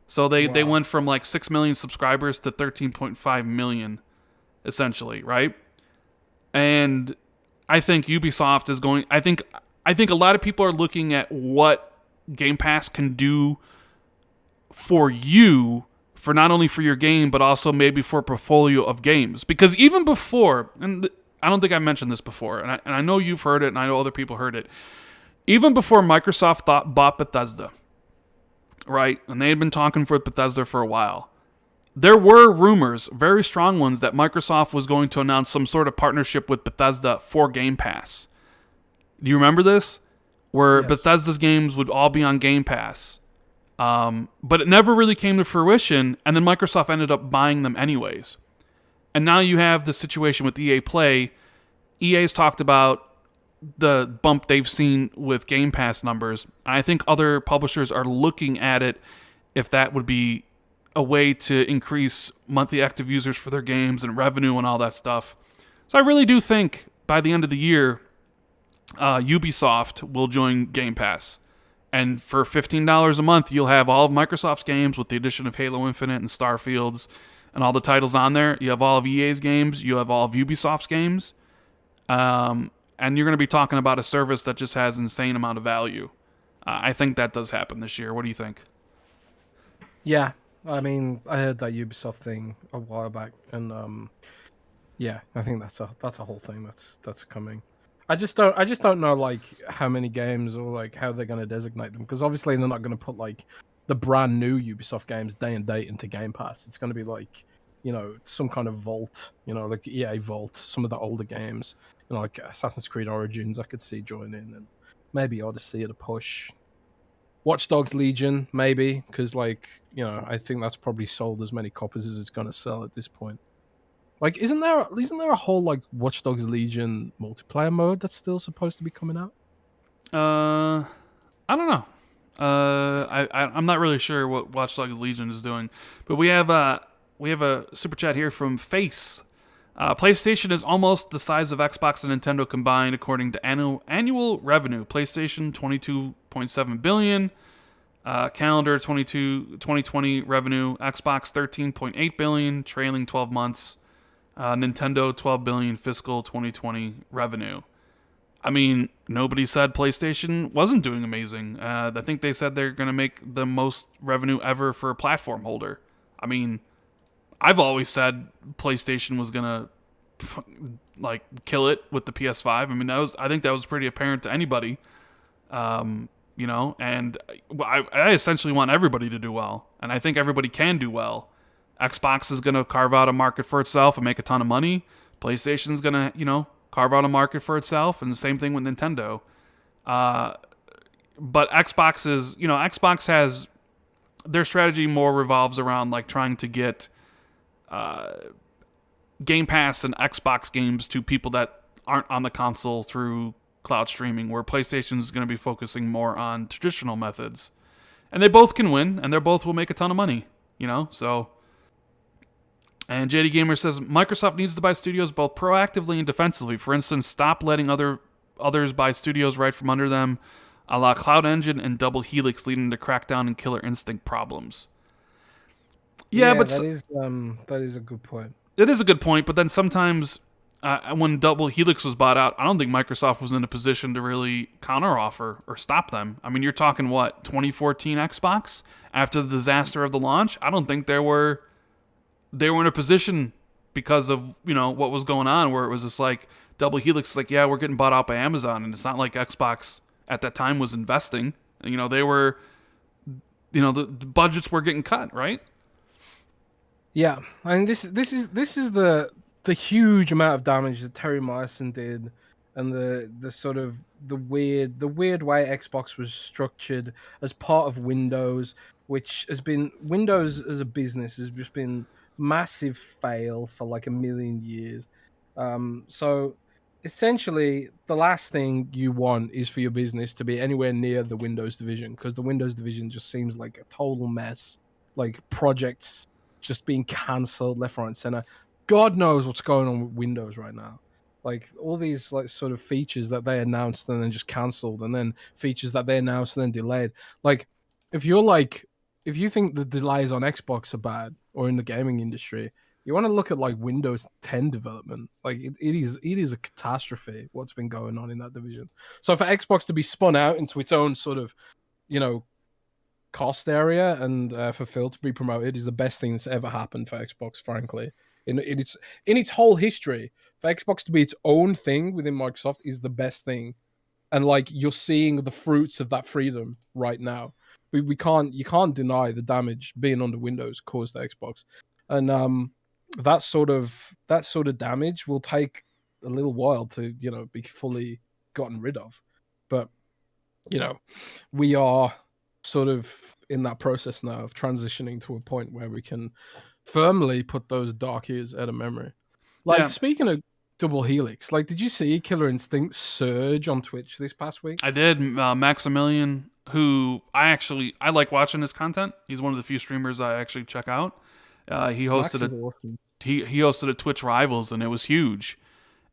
Speaker 1: So they went from like 6 million subscribers to 13.5 million, essentially, right? And I think Ubisoft is going. I think a lot of people are looking at what Game Pass can do for you, for not only for your game, but also maybe for a portfolio of games. Because even before, and I don't think I mentioned this before, and I know you've heard it, and I know other people heard it, even before Microsoft bought Bethesda, right? And they had been talking with Bethesda for a while. There were rumors, very strong ones, that Microsoft was going to announce some sort of partnership with Bethesda for Game Pass. Do you remember this? Where yes. Bethesda's games would all be on Game Pass. But it never really came to fruition, and then Microsoft ended up buying them anyways. And now you have the situation with EA Play. EA's talked about the bump they've seen with Game Pass numbers. And I think other publishers are looking at it if that would be a way to increase monthly active users for their games and revenue and all that stuff. So I really do think by the end of the year, Ubisoft will join Game Pass. And for $15 a month, you'll have all of Microsoft's games with the addition of Halo Infinite and Starfields and all the titles on there. You have all of EA's games. You have all of Ubisoft's games. And you're going to be talking about a service that just has an insane amount of value. I think that does happen this year. What do you think?
Speaker 2: Yeah, I mean, I heard that Ubisoft thing a while back, and yeah, I think that's a whole thing that's coming. I just don't know like how many games or like how they're going to designate them, because obviously they're not going to put like the brand new Ubisoft games day and date into Game Pass. It's going to be like, you know, some kind of vault, you know, like the EA vault, some of the older games, you know, like Assassin's Creed Origins I could see joining, and maybe Odyssey at a push. Watch Dogs Legion, maybe, because, like, you know, I think that's probably sold as many copies as it's going to sell at this point. Like, isn't there a whole, like, Watch Dogs Legion multiplayer mode that's still supposed to be coming out?
Speaker 1: I don't know. I'm not really sure what Watch Dogs Legion is doing, but we have a super chat here from Face. PlayStation is almost the size of Xbox and Nintendo combined, according to annual revenue. PlayStation $22.7 billion, calendar 2020 revenue. Xbox $13.8 billion, trailing 12 months. Nintendo $12 billion, fiscal 2020 revenue. I mean, nobody said PlayStation wasn't doing amazing. I think they said they're going to make the most revenue ever for a platform holder. I mean, I've always said PlayStation was going to like kill it with the PS5. I mean, I think that was pretty apparent to anybody. You know, and I essentially want everybody to do well, and I think everybody can do well. Xbox is going to carve out a market for itself and make a ton of money. PlayStation's going to, you know, carve out a market for itself, and the same thing with Nintendo. But Xbox is, you know, Xbox has their strategy more revolves around like trying to get Game Pass and Xbox games to people that aren't on the console through cloud streaming, where PlayStation is going to be focusing more on traditional methods. And they both can win, and they both will make a ton of money, you know? So, and JD Gamer says, Microsoft needs to buy studios both proactively and defensively. For instance, stop letting others buy studios right from under them, a la Cloud Engine and Double Helix, leading to Crackdown and Killer Instinct problems. Yeah, but
Speaker 2: that is a good point.
Speaker 1: It is a good point, but then sometimes when Double Helix was bought out, I don't think Microsoft was in a position to really counteroffer or stop them. I mean, you're talking, what, 2014 Xbox? After the disaster of the launch? I don't think they were in a position because of, you know, what was going on, where it was just like, Double Helix is like, yeah, we're getting bought out by Amazon, and it's not like Xbox at that time was investing. You know, they were, you know, the budgets were getting cut, right?
Speaker 2: Yeah, and this is the huge amount of damage that Terry Myerson did, and the sort of the weird way Xbox was structured as part of Windows, which has been Windows as a business has just been massive fail for like a million years. So essentially, the last thing you want is for your business to be anywhere near the Windows division, because the Windows division just seems like a total mess, like projects just being cancelled left, right, and center. God knows what's going on with Windows right now. Like all these like sort of features that they announced and then just cancelled, and then features that they announced and then delayed. Like if you think the delays on Xbox are bad or in the gaming industry, you want to look at like Windows 10 development. Like it is a catastrophe what's been going on in that division. So for Xbox to be spun out into its own sort of, you know, cost area and for Phil to be promoted is the best thing that's ever happened for Xbox, frankly. In its whole history, for Xbox to be its own thing within Microsoft is the best thing. And like you're seeing the fruits of that freedom right now. You can't deny the damage being under Windows caused to Xbox. And that sort of damage will take a little while to, you know, be fully gotten rid of. But you know, we are sort of in that process now of transitioning to a point where we can firmly put those dark years out of memory. Like speaking of Double Helix, like did you see Killer Instinct surge on Twitch this past week?
Speaker 1: I did. Maximilian, who I like watching his content. He's one of the few streamers I actually check out. He hosted he hosted a Twitch Rivals, and it was huge.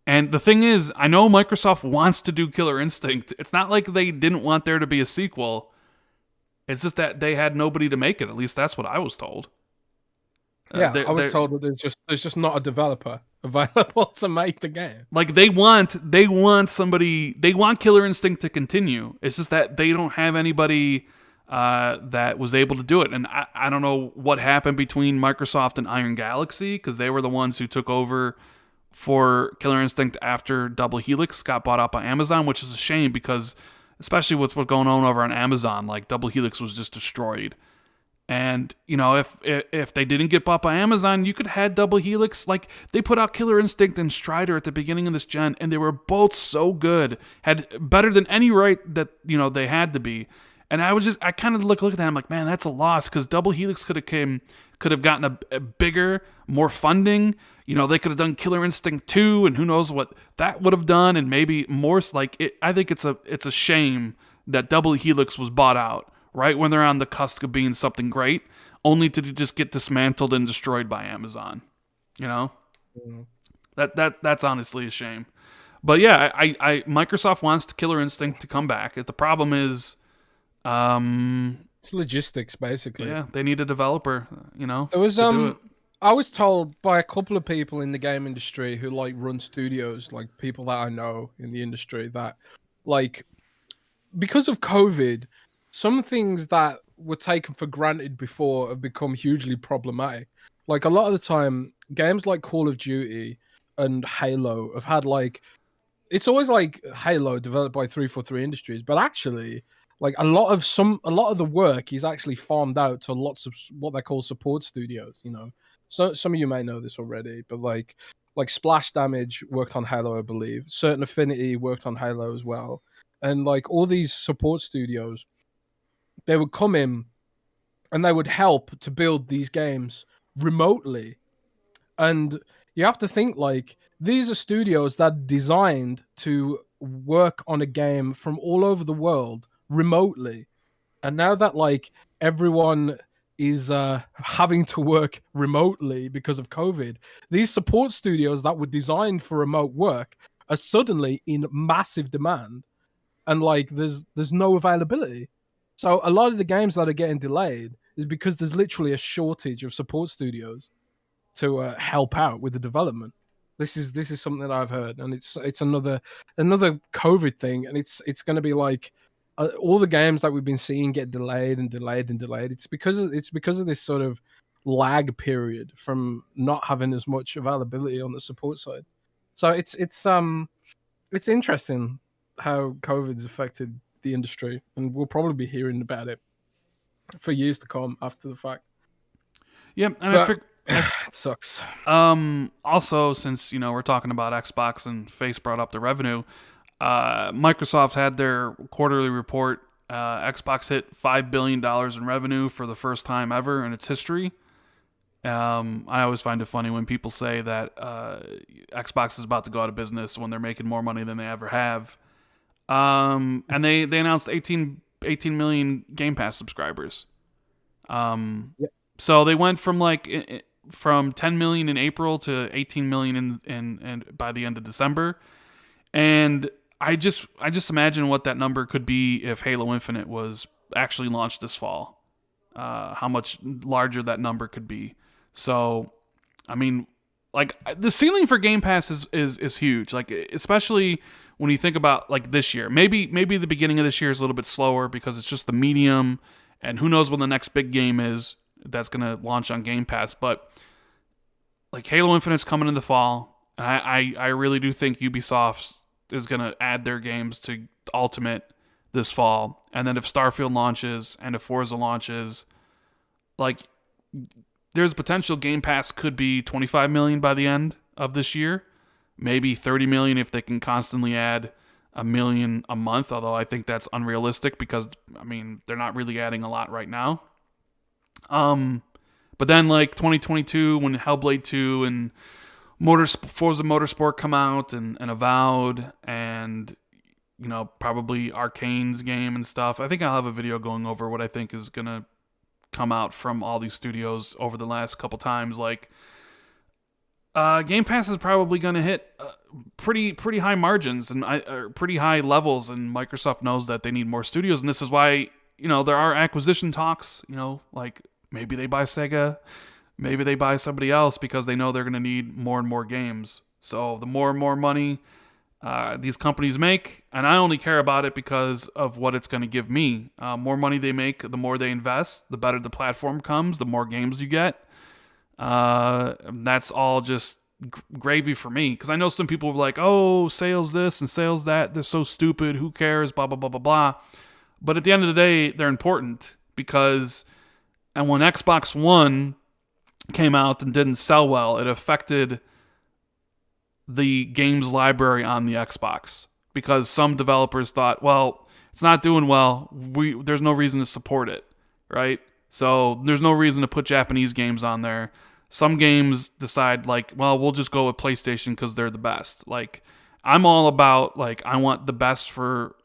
Speaker 1: And the thing is, I know Microsoft wants to do Killer Instinct. It's not like they didn't want there to be a sequel. It's just that they had nobody to make it. At least that's what I was told.
Speaker 2: Yeah, I was told that there's just not a developer available to make the game.
Speaker 1: Like they want somebody. They want Killer Instinct to continue. It's just that they don't have anybody that was able to do it. And I don't know what happened between Microsoft and Iron Galaxy, because they were the ones who took over for Killer Instinct after Double Helix got bought out by Amazon, which is a shame because, especially with what's going on over on Amazon, like Double Helix was just destroyed. And, you know, if they didn't get bought by Amazon, you could have had Double Helix. Like, they put out Killer Instinct and Strider at the beginning of this gen, and they were both so good. Had better than any right that, you know, they had to be. And I kind of look at that, I'm like, man, that's a loss, because Double Helix could have gotten a bigger, more funding. You know, they could have done Killer Instinct 2, and who knows what that would have done, and maybe more. I think it's a shame that Double Helix was bought out right when they're on the cusp of being something great, only to just get dismantled and destroyed by Amazon. You know, that's honestly a shame. But yeah, I Microsoft wants Killer Instinct to come back. The problem is,
Speaker 2: it's logistics basically.
Speaker 1: Yeah, they need a developer. You know,
Speaker 2: there was
Speaker 1: to do it.
Speaker 2: I was told by a couple of people in the game industry who like run studios, like people that I know in the industry, that like because of COVID, some things that were taken for granted before have become hugely problematic. Like a lot of the time, games like Call of Duty and Halo have had like it's always like Halo developed by 343 Industries, but actually like a lot of the work is actually farmed out to lots of what they call support studios, you know. So some of you may know this already, but like Splash Damage worked on Halo, I believe. Certain Affinity worked on Halo as well. And like all these support studios, they would come in and they would help to build these games remotely. And you have to think like these are studios that are designed to work on a game from all over the world remotely. And now that like everyone is having to work remotely because of COVID, these support studios that were designed for remote work are suddenly in massive demand, and like there's no availability. So a lot of the games that are getting delayed is because there's literally a shortage of support studios to help out with the development. This is something that I've heard, and it's another COVID thing, and it's going to be like all the games that we've been seeing get delayed and delayed and delayed. It's because of this sort of lag period from not having as much availability on the support side. So it's interesting how COVID's affected the industry, and we'll probably be hearing about it for years to come after the fact.
Speaker 1: Yeah, and
Speaker 2: But it sucks.
Speaker 1: also, since we're talking about Xbox and Face brought up the revenue, Microsoft had their quarterly report. Xbox hit $5 billion in revenue for the first time ever in its history. I always find it funny when people say that Xbox is about to go out of business when they're making more money than they ever have. And they announced 18 million Game Pass subscribers.
Speaker 2: Yep.
Speaker 1: So they went from 10 million in April to 18 million in by the end of December. And I just imagine what that number could be if Halo Infinite was actually launched this fall. How much larger that number could be. So, I mean, like the ceiling for Game Pass is huge. Like especially when you think about like this year. Maybe the beginning of this year is a little bit slower because it's just the medium, and who knows when the next big game is that's going to launch on Game Pass. But like Halo Infinite's coming in the fall, and I really do think Ubisoft is going to add their games to Ultimate this fall. And then if Starfield launches and if Forza launches, like there's potential Game Pass could be 25 million by the end of this year, maybe 30 million if they can constantly add a million a month, although I think that's unrealistic because I mean they're not really adding a lot right now. But then like 2022 when Hellblade 2 and Forza Motorsport come out and Avowed and probably Arcane's game and stuff. I think I'll have a video going over what I think is going to come out from all these studios over the last couple times. Like, Game Pass is probably going to hit pretty high margins and pretty high levels, and Microsoft knows that they need more studios, and this is why, there are acquisition talks, like maybe they buy Sega, maybe they buy somebody else because they know they're going to need more and more games. So the more and more money these companies make, and I only care about it because of what it's going to give me. More money they make, the more they invest, the better the platform comes, the more games you get. That's all just gravy for me, because I know some people were like, oh, sales this and sales that, they're so stupid, who cares, blah, blah, blah, blah, blah. But at the end of the day, they're important because, and when Xbox One came out and didn't sell well, it affected the games library on the Xbox because some developers thought, well, it's not doing well, there's no reason to support it, right? So there's no reason to put Japanese games on there. Some games decide like, well, we'll just go with PlayStation because they're the best. Like, I'm all about like, I want the best for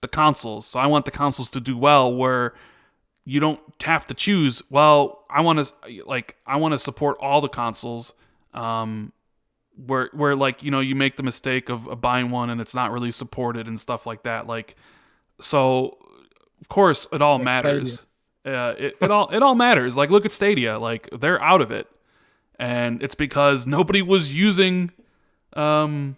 Speaker 1: the consoles, so I want the consoles to do well where you don't have to choose. Well, I want to support all the consoles. Where like you make the mistake of buying one and it's not really supported and stuff like that. Like, so of course it all matters. It all matters. Like, look at Stadia. Like, they're out of it. and it's because nobody was using the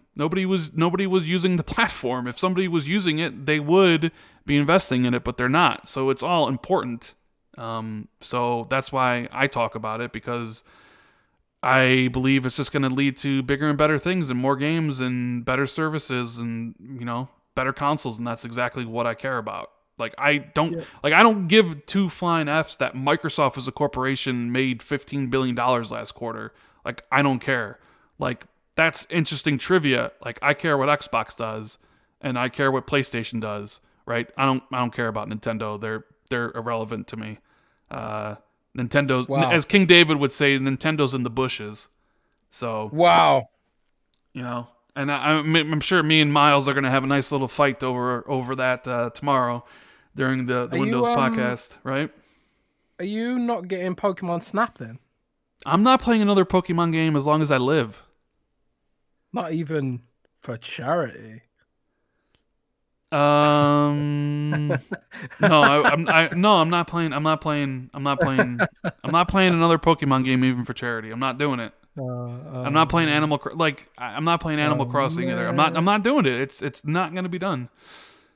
Speaker 1: platform. If somebody was using it, they would be investing in it, but they're not. So it's all important. So that's why I talk about it, because I believe it's just going to lead to bigger and better things and more games and better services and, better consoles. And that's exactly what I care about. I don't give two flying Fs that Microsoft as a corporation made $15 billion last quarter. I don't care. That's interesting trivia. I care what Xbox does, and I care what PlayStation does, right? I don't care about Nintendo. They're irrelevant to me. Nintendo's, as King David would say, Nintendo's in the bushes. So
Speaker 2: wow,
Speaker 1: and I'm sure me and Miles are gonna have a nice little fight over that tomorrow during the Windows podcast, right?
Speaker 2: Are you not getting Pokemon Snap then?
Speaker 1: I'm not playing another Pokemon game as long as I live.
Speaker 2: Not even for charity.
Speaker 1: No, I'm not playing. I'm not playing another Pokemon game even for charity. I'm not doing it. I'm not playing I'm not playing Animal Crossing either. I'm not doing it. It's not going to be done.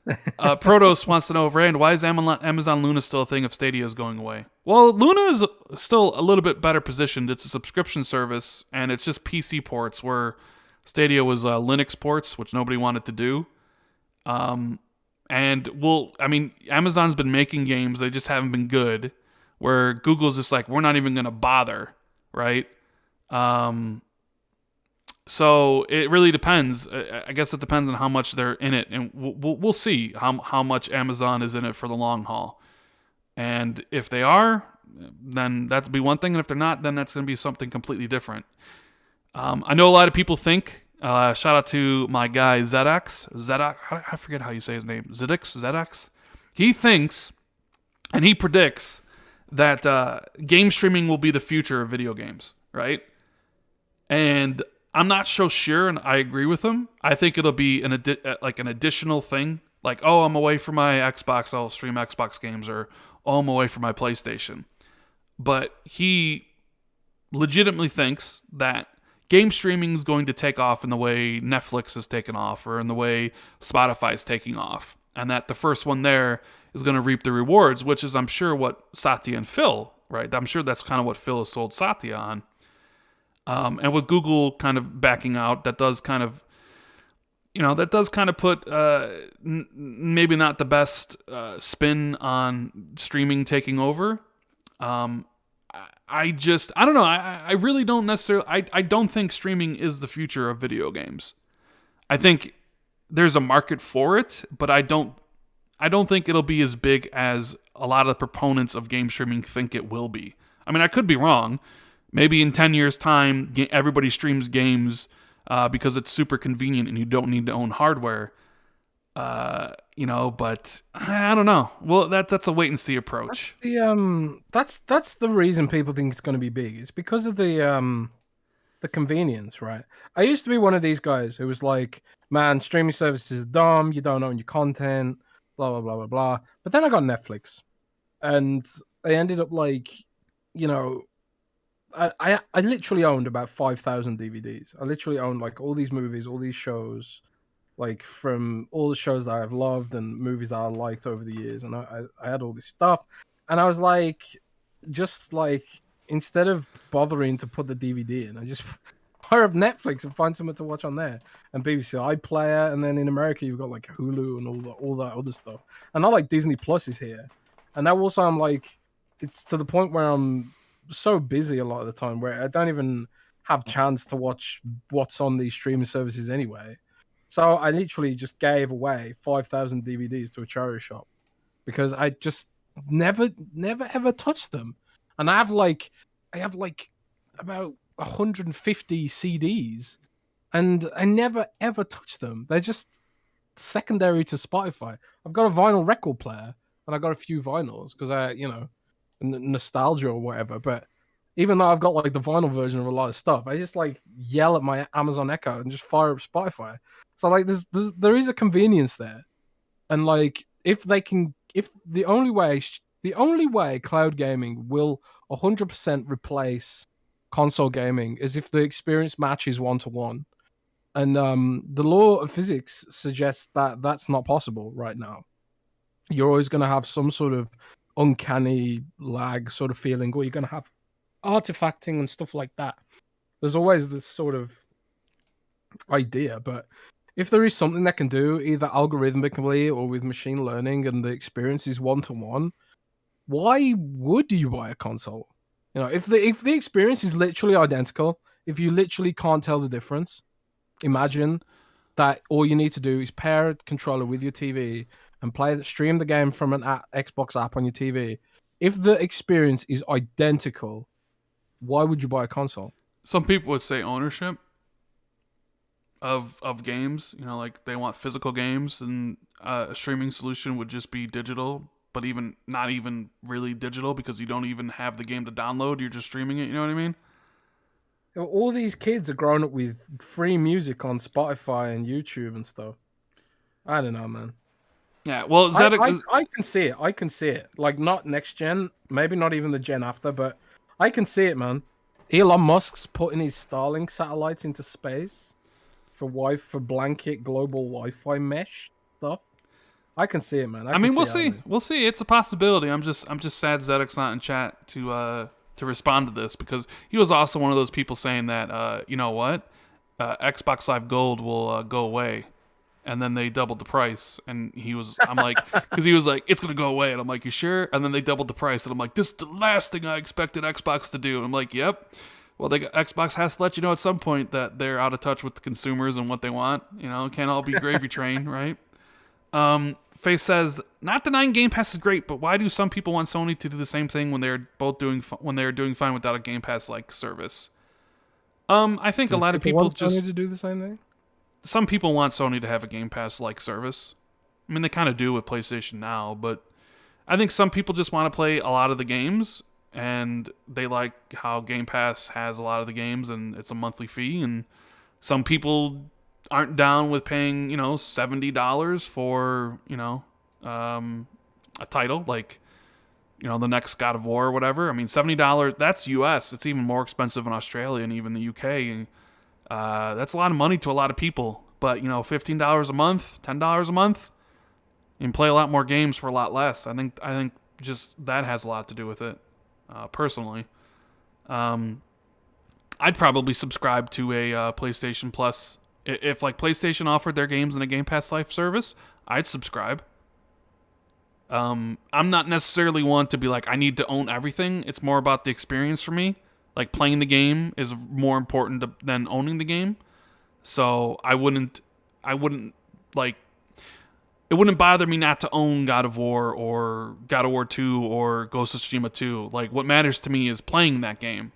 Speaker 1: Protos wants to know, Rand, why is Amazon Luna still a thing if Stadia is going away? Well, Luna is still a little bit better positioned. It's a subscription service, and it's just PC ports, where Stadia was Linux ports, which nobody wanted to do. Amazon's been making games, they just haven't been good, where Google's just we're not even going to bother, right? So it really depends. I guess it depends on how much they're in it, and we'll see how much Amazon is in it for the long haul. And if they are, then that'll be one thing, and if they're not, then that's going to be something completely different. I know a lot of people think. Shout out to my guy Zedax. I forget how you say his name. Zedax. He thinks, and he predicts that game streaming will be the future of video games, right? And I'm not so sure, and I agree with him. I think it'll be an additional thing. I'm away from my Xbox, I'll stream Xbox games, or I'm away from my PlayStation. But he legitimately thinks that game streaming is going to take off in the way Netflix has taken off, or in the way Spotify is taking off. And that the first one there is going to reap the rewards, which is, I'm sure, what Satya and Phil, right? I'm sure that's kind of what Phil has sold Satya on. And with Google kind of backing out, that does kind of put maybe not the best spin on streaming taking over. I don't know. I really don't necessarily. I don't think streaming is the future of video games. I think there's a market for it, but I don't think it'll be as big as a lot of the proponents of game streaming think it will be. I mean, I could be wrong. Maybe in 10 years' time, everybody streams games because it's super convenient and you don't need to own hardware. But I don't know. Well, that's a wait and see approach.
Speaker 2: That's the reason people think it's going to be big. It's because of the convenience, right? I used to be one of these guys who was like, man, streaming services are dumb. You don't own your content, blah blah blah blah blah. But then I got Netflix, and I ended up I literally owned about 5,000 DVDs. I literally owned all these movies, all these shows. From all the shows that I've loved and movies that I liked over the years, and I had all this stuff, and I was instead of bothering to put the DVD in, I just fire up Netflix and find something to watch on there, and BBC iPlayer, and then in America you've got Hulu and all that other stuff, and now Disney Plus is here, and now also I'm it's to the point where I'm so busy a lot of the time where I don't even have chance to watch what's on these streaming services anyway. So I literally just gave away 5,000 DVDs to a charity shop because I just never ever touched them. And I have about 150 CDs and I never ever touched them. They're just secondary to Spotify. I've got a vinyl record player and I got a few vinyls because nostalgia or whatever. But even though I've got the vinyl version of a lot of stuff, I just yell at my Amazon Echo and just fire up Spotify. So there is a convenience there, and if the only way cloud gaming will 100% replace console gaming is if the experience matches 1-to-1. And the law of physics suggests that that's not possible right now. You're always going to have some sort of uncanny lag sort of feeling, or you're going to have artifacting and stuff like that. There's always this sort of idea, but if there is something that can do either algorithmically or with machine learning and the experience is 1-to-1, why would you buy a console? You know, if the experience is literally identical, if you literally can't tell the difference, imagine that all you need to do is pair a controller with your TV and stream the game from an Xbox app on your TV. If the experience is identical, why would you buy a console?
Speaker 1: Some people would say ownership of games. You know, like they want physical games, and a streaming solution would just be digital, but even not even really digital because you don't even have the game to download. You're just streaming it. You know what I mean?
Speaker 2: All these kids are growing up with free music on Spotify and YouTube and stuff. I don't know, man.
Speaker 1: Yeah, well,
Speaker 2: I can see it. I can see it. Like, not next gen, maybe not even the gen after, but I can see it, man. Elon Musk's putting his Starlink satellites into space for blanket global Wi-Fi mesh stuff. I can see it, man.
Speaker 1: I mean, we'll see. We'll see. It's a possibility. I'm just sad Zedek's not in chat to respond to this, because he was also one of those people saying that you know what, Xbox Live Gold will go away. And then they doubled the price, and I'm like, because he was like, it's going to go away. And I'm like, you sure? And then they doubled the price, and I'm like, this is the last thing I expected Xbox to do. And I'm like, yep. Well, Xbox has to let you know at some point that they're out of touch with the consumers and what they want. You know, it can't all be gravy train, right? Face says, not denying Game Pass is great, but why do some people want Sony to do the same thing when they're doing fine without a Game Pass-like service? I think a lot of people
Speaker 2: want Sony to do the same thing?
Speaker 1: Some people want Sony to have a Game Pass-like service. I mean, they kind of do with PlayStation now, but I think some people just want to play a lot of the games, and they like how Game Pass has a lot of the games, and it's a monthly fee, and some people aren't down with paying, $70 for, a title, like, the next God of War or whatever. I mean, $70, that's US. It's even more expensive in Australia and even the UK, and that's a lot of money to a lot of people, but $15 a month, $10 a month, you can play a lot more games for a lot less. I think just that has a lot to do with it. Personally, I'd probably subscribe to a PlayStation Plus if like PlayStation offered their games in a Game Pass Life service. I'd subscribe. I'm not necessarily one to be like, I need to own everything. It's more about the experience for me. Like, playing the game is more important than owning the game. So it wouldn't bother me not to own God of War or God of War 2 or Ghost of Tsushima 2. Like, what matters to me is playing that game.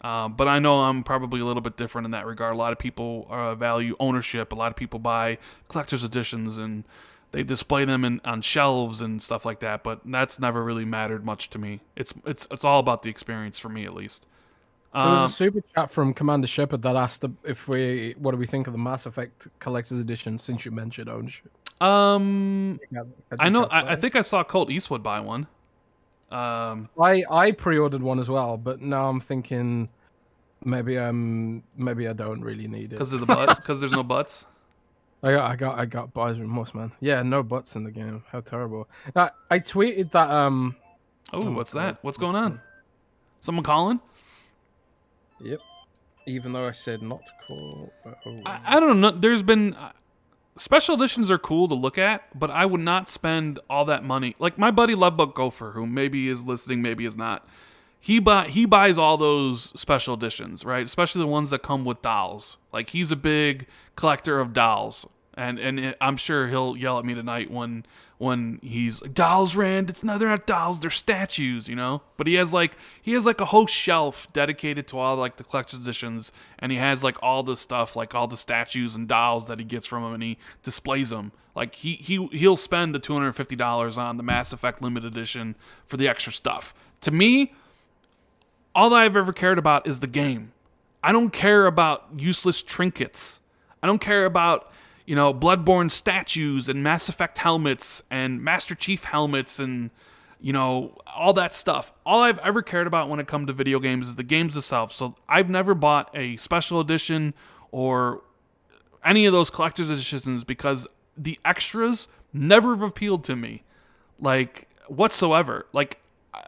Speaker 1: But I know I'm probably a little bit different in that regard. A lot of people value ownership. A lot of people buy collector's editions and they display them on shelves and stuff like that. But that's never really mattered much to me. It's all about the experience for me, at least.
Speaker 2: There was a super chat from Commander Shepard that asked what do we think of the Mass Effect Collector's Edition, since you mentioned ownership.
Speaker 1: I know. I think I saw Colt Eastwood buy one.
Speaker 2: I pre-ordered one as well, but now I'm thinking maybe I don't really need it
Speaker 1: because of the butt. Because there's no butts.
Speaker 2: I got buyer's remorse, man. Yeah, no butts in the game. How terrible. I tweeted that.
Speaker 1: Oh, what's that? What's going on? Someone calling?
Speaker 2: Yep. Even though I said not to call.
Speaker 1: I don't know. There's been special editions are cool to look at, but I would not spend all that money. Like my buddy Lovebug Gopher, who maybe is listening, maybe is not. He buys all those special editions, right? Especially the ones that come with dolls. Like, he's a big collector of dolls, and I'm sure he'll yell at me tonight when he's like, dolls, Rand, they're not dolls, they're statues, But he has like a whole shelf dedicated to all like the collector's editions, and he has like all the stuff, like all the statues and dolls that he gets from him, and he displays them. Like he'll spend the $250 on the Mass Effect limited edition for the extra stuff. To me, all I've ever cared about is the game. I don't care about useless trinkets. I don't care about Bloodborne statues and Mass Effect helmets and Master Chief helmets and all that stuff. All I've ever cared about when it comes to video games is the games themselves. So I've never bought a special edition or any of those collector's editions because the extras never have appealed to me, like, whatsoever. Like,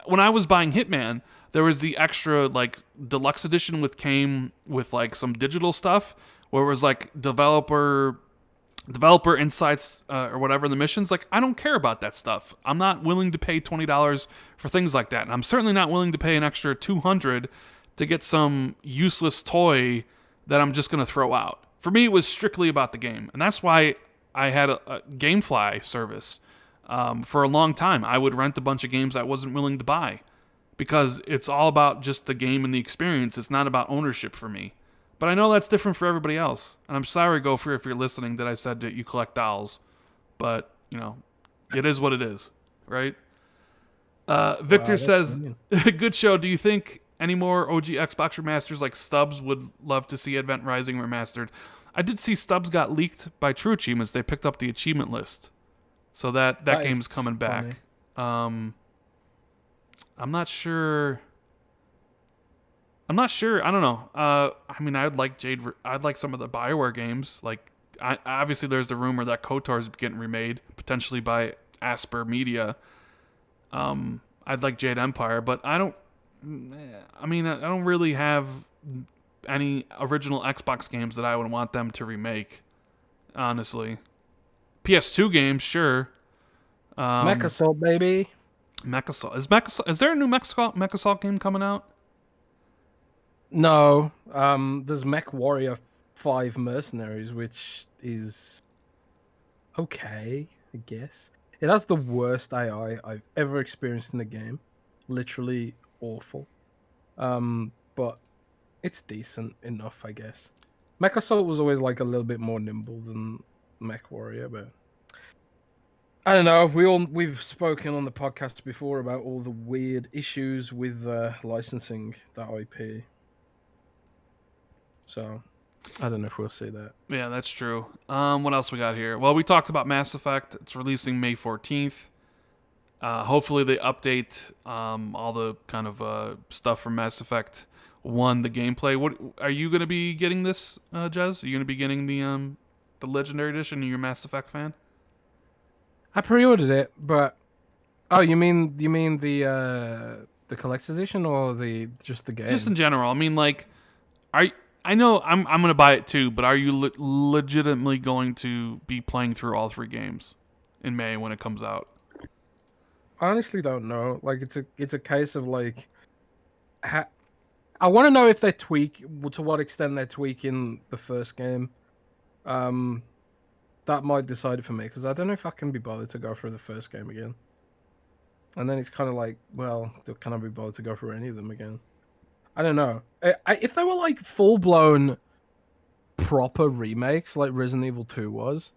Speaker 1: when I was buying Hitman, there was the extra, like, deluxe edition came with, like, some digital stuff where it was, like, developer insights or whatever in the missions. Like, I don't care about that stuff. I'm not willing to pay $20 for things like that. And I'm certainly not willing to pay an extra $200 to get some useless toy that I'm just going to throw out. For me, it was strictly about the game. And that's why I had a GameFly service. For a long time, I would rent a bunch of games I wasn't willing to buy because it's all about just the game and the experience. It's not about ownership for me. But I know that's different for everybody else. And I'm sorry, Gopher, if you're listening, that I said that you collect dolls. But, it is what it is, right? Victor says, good show. Do you think any more OG Xbox remasters like Stubbs would love to see Event Rising remastered? I did see Stubbs got leaked by True Achievements. They picked up the achievement list. So that game's coming back. I'm not sure. I don't know. I mean, I'd like some of the BioWare games. Like, obviously, there's the rumor that KOTOR's getting remade, potentially by Asper Media. I'd like Jade Empire, but I don't really have any original Xbox games that I would want them to remake, honestly. PS2 games, sure.
Speaker 2: Mechasalt, baby.
Speaker 1: Mechasalt. Is there a new Mechasalt game coming out?
Speaker 2: No, there's Mech Warrior 5 Mercenaries, which is okay, I guess. It has the worst AI I've ever experienced in a game. Literally awful. But it's decent enough, I guess. Mechasalt was always like a little bit more nimble than Mech Warrior, but I don't know. We've spoken on the podcast before about all the weird issues with licensing that IP. So, I don't know if we'll see that.
Speaker 1: Yeah, that's true. What else we got here? Well, we talked about Mass Effect. It's releasing May 14th. Hopefully they update all the kind of stuff from Mass Effect 1, the gameplay. What are you going to be getting this, Jez? Are you going to be getting the Legendary Edition? Are you a Mass Effect fan?
Speaker 2: I pre-ordered it, but you mean the collector's edition or just the game?
Speaker 1: Just in general. I mean, like, I know I'm going to buy it too, but are you legitimately going to be playing through all 3 games in May when it comes out?
Speaker 2: I honestly don't know. Like, it's a case of like, I want to know if they to what extent they're tweaking the first game. That might decide it for me, because I don't know if I can be bothered to go through the first game again. And then it's kind of like, well, can I be bothered to go through any of them again? I don't know. If they were like full-blown proper remakes like Resident Evil 2 was,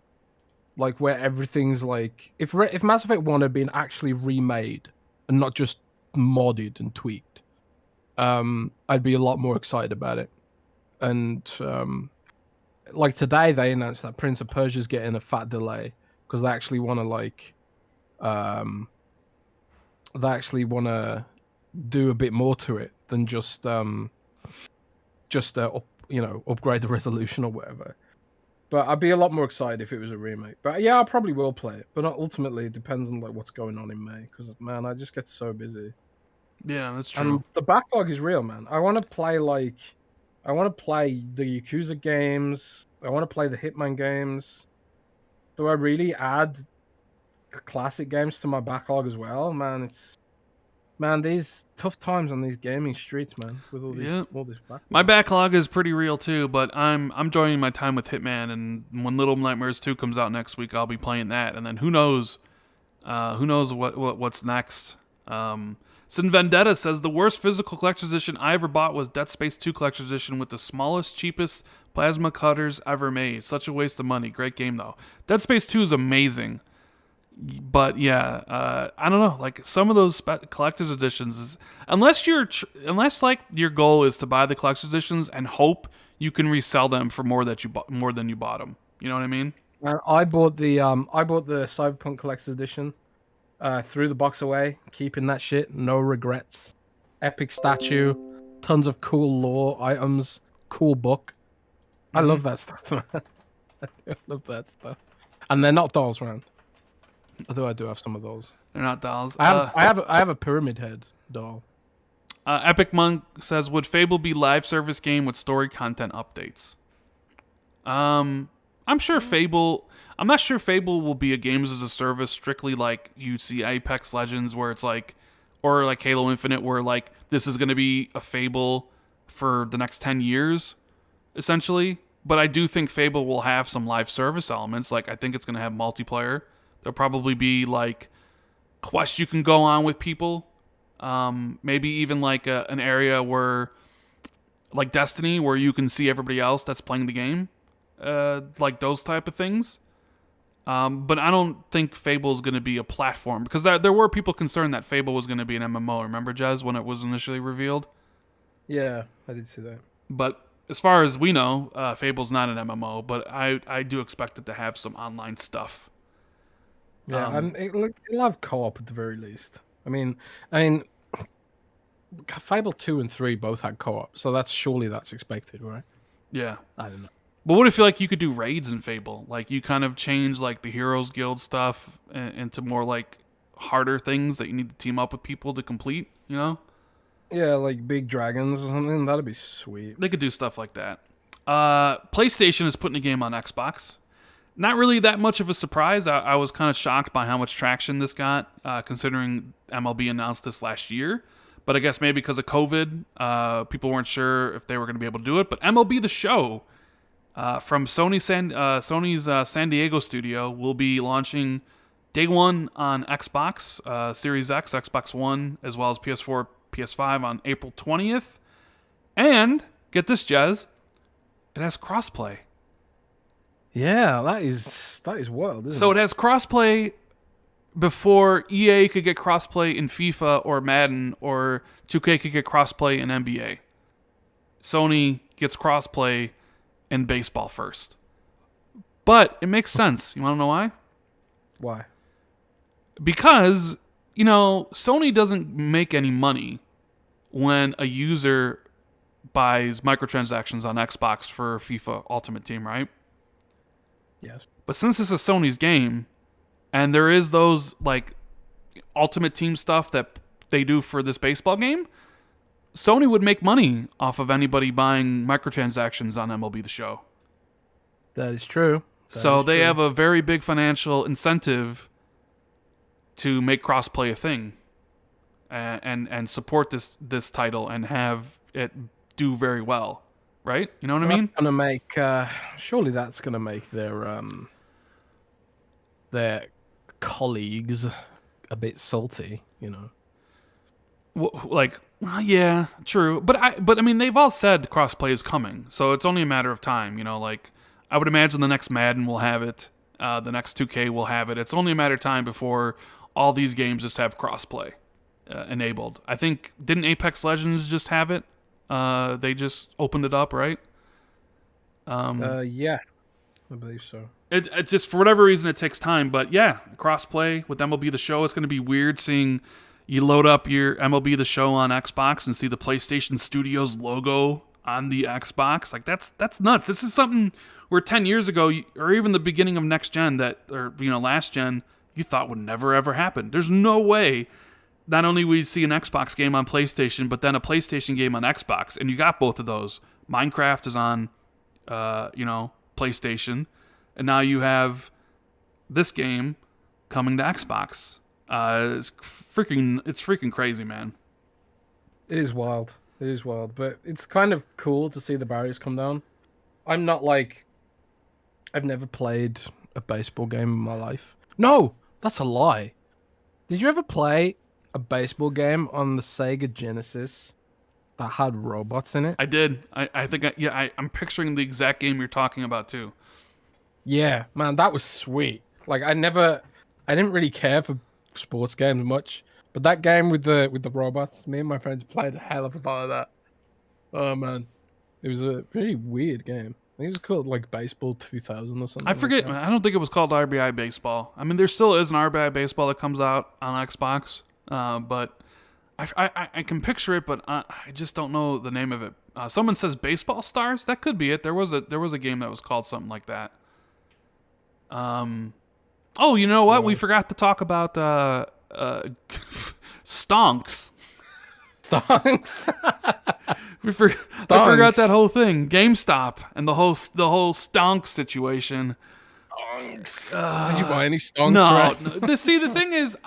Speaker 2: like where everything's like, if Mass Effect 1 had been actually remade and not just modded and tweaked, I'd be a lot more excited about it. And like today they announced that Prince of Persia's getting a fat delay because they actually want to do a bit more to it than just upgrade the resolution or whatever. But I'd be a lot more excited if it was a remake. But yeah, I probably will play it. But ultimately, it depends on like what's going on in May. Because man, I just get so busy.
Speaker 1: Yeah, that's true.
Speaker 2: And the backlog is real, man. I want to play the Yakuza games. I want to play the Hitman games. Do I really add classic games to my backlog as well? Man, these tough times on these gaming streets, man, with all this backlog.
Speaker 1: My backlog is pretty real too, but I'm joining my time with Hitman, and when Little Nightmares 2 comes out next week, I'll be playing that, and then who knows what's next. Sin Vendetta says the worst physical collector's edition I ever bought was Dead Space 2 collector's edition with the smallest, cheapest plasma cutters ever made. Such a waste of money. Great game though. Dead Space 2 is amazing. But yeah, I don't know. Like some of those collector's editions, unless your goal is to buy the collector's editions and hope you can resell them for more than you bought them. You know what I mean?
Speaker 2: I bought the Cyberpunk collector's edition, threw the box away, keeping that shit, no regrets. Epic statue, tons of cool lore items, cool book. I love that stuff, man. I do love that stuff. And they're not dolls, man. Although I do have some of those.
Speaker 1: They're not dolls.
Speaker 2: I have a pyramid head doll.
Speaker 1: Epic Monk says, would Fable be live service game with story content updates? I'm sure Fable. I'm not sure Fable will be a games as a service strictly like you see Apex Legends, where it's like, or like Halo Infinite, where like this is going to be a Fable for the next 10 years, essentially. But I do think Fable will have some live service elements. Like I think it's going to have multiplayer. There'll probably be like quests you can go on with people. Maybe even like an area where, like Destiny, where you can see everybody else that's playing the game. Like those type of things. But I don't think Fable is going to be a platform, because there were people concerned that Fable was going to be an MMO. Remember, Jez, when it was initially revealed?
Speaker 2: Yeah, I did see that.
Speaker 1: But as far as we know, Fable's not an MMO, but I do expect it to have some online stuff.
Speaker 2: Yeah, and it'll have co-op at the very least. I mean, Fable 2 and 3 both had co-op, so that's expected, right?
Speaker 1: Yeah.
Speaker 2: I don't know.
Speaker 1: But what if you could do raids in Fable? Like you kind of change like the Heroes Guild stuff into more like harder things that you need to team up with people to complete, you know?
Speaker 2: Yeah, like big dragons or something. That'd be sweet.
Speaker 1: They could do stuff like that. PlayStation is putting a game on Xbox. Not really that much of a surprise. I was kind of shocked by how much traction this got, considering MLB announced this last year. But I guess maybe because of COVID, people weren't sure if they were going to be able to do it. But MLB The Show from Sony's San Diego studio will be launching day one on Xbox Series X, Xbox One, as well as PS4, PS5 on April 20th. And, get this, Jez, it has crossplay.
Speaker 2: Yeah, that is wild, isn't it?
Speaker 1: So it has crossplay before EA could get crossplay in FIFA or Madden, or 2K could get crossplay in NBA. Sony gets crossplay in baseball first. But it makes sense. You want to know why?
Speaker 2: Why?
Speaker 1: Because, Sony doesn't make any money when a user buys microtransactions on Xbox for FIFA Ultimate Team, right?
Speaker 2: Yes.
Speaker 1: But since this is Sony's game, and there is those like Ultimate Team stuff that they do for this baseball game, Sony would make money off of anybody buying microtransactions on MLB The Show.
Speaker 2: That is true.
Speaker 1: So they have a very big financial incentive to make crossplay a thing, and support this title and have it do very well, right? You know what I mean?
Speaker 2: Gonna make surely that's gonna make their colleagues a bit salty,
Speaker 1: Yeah, true. But I mean, they've all said crossplay is coming, so it's only a matter of time. I would imagine the next Madden will have it, the next 2K will have it. It's only a matter of time before all these games just have crossplay enabled. I think, didn't Apex Legends just have it? They just opened it up, right?
Speaker 2: Yeah, I believe so.
Speaker 1: It just, for whatever reason, it takes time. But yeah, crossplay with MLB The Show. It's going to be weird seeing you load up your MLB The Show on Xbox and see the PlayStation Studios logo on the Xbox. Like that's nuts. This is something where 10 years ago, or even the beginning of next gen, last gen, you thought would never ever happen. There's no way. Not only we see an Xbox game on PlayStation, but then a PlayStation game on Xbox, and you got both of those. Minecraft is on, PlayStation, and now you have this game coming to Xbox. It's freaking crazy, man.
Speaker 2: It is wild, but it's kind of cool to see the barriers come down. I've never played a baseball game in my life. No, that's a lie. Did you ever play a baseball game on the Sega Genesis that had robots in it?
Speaker 1: I did. I think I'm picturing the exact game you're talking about too.
Speaker 2: Yeah, man, that was sweet. Like I didn't really care for sports games much, but that game with the robots, me and my friends played a hell of a lot of that. Oh man, it was a pretty weird game. think it was called like Baseball 2000 or something.
Speaker 1: I forget.
Speaker 2: Like that.
Speaker 1: I don't think it was called RBI Baseball. I mean, there still is an RBI Baseball that comes out on Xbox, but I can picture it, but I just don't know the name of it. Someone says Baseball Stars. That could be it. There was a game that was called something like that. Oh, you know what? We forgot to talk about Stonks.
Speaker 2: Stonks.
Speaker 1: I forgot that whole thing. GameStop and the whole Stonks situation.
Speaker 2: Stonks. Did you buy any Stonks?
Speaker 1: No.
Speaker 2: Right?
Speaker 1: No. See, the thing is,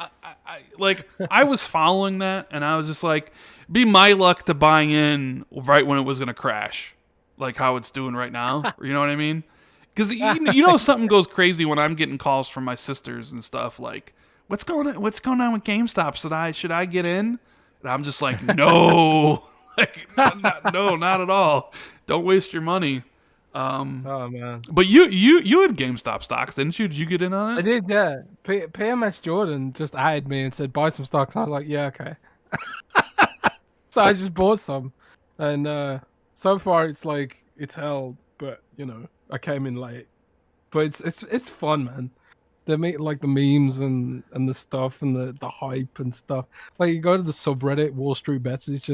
Speaker 1: I was following that, and I was just like, be my luck to buy in right when it was gonna crash, like how it's doing right now. You know what I mean? Because you know something goes crazy when I'm getting calls from my sisters and stuff like, what's going on with GameStop? Should I get in? And I'm just like, no, like no, not at all. Don't waste your money.
Speaker 2: Oh man!
Speaker 1: But you had GameStop stocks, didn't you? Did you get in on it?
Speaker 2: I did, yeah. PMS Jordan just added me and said buy some stocks. I was like, yeah, okay. So I just bought some, and so far it's held, but you know I came in late. But it's fun, man. They make like the memes and the stuff and the hype and stuff. Like you go to the subreddit Wall Street Bets, it's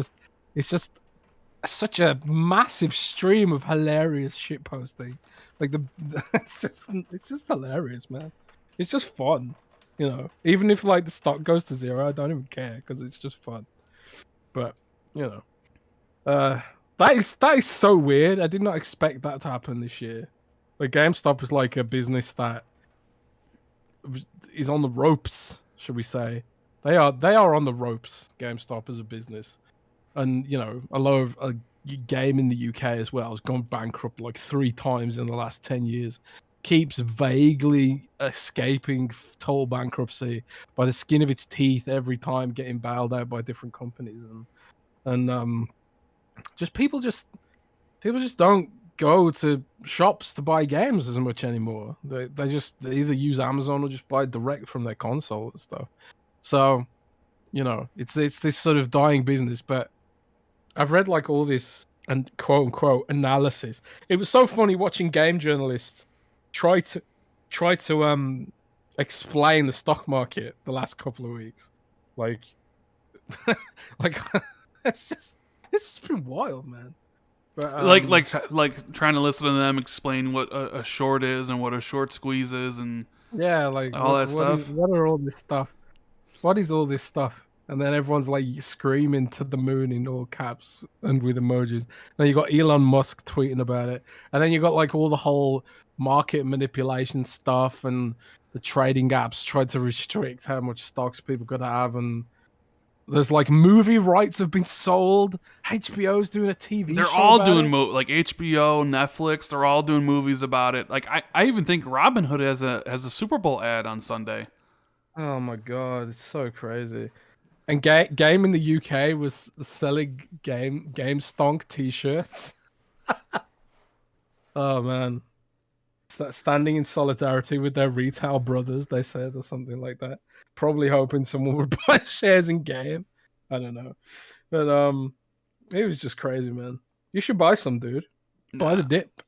Speaker 2: just such a massive stream of hilarious shit posting. Like it's just hilarious, man. It's just fun, you know. Even if like the stock goes to zero, I don't even care because it's just fun. But you know, that is so weird. I did not expect that to happen this year. Like GameStop is like a business that is on the ropes, should we say? They are on the ropes. GameStop as a business. And, you know, a lot of a game in the UK as well has gone bankrupt like 3 times in the last 10 years. Keeps vaguely escaping total bankruptcy by the skin of its teeth every time, getting bailed out by different companies. And people just don't go to shops to buy games as much anymore. They either use Amazon or just buy direct from their console and stuff. So, you know, it's this sort of dying business, but I've read like all this and quote unquote analysis. It was so funny watching game journalists try to explain the stock market the last couple of weeks. Like it's just been wild, man. But,
Speaker 1: like trying to listen to them explain what a short is and what a short squeeze is and
Speaker 2: yeah, like
Speaker 1: all that stuff.
Speaker 2: What are all this stuff? What is all this stuff? And then everyone's like screaming to the moon in all caps and with emojis. Then you got Elon Musk tweeting about it, and then you got like all the whole market manipulation stuff and the trading apps tried to restrict how much stocks people could have, and there's like movie rights have been sold. HBO's doing a TV
Speaker 1: They're
Speaker 2: show
Speaker 1: all
Speaker 2: about
Speaker 1: doing
Speaker 2: it.
Speaker 1: like HBO, Netflix. They're all doing movies about it. Like I even think Robinhood has a Super Bowl ad on Sunday.
Speaker 2: Oh my god, it's so crazy. And Game in the UK was selling Game Stonk t-shirts. Oh man. Standing in solidarity with their retail brothers, they said, or something like that. Probably hoping someone would buy shares in Game. I don't know. But it was just crazy, man. You should buy some, dude. Buy the dip.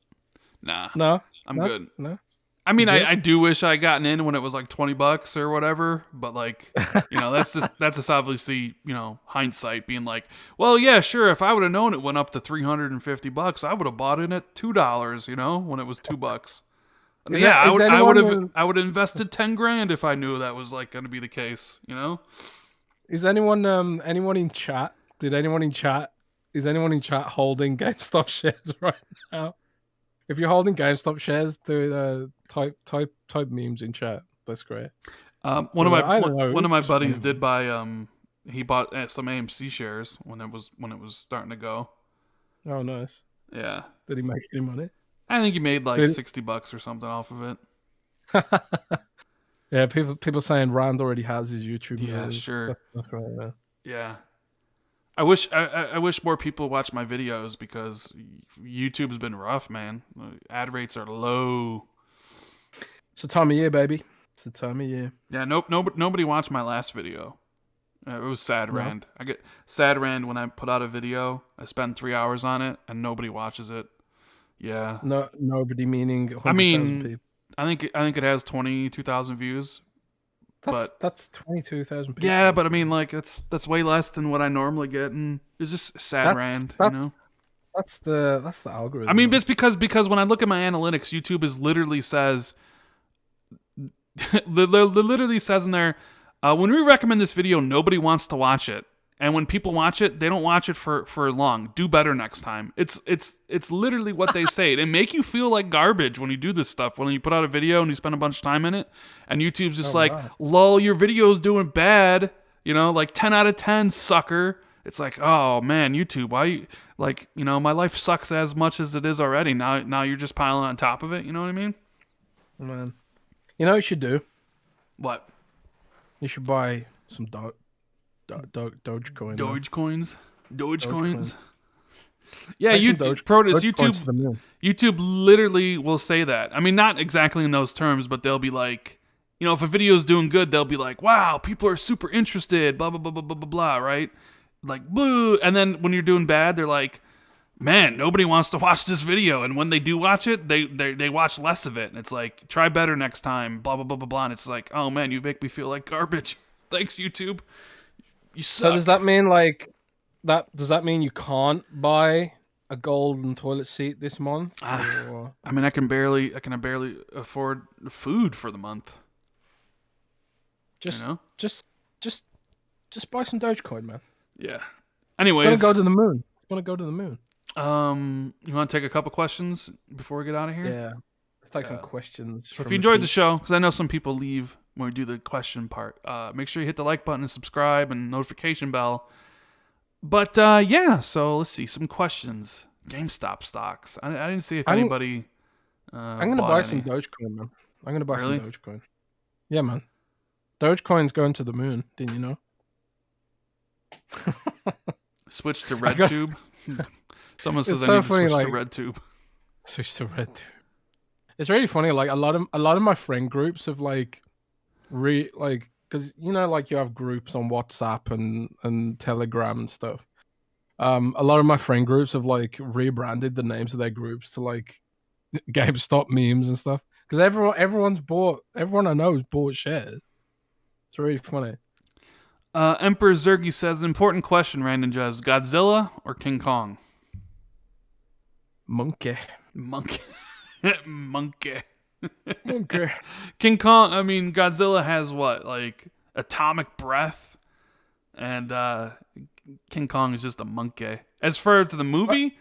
Speaker 1: Nah.
Speaker 2: No?
Speaker 1: I'm good.
Speaker 2: No?
Speaker 1: I mean, I do wish I gotten in when it was like $20 or whatever, but like, you know, that's just obviously, you know, hindsight being like, well, yeah, sure. If I would have known it went up to $350, I would have bought it at $2, you know, when it was $2. I would have invested 10 grand if I knew that was like going to be the case, you know?
Speaker 2: Is anyone in chat? Is anyone in chat holding GameStop shares right now? If you're holding GameStop shares, do type memes in chat. That's great.
Speaker 1: One of my buddies did buy he bought some AMC shares when it was starting to go.
Speaker 2: Oh, nice.
Speaker 1: Yeah.
Speaker 2: Did he make any money?
Speaker 1: I think he made like $60 or something off of it.
Speaker 2: Yeah, people saying Rand already has his YouTube.
Speaker 1: Yeah, sure.
Speaker 2: That's great, man.
Speaker 1: Yeah. I wish more people watch my videos because YouTube's been rough, man. Ad rates are low.
Speaker 2: It's the time of year, baby. It's the time of year.
Speaker 1: Yeah, nobody watched my last video. It was Sad Rand. I get Sad Rand when I put out a video. I spend 3 hours on it and nobody watches it. Yeah.
Speaker 2: No, nobody meaning 100,000
Speaker 1: I mean,
Speaker 2: people.
Speaker 1: I think it has 22,000 views.
Speaker 2: That's 22,000 people.
Speaker 1: Yeah, but I mean, like that's way less than what I normally get, and it's just sad rand, you know.
Speaker 2: That's the algorithm.
Speaker 1: I mean, just because when I look at my analytics, YouTube is literally says, literally says in there, when we recommend this video, nobody wants to watch it, and when people watch it, they don't watch it for long. Do better next time. It's literally what they say. They make you feel like garbage when you do this stuff. When you put out a video and you spend a bunch of time in it, and YouTube's just lol, your video's doing bad. You know, like 10 out of 10, sucker. It's like, oh man, YouTube, why? Like, you know, my life sucks as much as it is already. Now you're just piling on top of it. You know what I mean?
Speaker 2: Man, you know what you should do?
Speaker 1: What?
Speaker 2: You should buy some Dogecoin.
Speaker 1: Dogecoins. Yeah, YouTube literally will say that. I mean, not exactly in those terms, but they'll be like, you know, if a video is doing good, they'll be like, wow, people are super interested, blah, blah, blah, blah, blah, blah, blah, right? Like, boo. And then when you're doing bad, they're like, man, nobody wants to watch this video. And when they do watch it, they watch less of it. And it's like, try better next time, blah, blah, blah, blah, blah. And it's like, oh man, you make me feel like garbage. Thanks, YouTube. You suck.
Speaker 2: So does that mean does that mean you can't buy a golden toilet seat this month?
Speaker 1: I mean, I can barely afford food for the month.
Speaker 2: Just buy some Dogecoin, man.
Speaker 1: Yeah. Anyways,
Speaker 2: it's gonna go to the moon. It's gonna go to the moon.
Speaker 1: You want to take a couple questions before we get out of here?
Speaker 2: Yeah. Let's take some questions.
Speaker 1: So if you enjoyed the show, because I know some people leave when we do the question part, make sure you hit the like button and subscribe and notification bell. But yeah, so let's see some questions. GameStop stocks. I didn't see if anybody.
Speaker 2: I'm gonna buy some Dogecoin, man. I'm gonna buy some Dogecoin. Yeah, man. Dogecoin's going to the moon. Didn't you know?
Speaker 1: Switch to RedTube. Someone says I need to switch to RedTube.
Speaker 2: Switch to RedTube. It's really funny. Like a lot of my friend groups have because you know, like you have groups on WhatsApp and Telegram and stuff. A lot of my friend groups have like rebranded the names of their groups to like GameStop memes and stuff. Because everyone I know has bought shares. It's really funny.
Speaker 1: Emperor Zergy says, important question, Random Jazz. Godzilla or King Kong?
Speaker 2: Monkey.
Speaker 1: Monkey.
Speaker 2: Okay.
Speaker 1: King Kong, I mean, Godzilla has what? Like atomic breath? And King Kong is just a monkey. As far to the movie,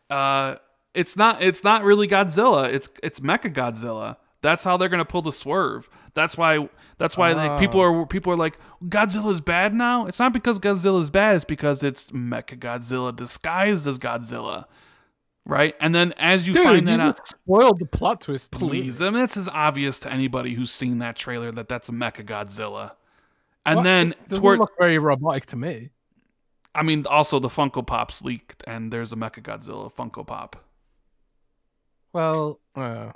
Speaker 1: it's not really Godzilla. It's Mecha Godzilla. That's how they're gonna pull the swerve. That's why people are like, Godzilla's bad now. It's not because Godzilla's bad. It's because it's Mecha Godzilla disguised as Godzilla, right? And then as you find that out,
Speaker 2: spoiled the plot twist.
Speaker 1: Please, I mean that's as obvious to anybody who's seen that trailer that's Mecha Godzilla. And then
Speaker 2: it doesn't look very robotic to me.
Speaker 1: I mean, also the Funko Pops leaked, and there's a Mecha Godzilla Funko Pop.
Speaker 2: Well, hang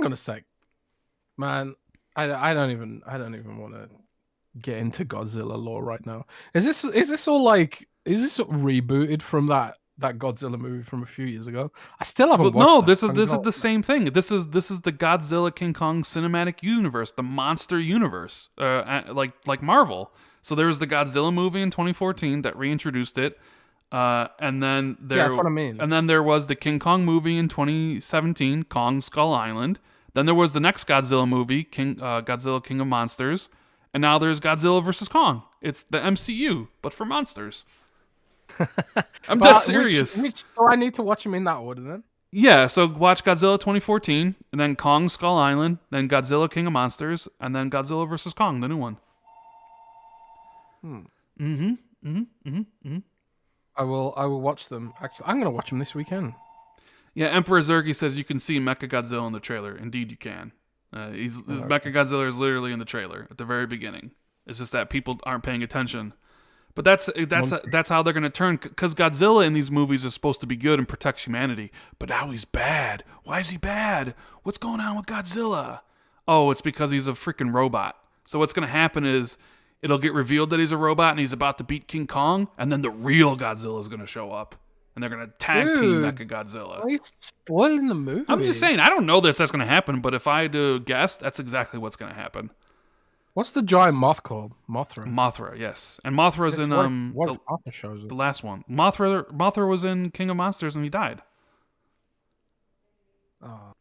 Speaker 2: on a sec, man. I don't even want to get into Godzilla lore right now. Is this rebooted from that Godzilla movie from a few years ago? I still haven't watched
Speaker 1: no,
Speaker 2: that.
Speaker 1: this is the same thing. This is the Godzilla King Kong cinematic universe, the monster universe, like Marvel. So there was the Godzilla movie in 2014 that reintroduced it, and then
Speaker 2: that's what I mean.
Speaker 1: And then there was the King Kong movie in 2017, Kong Skull Island. Then there was the next Godzilla movie, Godzilla King of Monsters, and now there's Godzilla vs. Kong. It's the MCU, but for monsters. I'm dead serious.
Speaker 2: So I need to watch them in that order then?
Speaker 1: Yeah, so watch Godzilla 2014, and then Kong Skull Island, then Godzilla King of Monsters, and then Godzilla vs. Kong, the new one.
Speaker 2: I will watch them. Actually, I'm going to watch them this weekend.
Speaker 1: Yeah, Emperor Zergy says you can see Mecha Godzilla in the trailer. Indeed, you can. Mecha Godzilla is literally in the trailer at the very beginning. It's just that people aren't paying attention. But that's how they're going to turn, because Godzilla in these movies is supposed to be good and protect humanity. But now he's bad. Why is he bad? What's going on with Godzilla? Oh, it's because he's a freaking robot. So what's going to happen is it'll get revealed that he's a robot and he's about to beat King Kong, and then the real Godzilla is going to show up. and they're gonna tag team
Speaker 2: Dude,
Speaker 1: Mechagodzilla.
Speaker 2: why are you spoiling the movie?
Speaker 1: I'm just saying, I don't know that's gonna happen, but if I had to guess, that's exactly what's gonna happen.
Speaker 2: What's the giant moth called? Mothra.
Speaker 1: Mothra, yes, and Mothra's in
Speaker 2: what Mothra shows
Speaker 1: the last one. Mothra was in King of Monsters and he died.
Speaker 2: Oh.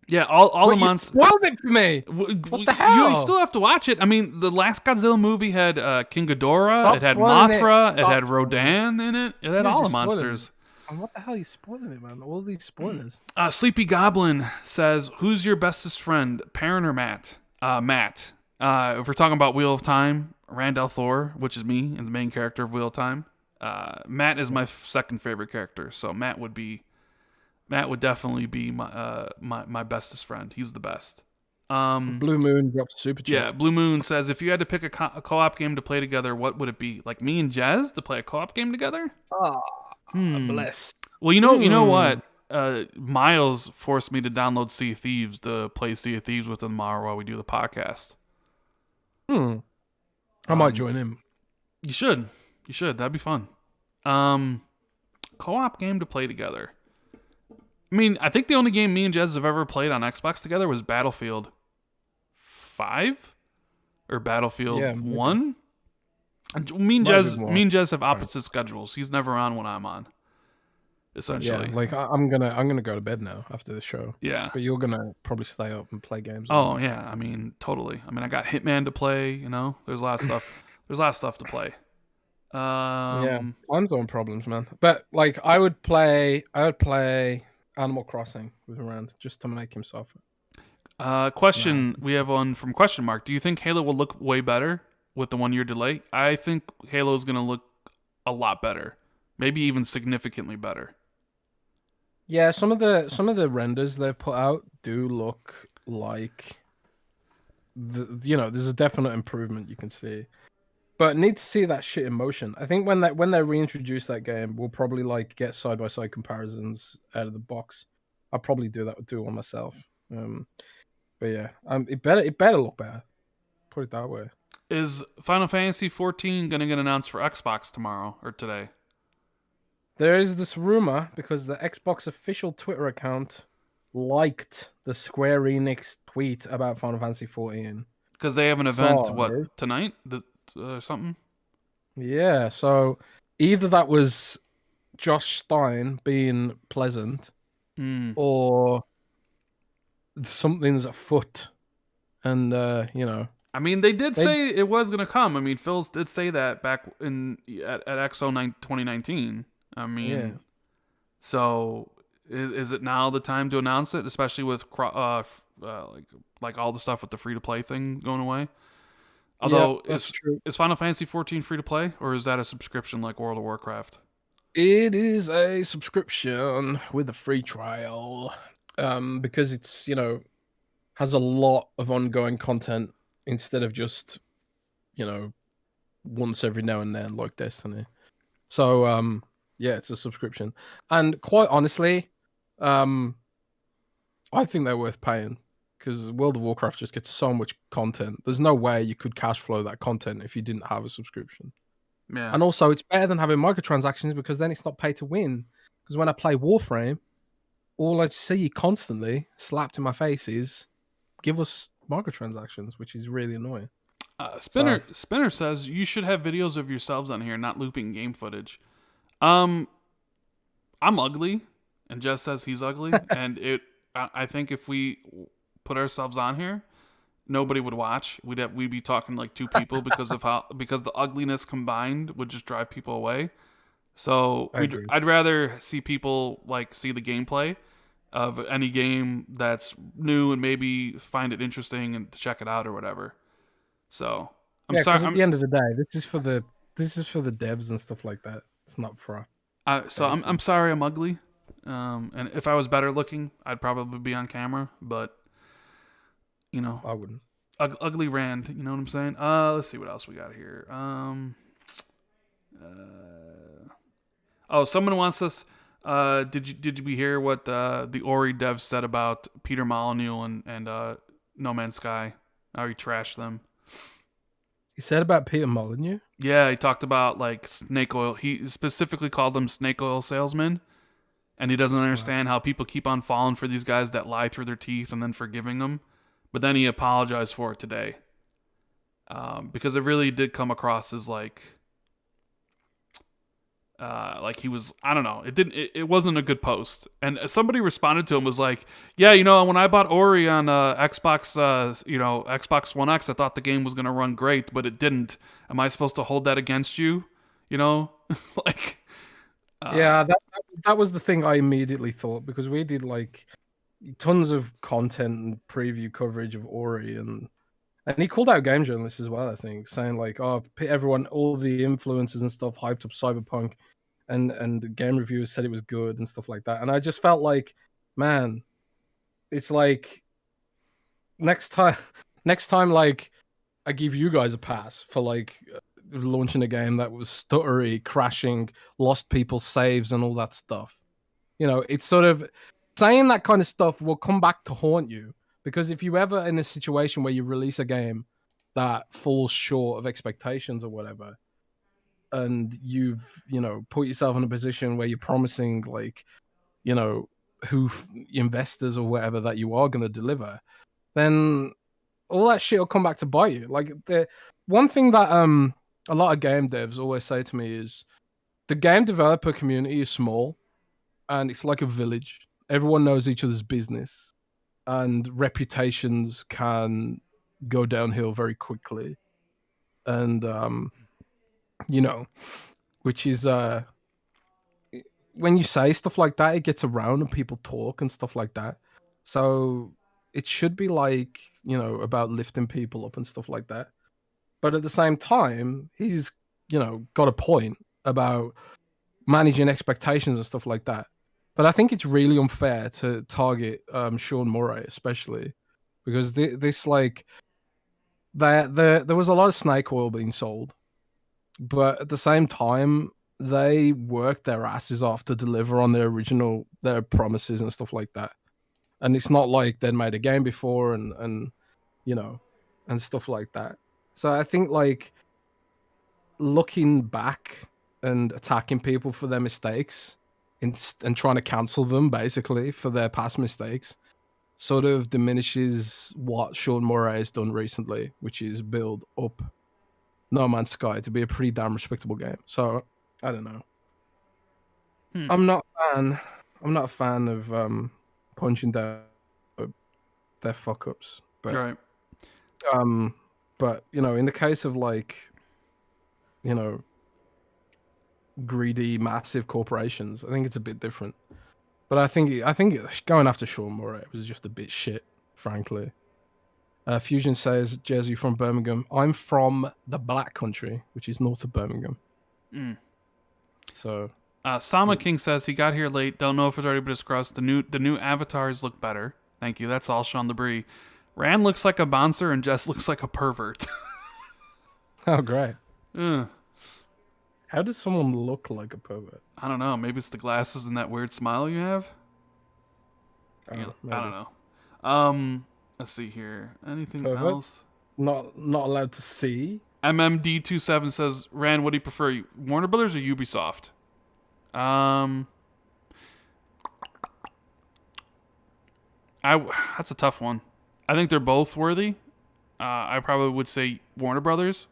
Speaker 1: Yeah, all the monsters.
Speaker 2: You spoiled it for me. What the hell?
Speaker 1: You still have to watch it. I mean, the last Godzilla movie had King Ghidorah.
Speaker 2: Stop
Speaker 1: it had
Speaker 2: spoiling
Speaker 1: Mothra.
Speaker 2: it.
Speaker 1: It had Rodan in it. It had all the monsters.
Speaker 2: And what the hell are you spoiling it, man? All these spoilers.
Speaker 1: Sleepy Goblin says, "Who's your bestest friend, Perrin or Matt?" Matt. If we're talking about Wheel of Time, Randall Thor, which is me and the main character of Wheel of Time. Matt is my second favorite character, so Matt would definitely be my bestest friend. He's the best.
Speaker 2: Blue Moon dropped super chat.
Speaker 1: Yeah, Blue Moon says, if you had to pick a co-op game to play together, what would it be? Like me and Jez to play a co-op game together?
Speaker 2: Bless.
Speaker 1: Well, you know what? Miles forced me to download Sea of Thieves to play Sea of Thieves with him tomorrow while we do the podcast.
Speaker 2: I might join him.
Speaker 1: You should. That'd be fun. Co-op game to play together. I mean, I think the only game me and Jez have ever played on Xbox together was Battlefield 5 or Battlefield 1. And me and Jez have opposite schedules. He's never on when I'm on. Essentially.
Speaker 2: Yeah, like I'm gonna go to bed now after the show.
Speaker 1: Yeah.
Speaker 2: But you're gonna probably stay up and play games.
Speaker 1: Oh yeah, I mean totally. I mean I got Hitman to play. You know, there's a lot of stuff. There's a lot of stuff to play.
Speaker 2: Yeah, time zone problems, man. But like I would play Animal Crossing with Rand just to make him suffer.
Speaker 1: Question we have one from question mark. Do you think Halo will look way better with the 1 year delay? I think Halo is gonna look a lot better, maybe even significantly better.
Speaker 2: Yeah, some of the renders they've put out do look like there's a definite improvement you can see. But need to see that shit in motion. I think when they reintroduce that game, we'll probably like get side by side comparisons out of the box. I'll probably do one myself. But yeah, it better look better. Put it that way.
Speaker 1: Is Final Fantasy 14 gonna get announced for Xbox tomorrow or today?
Speaker 2: There is this rumor because the Xbox official Twitter account liked the Square Enix tweet about Final Fantasy 14.
Speaker 1: Because they have an event, tonight? Something?
Speaker 2: Yeah, so either that was Josh Stein being pleasant or something's afoot. And,
Speaker 1: I mean, they did say it was going to come. I mean, Phil did say that back at XO 2019. I mean, so is it now the time to announce it, especially with like all the stuff with the free to play thing going away? Although is Final Fantasy 14 free to play, or is that a subscription like World of Warcraft?
Speaker 2: It is a subscription with a free trial, because it's has a lot of ongoing content instead of just once every now and then like Destiny. So yeah, it's a subscription. And quite honestly, I think they're worth paying because World of Warcraft just gets so much content. There's no way you could cash flow that content if you didn't have a subscription.
Speaker 1: Yeah.
Speaker 2: And also, it's better than having microtransactions because then it's not pay to win. Because when I play Warframe, all I see constantly slapped in my face is give us microtransactions, which is really annoying.
Speaker 1: Spinner says you should have videos of yourselves on here, not looping game footage. I'm ugly, and Jess says he's ugly, and I think if we put ourselves on here, nobody would watch. We'd be talking like two people because the ugliness combined would just drive people away. So I'd rather see people like see the gameplay of any game that's new and maybe find it interesting and check it out or whatever. So I'm sorry.
Speaker 2: At the end of the day, this is for the devs and stuff like that. It's not for us.
Speaker 1: I'm sorry I'm ugly. And if I was better looking, I'd probably be on camera. But
Speaker 2: I wouldn't.
Speaker 1: Ugly Rand. You know what I'm saying? Let's see what else we got here. Someone wants us. Did we hear what the Ori devs said about Peter Molyneux and No Man's Sky? How he trashed them.
Speaker 2: He said about Peter Molyneux?
Speaker 1: Yeah, he talked about like snake oil. He specifically called them snake oil salesmen, and he doesn't
Speaker 2: Right.
Speaker 1: understand how people keep on falling for these guys that lie through their teeth and then forgiving them. But then he apologized for it today, because it really did come across as like he was, I don't know, it wasn't a good post. And somebody responded to him, was like, yeah, when I bought Ori on Xbox, Xbox One X, I thought the game was going to run great, but it didn't. Am I supposed to hold that against you? You know? Like,
Speaker 2: Yeah, that was the thing I immediately thought, because we did like tons of content and preview coverage of Ori, and he called out game journalists as well, I think, saying like, oh, everyone, all the influencers and stuff hyped up Cyberpunk, and the game reviewers said it was good and stuff like that. And I just felt like, man, it's like next time, next time, like I give you guys a pass for like launching a game that was stuttery, crashing, lost people's saves, and all that stuff. It's sort of saying that kind of stuff will come back to haunt you, because if you ever in a situation where you release a game that falls short of expectations or whatever, and you've put yourself in a position where you're promising like you know who investors or whatever that you are going to deliver, then all that shit will come back to bite you. Like, the one thing that a lot of game devs always say to me is the game developer community is small, and it's like a village. Everyone knows each other's business, and reputations can go downhill very quickly. And you know, which is when you say stuff like that, it gets around and people talk and stuff like that. So it should be like, about lifting people up and stuff like that. But at the same time, he's, got a point about managing expectations and stuff like that. But I think it's really unfair to target Sean Murray, especially because this like there was a lot of snake oil being sold, but at the same time, they worked their asses off to deliver on their promises and stuff like that. And it's not like they'd made a game before and you know and stuff like that. So I think like looking back and attacking people for their mistakes and trying to cancel them basically for their past mistakes sort of diminishes what Sean Murray has done recently, which is build up No Man's Sky to be a pretty damn respectable game. So I don't know.
Speaker 1: hmm.
Speaker 2: I'm not a fan. I'm not a fan of punching down their fuck ups,
Speaker 1: Right.
Speaker 2: um, but in the case of like you know greedy, massive corporations, I think it's a bit different. But I think going after Sean Murray was just a bit shit, frankly. Fusion says, Jersey from Birmingham. I'm from the Black Country, which is north of Birmingham.
Speaker 1: Mm.
Speaker 2: So,
Speaker 1: Sama King says he got here late. Don't know if it's already been discussed. The new avatars look better. Thank you. That's all Sean Debris. Rand looks like a bouncer and Jess looks like a pervert.
Speaker 2: oh great.
Speaker 1: Ugh.
Speaker 2: How does someone look like a pervert?
Speaker 1: I don't know. Maybe it's the glasses and that weird smile you have.
Speaker 2: Oh,
Speaker 1: I
Speaker 2: maybe.
Speaker 1: don't know. Let's see here. Anything
Speaker 2: Perverts?
Speaker 1: else?
Speaker 2: Not allowed to see.
Speaker 1: MMD27 says, Rand, what do you prefer, Warner Brothers or Ubisoft? That's a tough one. I think they're both worthy. I probably would say Warner Brothers.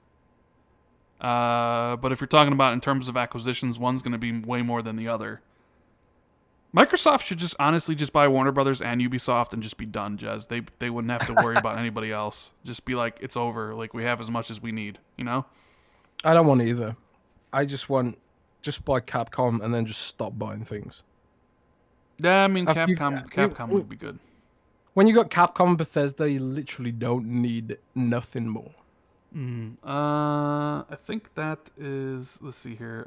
Speaker 1: But if you're talking about in terms of acquisitions, one's going to be way more than the other. Microsoft should just honestly just buy Warner Brothers and Ubisoft and just be done, Jez. They wouldn't have to worry about anybody else. Just be like, it's over. Like, we have as much as we need,
Speaker 2: I don't want either. I just want buy Capcom and then just stop buying things.
Speaker 1: Yeah, I mean, Capcom would be good.
Speaker 2: When you got Capcom and Bethesda, you literally don't need nothing more.
Speaker 1: I think that is. Let's see here.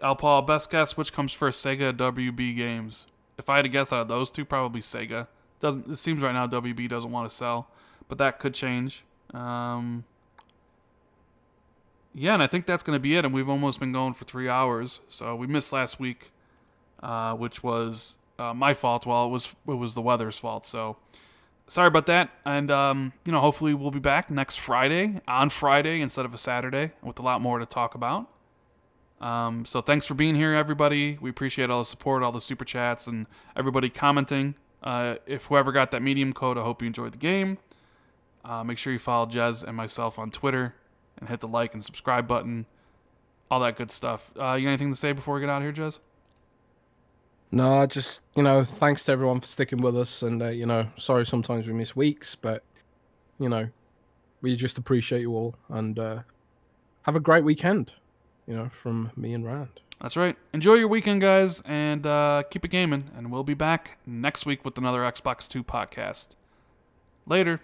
Speaker 1: Paul, best guess, which comes first, Sega or WB Games? If I had to guess out of those two, probably Sega. It seems right now WB doesn't want to sell, but that could change. Yeah, and I think that's going to be it. And we've almost been going for 3 hours, so we missed last week, which was my fault. Well, it was the weather's fault. So sorry about that. And, hopefully we'll be back next Friday, on Friday instead of a Saturday, with a lot more to talk about. So thanks for being here, everybody. We appreciate all the support, all the super chats, and everybody commenting. If whoever got that Medium code, I hope you enjoyed the game. Make sure you follow Jez and myself on Twitter and hit the like and subscribe button. All that good stuff. You got anything to say before we get out of here, Jez?
Speaker 2: No, just, thanks to everyone for sticking with us. And, sorry sometimes we miss weeks, but, we just appreciate you all. And have a great weekend, from me and Rand.
Speaker 1: That's right. Enjoy your weekend, guys, and keep it gaming. And we'll be back next week with another Xbox 2 podcast. Later.